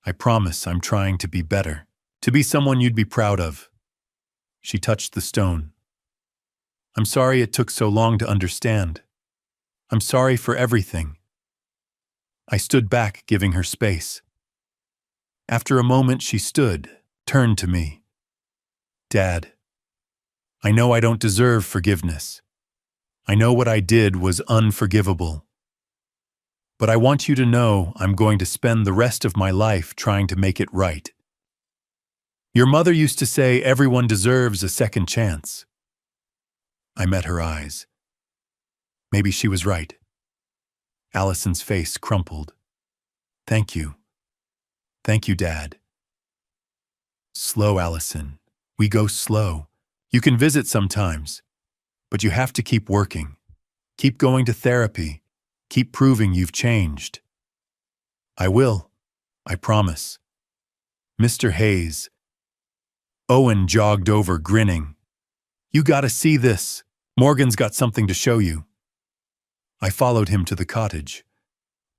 I promise I'm trying to be better, to be someone you'd be proud of. She touched the stone. I'm sorry it took so long to understand. I'm sorry for everything. I stood back, giving her space. After a moment, she stood, turned to me. Dad, I know I don't deserve forgiveness. I know what I did was unforgivable. But I want you to know I'm going to spend the rest of my life trying to make it right. Your mother used to say everyone deserves a second chance. I met her eyes. Maybe she was right. Allison's face crumpled. Thank you. Thank you, Dad. Slow, Allison. We go slow. You can visit sometimes, but you have to keep working. Keep going to therapy. Keep proving you've changed. I will. I promise. Mr. Hayes. Owen jogged over, grinning. You gotta see this. Morgan's got something to show you. I followed him to the cottage.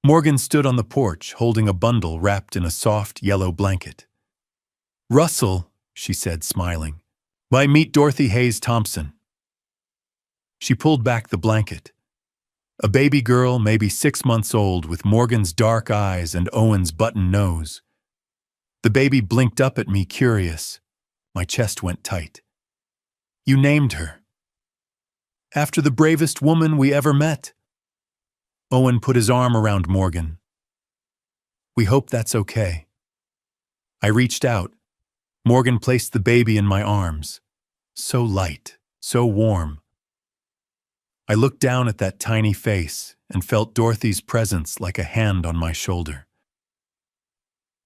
Morgan stood on the porch, holding a bundle wrapped in a soft yellow blanket. Russell, she said, smiling. Why, meet Dorothy Hayes Thompson. She pulled back the blanket. A baby girl, maybe 6 months old, with Morgan's dark eyes and Owen's button nose. The baby blinked up at me, curious. My chest went tight. You named her. After the bravest woman we ever met. Owen put his arm around Morgan. We hope that's okay. I reached out. Morgan placed the baby in my arms. So light, so warm. I looked down at that tiny face and felt Dorothy's presence like a hand on my shoulder.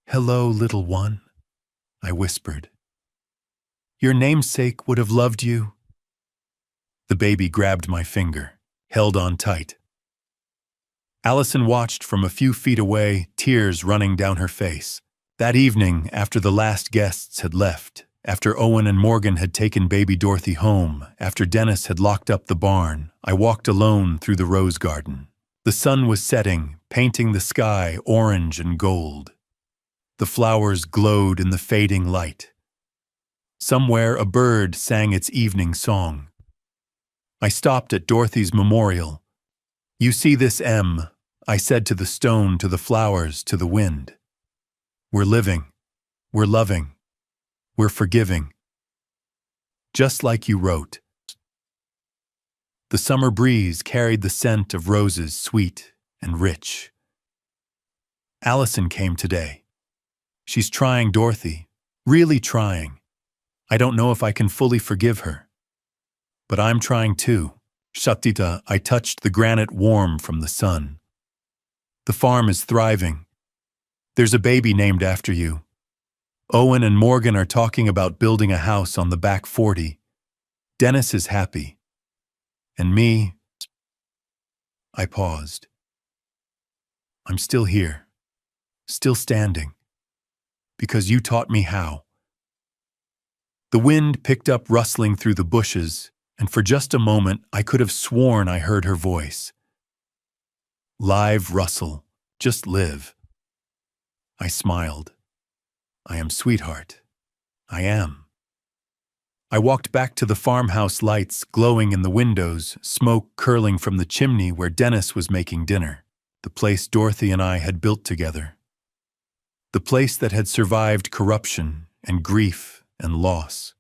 Hello, little one, I whispered. Your namesake would have loved you. The baby grabbed my finger, held on tight. Allison watched from a few feet away, tears running down her face. That evening, after the last guests had left, after Owen and Morgan had taken baby Dorothy home, after Dennis had locked up the barn, I walked alone through the rose garden. The sun was setting, painting the sky orange and gold. The flowers glowed in the fading light. Somewhere a bird sang its evening song. I stopped at Dorothy's memorial. You see this M, I said to the stone, to the flowers, to the wind. We're living, we're loving, we're forgiving. Just like you wrote. The summer breeze carried the scent of roses, sweet and rich. Allison came today. She's trying, Dorothy, really trying. I don't know if I can fully forgive her. But I'm trying too. Shatita, I touched the granite warm from the sun. The farm is thriving. There's a baby named after you. Owen and Morgan are talking about building a house on the back 40. Dennis is happy. And me, I paused. I'm still here, still standing, because you taught me how. The wind picked up rustling through the bushes, and for just a moment I could have sworn I heard her voice. Live, Russell, just live. I smiled. I am, sweetheart. I am. I walked back to the farmhouse lights glowing in the windows, smoke curling from the chimney where Dennis was making dinner, the place Dorothy and I had built together. The place that had survived corruption and grief and loss.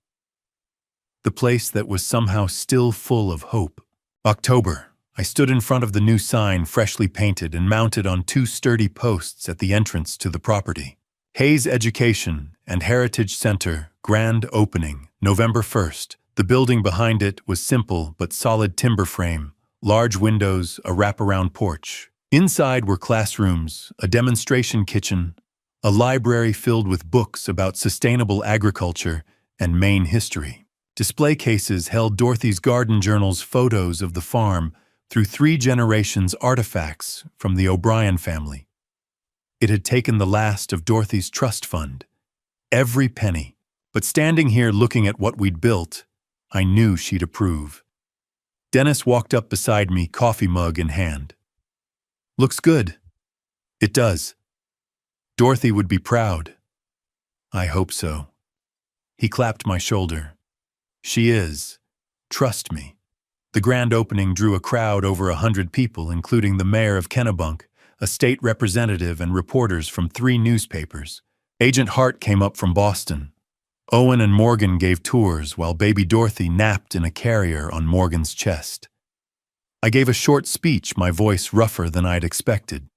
The place that was somehow still full of hope. October. I stood in front of the new sign freshly painted and mounted on 2 sturdy posts at the entrance to the property. Hayes Education and Heritage Center, grand opening, November 1st. The building behind it was simple but solid timber frame, large windows, a wraparound porch. Inside were classrooms, a demonstration kitchen, a library filled with books about sustainable agriculture and Maine history. Display cases held Dorothy's garden journal's photos of the farm through 3 generations' artifacts from the O'Brien family. It had taken the last of Dorothy's trust fund, every penny. But standing here looking at what we'd built, I knew she'd approve. Dennis walked up beside me, coffee mug in hand. Looks good. It does. Dorothy would be proud. I hope so. He clapped my shoulder. She is. Trust me. The grand opening drew a crowd over 100 people, including the mayor of Kennebunk, a state representative and reporters from 3 newspapers. Agent Hart came up from Boston. Owen and Morgan gave tours while baby Dorothy napped in a carrier on Morgan's chest. I gave a short speech, my voice rougher than I'd expected.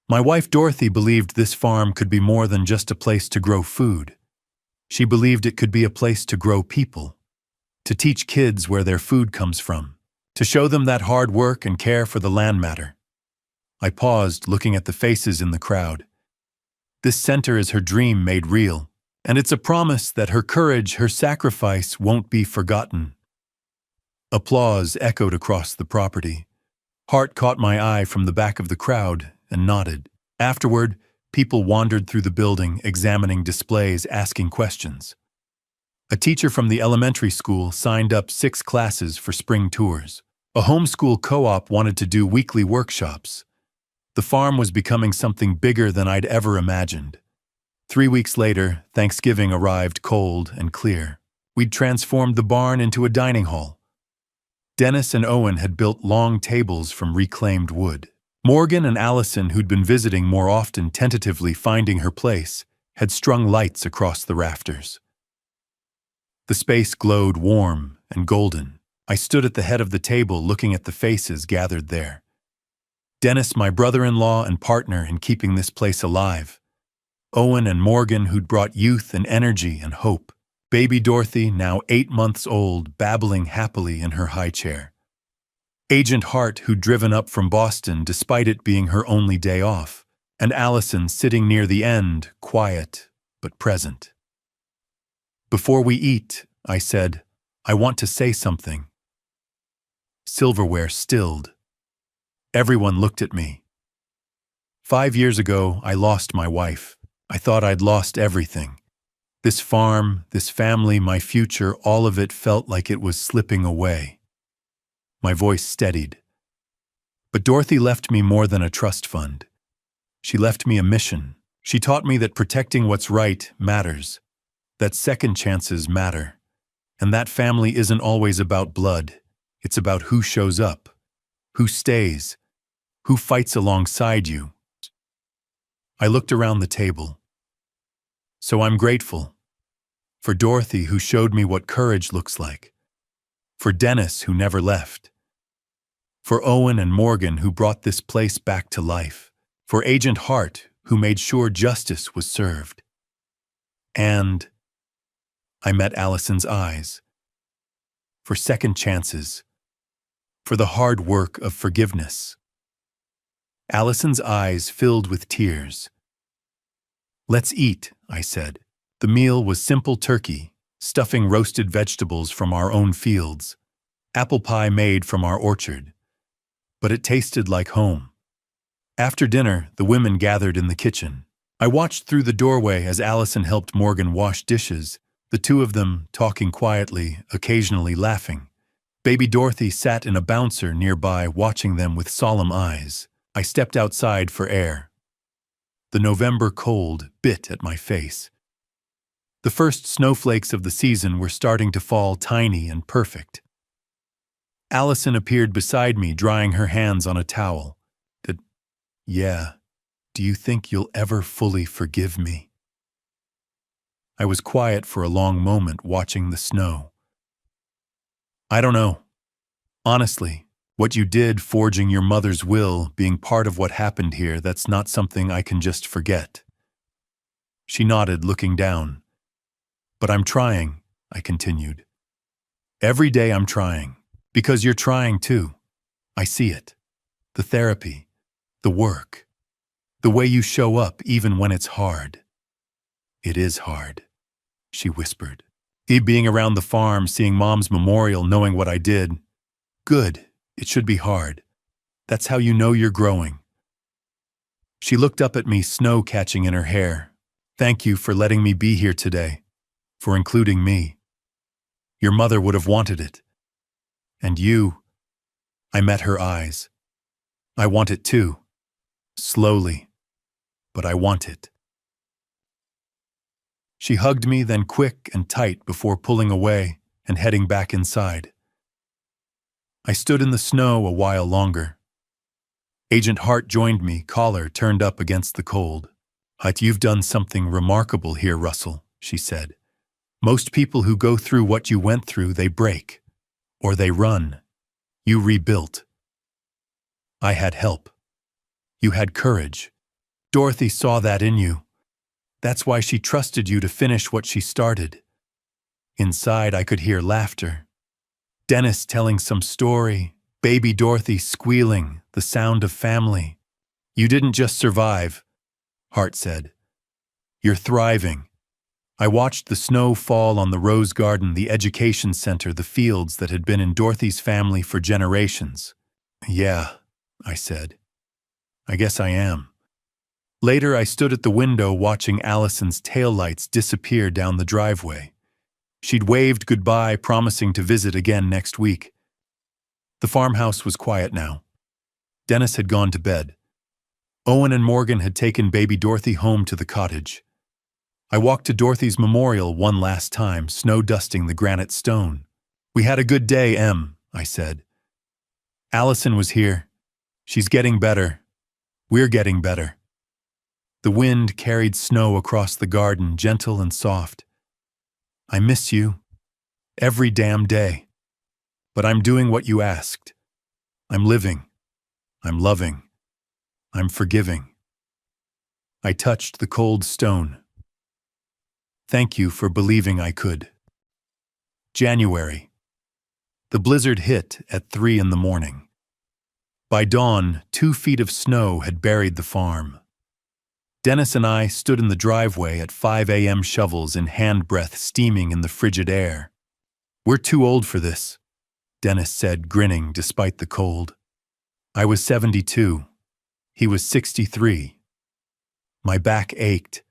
My wife Dorothy believed this farm could be more than just a place to grow food. She believed it could be a place to grow people, to teach kids where their food comes from, to show them that hard work and care for the land matter. I paused, looking at the faces in the crowd. This center is her dream made real, and it's a promise that her courage, her sacrifice won't be forgotten. Applause echoed across the property. Hart caught my eye from the back of the crowd and nodded. Afterward, people wandered through the building, examining displays, asking questions. A teacher from the elementary school signed up 6 classes for spring tours. A homeschool co-op wanted to do weekly workshops. The farm was becoming something bigger than I'd ever imagined. 3 weeks later, Thanksgiving arrived cold and clear. We'd transformed the barn into a dining hall. Dennis and Owen had built long tables from reclaimed wood. Morgan and Allison, who'd been visiting more often, tentatively finding her place, had strung lights across the rafters. The space glowed warm and golden. I stood at the head of the table looking at the faces gathered there. Dennis, my brother-in-law and partner in keeping this place alive. Owen and Morgan, who'd brought youth and energy and hope. Baby Dorothy, now 8 months old, babbling happily in her high chair. Agent Hart, who'd driven up from Boston despite it being her only day off. And Allison sitting near the end, quiet but present. Before we eat, I said, I want to say something. Silverware stilled. Everyone looked at me. 5 years ago, I lost my wife. I thought I'd lost everything. This farm, this family, my future, all of it felt like it was slipping away. My voice steadied. But Dorothy left me more than a trust fund. She left me a mission. She taught me that protecting what's right matters, that second chances matter, and that family isn't always about blood. It's about who shows up, who stays, who fights alongside you. I looked around the table. So I'm grateful. For Dorothy, who showed me what courage looks like. For Dennis, who never left. For Owen and Morgan, who brought this place back to life. For Agent Hart, who made sure justice was served. And I met Allison's eyes. For second chances. For the hard work of forgiveness. Allison's eyes filled with tears. Let's eat, I said. The meal was simple turkey, stuffing roasted vegetables from our own fields, apple pie made from our orchard. But it tasted like home. After dinner, the women gathered in the kitchen. I watched through the doorway as Allison helped Morgan wash dishes, the two of them talking quietly, occasionally laughing. Baby Dorothy sat in a bouncer nearby, watching them with solemn eyes. I stepped outside for air. The November cold bit at my face. The first snowflakes of the season were starting to fall, tiny and perfect. Allison appeared beside me, drying her hands on a towel. Yeah, do you think you'll ever fully forgive me? I was quiet for a long moment, watching the snow. I don't know. Honestly, what you did, forging your mother's will, being part of what happened here, that's not something I can just forget. She nodded, looking down. But I'm trying, I continued. Every day I'm trying, because you're trying too. I see it. The therapy, the work, the way you show up even when it's hard. It is hard, she whispered. Being around the farm, seeing Mom's memorial, knowing what I did. Good, it should be hard. That's how you know you're growing. She looked up at me, snow catching in her hair. Thank you for letting me be here today, for including me. Your mother would have wanted it. And you, I met her eyes. I want it too. Slowly, but I want it. She hugged me, then quick and tight before pulling away and heading back inside. I stood in the snow a while longer. Agent Hart joined me, collar turned up against the cold. You've done something remarkable here, Russell, she said. Most people who go through what you went through, they break, or they run. You rebuilt. I had help. You had courage. Dorothy saw that in you. That's why she trusted you to finish what she started. Inside, I could hear laughter. Dennis telling some story, baby Dorothy squealing, the sound of family. You didn't just survive, Hart said. You're thriving. I watched the snow fall on the Rose Garden, the education center, the fields that had been in Dorothy's family for generations. Yeah, I said. I guess I am. Later, I stood at the window watching Allison's taillights disappear down the driveway. She'd waved goodbye, promising to visit again next week. The farmhouse was quiet now. Dennis had gone to bed. Owen and Morgan had taken baby Dorothy home to the cottage. I walked to Dorothy's memorial one last time, snow dusting the granite stone. We had a good day, Em, I said. Allison was here. She's getting better. We're getting better. The wind carried snow across the garden, gentle and soft. I miss you. Every damn day. But I'm doing what you asked. I'm living. I'm loving. I'm forgiving. I touched the cold stone. Thank you for believing I could. January. The blizzard hit at 3 in the morning. By dawn, 2 feet of snow had buried the farm. Dennis and I stood in the driveway at 5 a.m., shovels in hand, breath steaming in the frigid air. We're too old for this, Dennis said, grinning despite the cold. I was 72. He was 63. My back ached.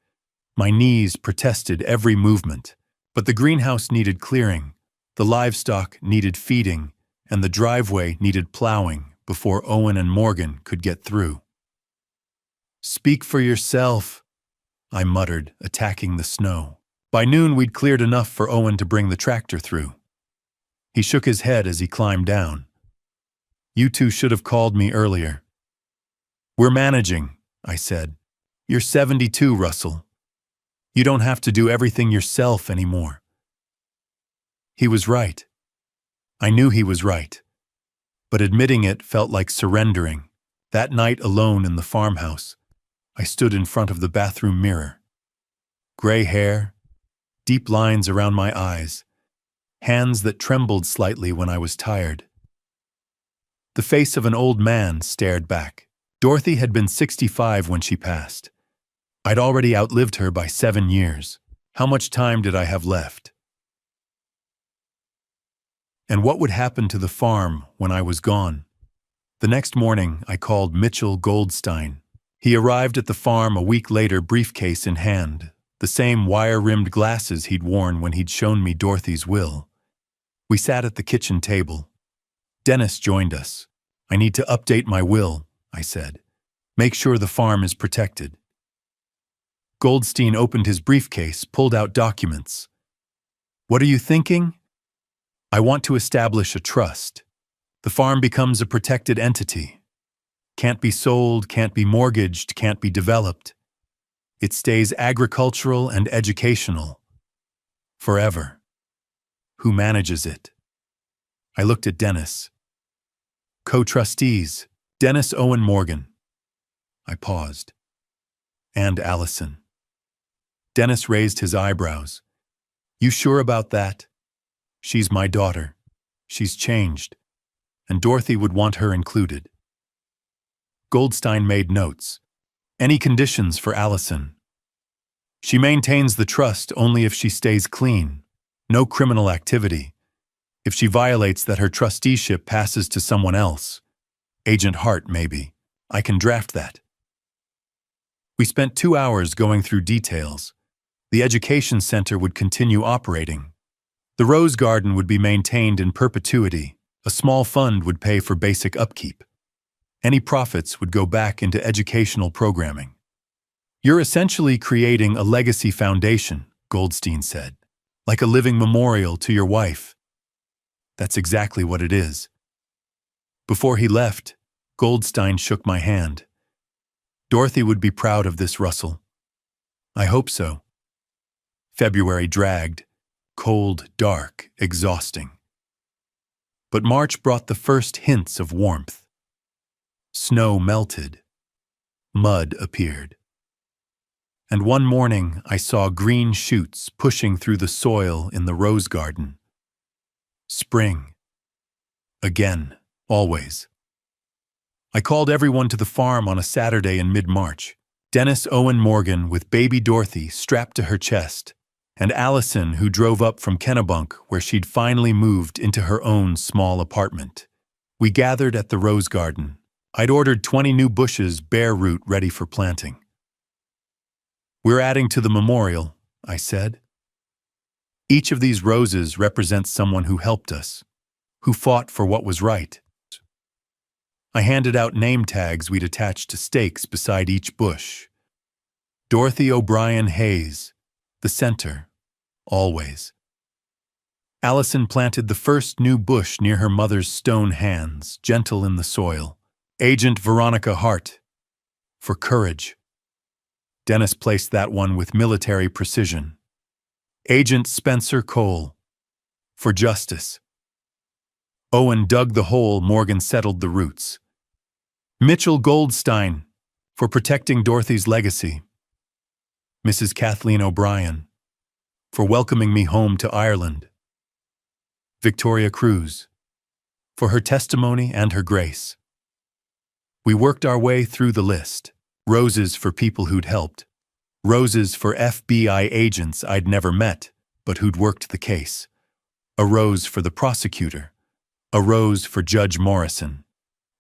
My knees protested every movement. But the greenhouse needed clearing, the livestock needed feeding, and the driveway needed plowing before Owen and Morgan could get through. Speak for yourself, I muttered, attacking the snow. By noon, we'd cleared enough for Owen to bring the tractor through. He shook his head as he climbed down. You two should have called me earlier. We're managing, I said. You're 72, Russell. You don't have to do everything yourself anymore. He was right. I knew he was right. But admitting it felt like surrendering. That night alone in the farmhouse, I stood in front of the bathroom mirror. Gray hair, deep lines around my eyes, hands that trembled slightly when I was tired. The face of an old man stared back. Dorothy had been 65 when she passed. I'd already outlived her by 7 years. How much time did I have left? And what would happen to the farm when I was gone? The next morning, I called Mitchell Goldstein. He arrived at the farm a week later, briefcase in hand, the same wire-rimmed glasses he'd worn when he'd shown me Dorothy's will. We sat at the kitchen table. Dennis joined us. "I need to update my will," I said. "Make sure the farm is protected." Goldstein opened his briefcase, pulled out documents. "What are you thinking?" "I want to establish a trust. The farm becomes a protected entity. Can't be sold, can't be mortgaged, can't be developed. It stays agricultural and educational. Forever. Who manages it?" I looked at Dennis. "Co-trustees, Dennis Owen Morgan." I paused. "And Allison." Dennis raised his eyebrows. "You sure about that? She's my daughter. She's changed. And Dorothy would want her included." Goldstein made notes. "Any conditions for Allison?" "She maintains the trust only if she stays clean. No criminal activity. If she violates that, her trusteeship passes to someone else. Agent Hart, maybe. I can draft that." We spent 2 hours going through details. The education center would continue operating. The rose garden would be maintained in perpetuity. A small fund would pay for basic upkeep. Any profits would go back into educational programming. "You're essentially creating a legacy foundation," Goldstein said. "Like a living memorial to your wife." "That's exactly what it is." Before he left, Goldstein shook my hand. "Dorothy would be proud of this, Russell." "I hope so." February dragged, cold, dark, exhausting. But March brought the first hints of warmth. Snow melted. Mud appeared. And one morning I saw green shoots pushing through the soil in the rose garden. Spring. Again, always. I called everyone to the farm on a Saturday in mid-March. Dennis Owen Morgan with baby Dorothy strapped to her chest, and Allison, who drove up from Kennebunk, where she'd finally moved into her own small apartment. We gathered at the rose garden. I'd ordered 20 new bushes, bare root, ready for planting. "We're adding to the memorial," I said. "Each of these roses represents someone who helped us, who fought for what was right." I handed out name tags we'd attached to stakes beside each bush. Dorothy O'Brien Hayes, the center, always. Allison planted the first new bush near her mother's stone hands, gentle in the soil. Agent Veronica Hart, for courage. Dennis placed that one with military precision. Agent Spencer Cole, for justice. Owen dug the hole, Morgan settled the roots. Mitchell Goldstein, for protecting Dorothy's legacy. Mrs. Kathleen O'Brien, for welcoming me home to Ireland. Victoria Cruz, for her testimony and her grace. We worked our way through the list. Roses for people who'd helped. Roses for FBI agents I'd never met, but who'd worked the case. A rose for the prosecutor. A rose for Judge Morrison.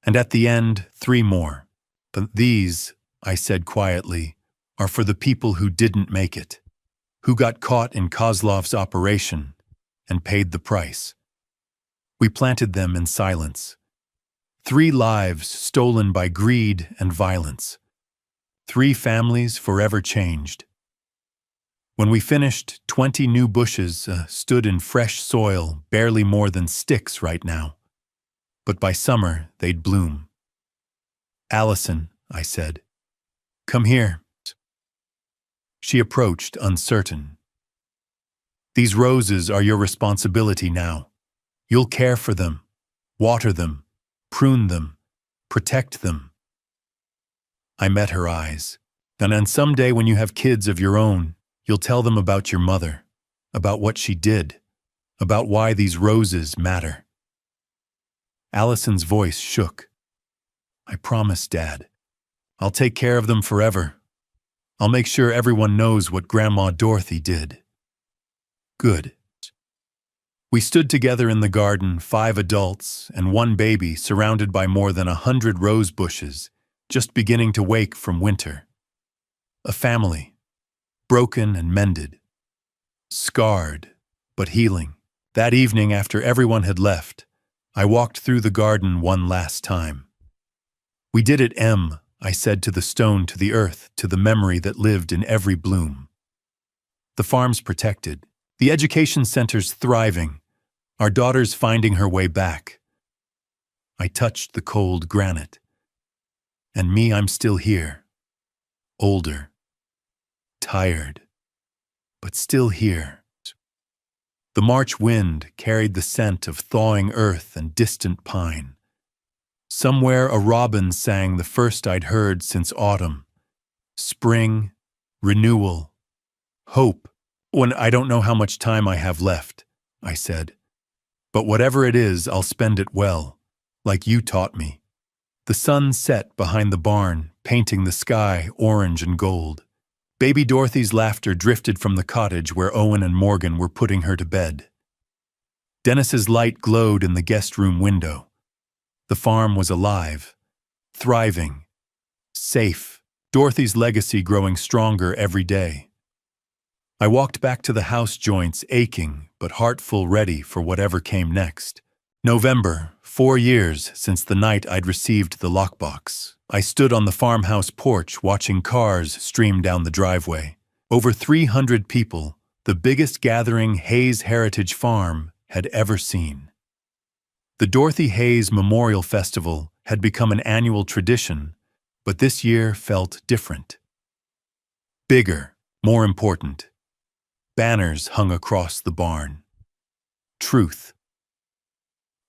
And at the end, 3 more. But these, I said quietly, are for the people who didn't make it, who got caught in Kozlov's operation and paid the price. We planted them in silence. 3 lives stolen by greed and violence. 3 families forever changed. When we finished, 20 new bushes stood in fresh soil, barely more than sticks right now. But by summer, they'd bloom. "Allison," I said, "come here." She approached, uncertain. "These roses are your responsibility now. You'll care for them, water them, prune them, protect them." I met her eyes. "And then someday when you have kids of your own, you'll tell them about your mother, about what she did, about why these roses matter." Allison's voice shook. "I promise, Dad. I'll take care of them forever. I'll make sure everyone knows what Grandma Dorothy did." Good. We stood together in the garden, 5 adults and 1 baby, surrounded by more than 100 rose bushes, just beginning to wake from winter. A family, broken and mended, scarred, but healing. That evening, after everyone had left, I walked through the garden one last time. "We did it, Em," I said to the stone, to the earth, to the memory that lived in every bloom. The farm's protected, the education center's thriving, our daughter's finding her way back. I touched the cold granite. And me, I'm still here. Older. Tired. But still here. The March wind carried the scent of thawing earth and distant pine. Somewhere a robin sang the first I'd heard since autumn. Spring, renewal, hope. "When I don't know how much time I have left," I said. "But whatever it is, I'll spend it well, like you taught me." The sun set behind the barn, painting the sky orange and gold. Baby Dorothy's laughter drifted from the cottage where Owen and Morgan were putting her to bed. Dennis's light glowed in the guest room window. The farm was alive, thriving, safe, Dorothy's legacy growing stronger every day. I walked back to the house joints, aching but heartful, ready for whatever came next. November, 4 years since the night I'd received the lockbox. I stood on the farmhouse porch watching cars stream down the driveway. Over 300 people, the biggest gathering Hayes Heritage Farm had ever seen. The Dorothy Hayes Memorial Festival had become an annual tradition, but this year felt different. Bigger, more important. Banners hung across the barn. Truth.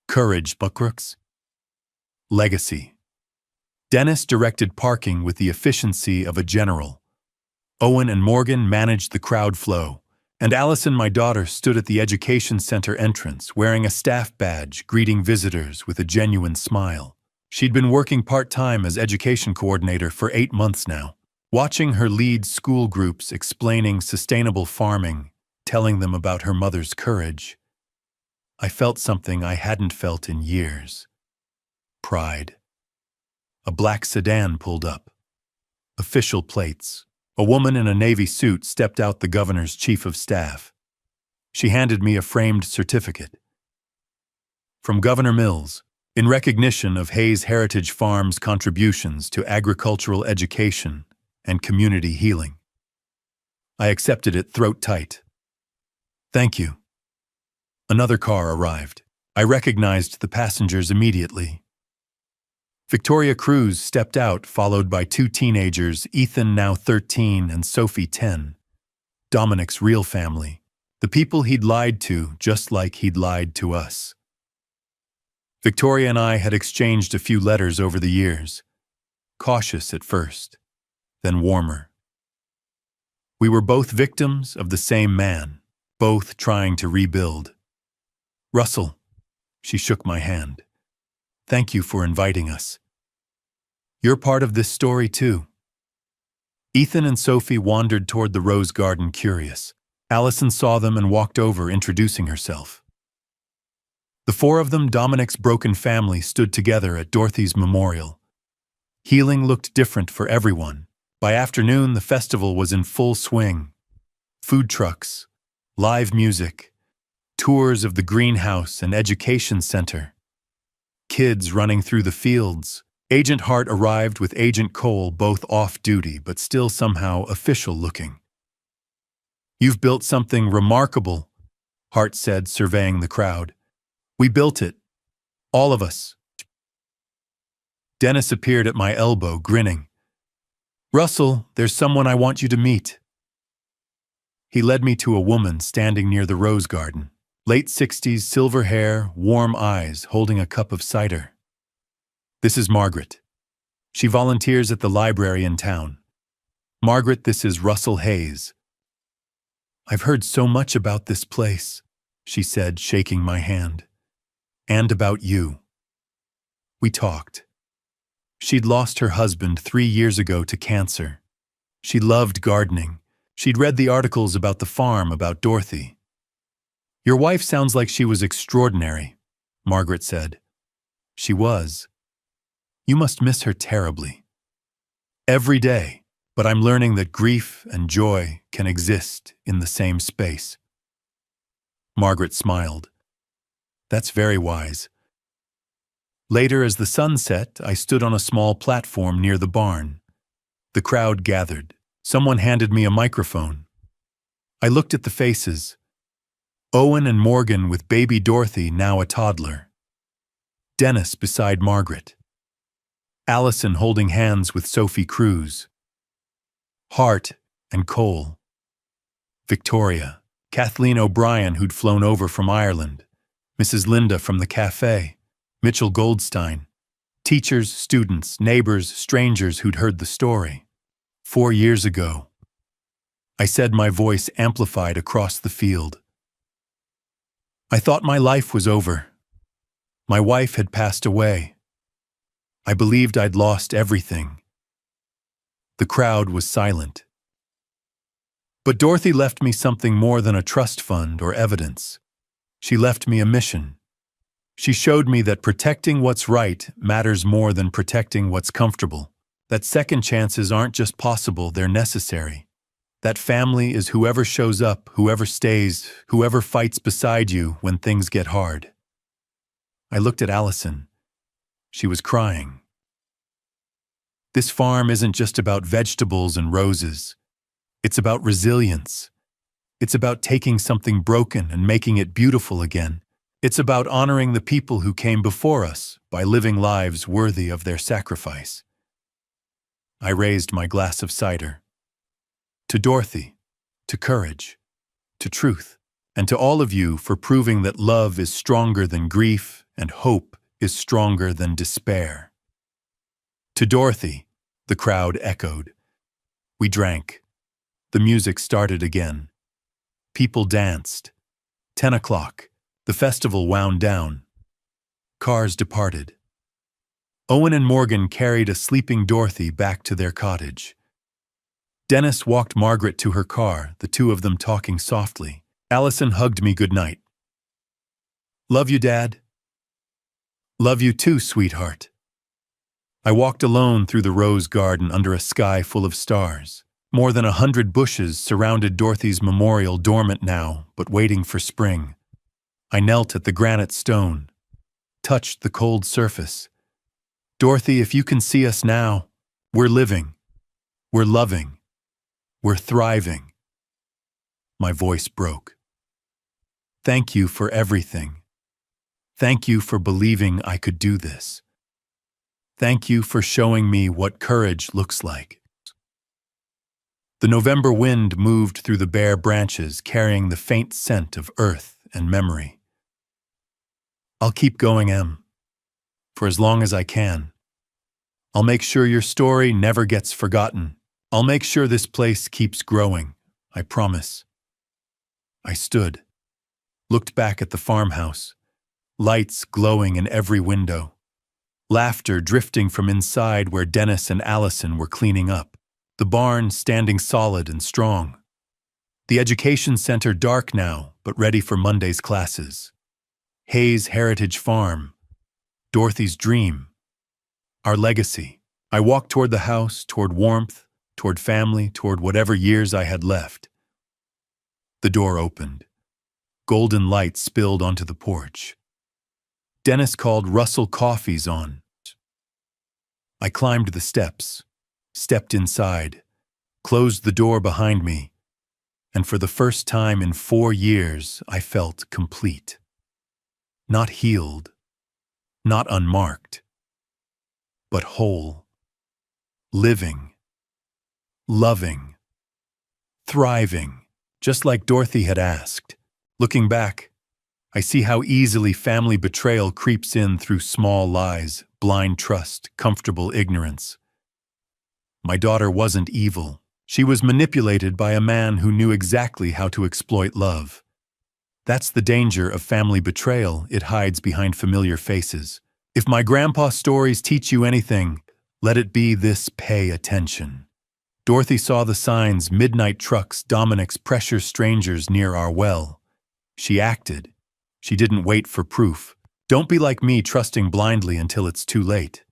Courage, Buckrooks. Legacy. Dennis directed parking with the efficiency of a general. Owen and Morgan managed the crowd flow, and Allison, my daughter, stood at the education center entrance wearing a staff badge, greeting visitors with a genuine smile. She'd been working part-time as education coordinator for 8 months now, watching her lead school groups, explaining sustainable farming, telling them about her mother's courage. I felt something I hadn't felt in years. Pride. A black sedan pulled up. Official plates. A woman in a navy suit stepped out, the governor's chief of staff. She handed me a framed certificate. From Governor Mills, in recognition of Hayes Heritage Farm's contributions to agricultural education and community healing. I accepted it throat tight. "Thank you." Another car arrived. I recognized the passengers immediately. Victoria Cruz stepped out, followed by 2 teenagers, Ethan, now 13, and Sophie, 10. Dominic's real family. The people he'd lied to, just like he'd lied to us. Victoria and I had exchanged a few letters over the years. Cautious at first, then warmer. We were both victims of the same man, both trying to rebuild. "Russell," she shook my hand. "Thank you for inviting us. You're part of this story too." Ethan and Sophie wandered toward the rose garden, curious. Allison saw them and walked over, introducing herself. The 4 of them, Dominic's broken family, stood together at Dorothy's memorial. Healing looked different for everyone. By afternoon, the festival was in full swing. Food trucks, live music, tours of the greenhouse and education center. Kids running through the fields. Agent Hart arrived with Agent Cole, both off-duty but still somehow official-looking. "You've built something remarkable," Hart said, surveying the crowd. "We built it. All of us." Dennis appeared at my elbow, grinning. "Russell, there's someone I want you to meet." He led me to a woman standing near the rose garden. Late 60s, silver hair, warm eyes, holding a cup of cider. "This is Margaret. She volunteers at the library in town. Margaret, this is Russell Hayes." "I've heard so much about this place," she said, shaking my hand. "And about you." We talked. She'd lost her husband 3 years ago to cancer. She loved gardening. She'd read the articles about the farm, about Dorothy. Your wife sounds like she was extraordinary, Margaret said. She was. You must miss her terribly. Every day, but I'm learning that grief and joy can exist in the same space. Margaret smiled. That's very wise. Later, as the sun set, I stood on a small platform near the barn. The crowd gathered. Someone handed me a microphone. I looked at the faces. Owen and Morgan with baby Dorothy, now a toddler. Dennis beside Margaret. Allison holding hands with Sophie Cruz. Hart and Cole. Victoria. Kathleen O'Brien, who'd flown over from Ireland. Mrs. Linda from the Café. Mitchell Goldstein. Teachers, students, neighbors, strangers who'd heard the story. 4 years ago. I said, my voice amplified across the field. I thought my life was over. My wife had passed away. I believed I'd lost everything. The crowd was silent. But Dorothy left me something more than a trust fund or evidence. She left me a mission. She showed me that protecting what's right matters more than protecting what's comfortable. That second chances aren't just possible, they're necessary. That family is whoever shows up, whoever stays, whoever fights beside you when things get hard. I looked at Allison. She was crying. This farm isn't just about vegetables and roses. It's about resilience. It's about taking something broken and making it beautiful again. It's about honoring the people who came before us by living lives worthy of their sacrifice. I raised my glass of cider. To Dorothy, to courage, to truth, and to all of you for proving that love is stronger than grief and hope is stronger than despair. To Dorothy, the crowd echoed. We drank. The music started again. People danced. 10 o'clock. The festival wound down. Cars departed. Owen and Morgan carried a sleeping Dorothy back to their cottage. Dennis walked Margaret to her car, the two of them talking softly. Allison hugged me goodnight. Love you, Dad. Love you too, sweetheart. I walked alone through the rose garden under a sky full of stars. More than 100 bushes surrounded Dorothy's memorial, dormant now, but waiting for spring. I knelt at the granite stone, touched the cold surface. Dorothy, if you can see us now, we're living, we're loving, we're thriving. My voice broke. Thank you for everything. Thank you for believing I could do this. Thank you for showing me what courage looks like. The November wind moved through the bare branches, carrying the faint scent of earth and memory. I'll keep going, Em, for as long as I can. I'll make sure your story never gets forgotten. I'll make sure this place keeps growing, I promise. I stood, looked back at the farmhouse, lights glowing in every window, laughter drifting from inside where Dennis and Allison were cleaning up, the barn standing solid and strong, the education center dark now but ready for Monday's classes, Hayes Heritage Farm, Dorothy's dream, our legacy. I walked toward the house, toward warmth, toward family, toward whatever years I had left. The door opened. Golden light spilled onto the porch. Dennis called Russell Coffees on. I climbed the steps, stepped inside, closed the door behind me, and for the first time in 4 years, I felt complete. Not healed, not unmarked, but whole, living, loving, thriving, just like Dorothy had asked. Looking back, I see how easily family betrayal creeps in through small lies, blind trust, comfortable ignorance. My daughter wasn't evil. She was manipulated by a man who knew exactly how to exploit love. That's the danger of family betrayal. It hides behind familiar faces. If my grandpa's stories teach you anything, let it be this: pay attention. Dorothy saw the signs: midnight trucks, Dominic's pressure strangers near our well. She acted. She didn't wait for proof. Don't be like me, trusting blindly until it's too late.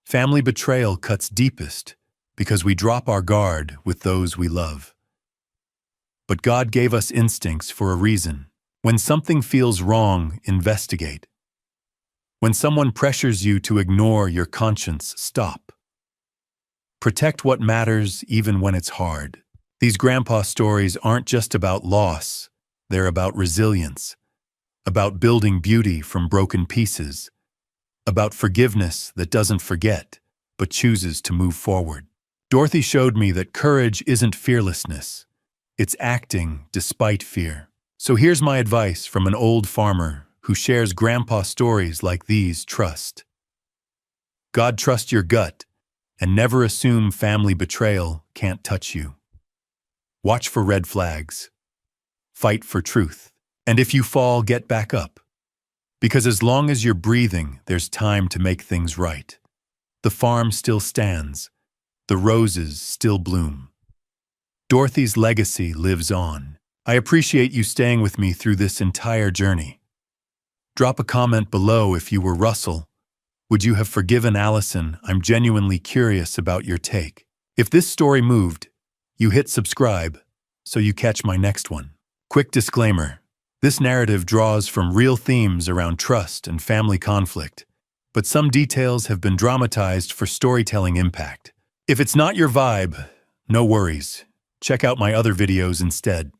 Family betrayal cuts deepest because we drop our guard with those we love. But God gave us instincts for a reason. When something feels wrong, investigate. When someone pressures you to ignore your conscience, stop. Protect what matters even when it's hard. These grandpa stories aren't just about loss, they're about resilience, about building beauty from broken pieces, about forgiveness that doesn't forget, but chooses to move forward. Dorothy showed me that courage isn't fearlessness, it's acting despite fear. So here's my advice from an old farmer who shares grandpa stories like these. Trust God, trust your gut, and never assume family betrayal can't touch you. Watch for red flags. Fight for truth. And if you fall, get back up. Because as long as you're breathing, there's time to make things right. The farm still stands. The roses still bloom. Dorothy's legacy lives on. I appreciate you staying with me through this entire journey. Drop a comment below if you were Russell. Would you have forgiven Allison? I'm genuinely curious about your take. If this story moved, you hit subscribe so you catch my next one. Quick disclaimer: this narrative draws from real themes around trust and family conflict, but some details have been dramatized for storytelling impact. If it's not your vibe, no worries. Check out my other videos instead.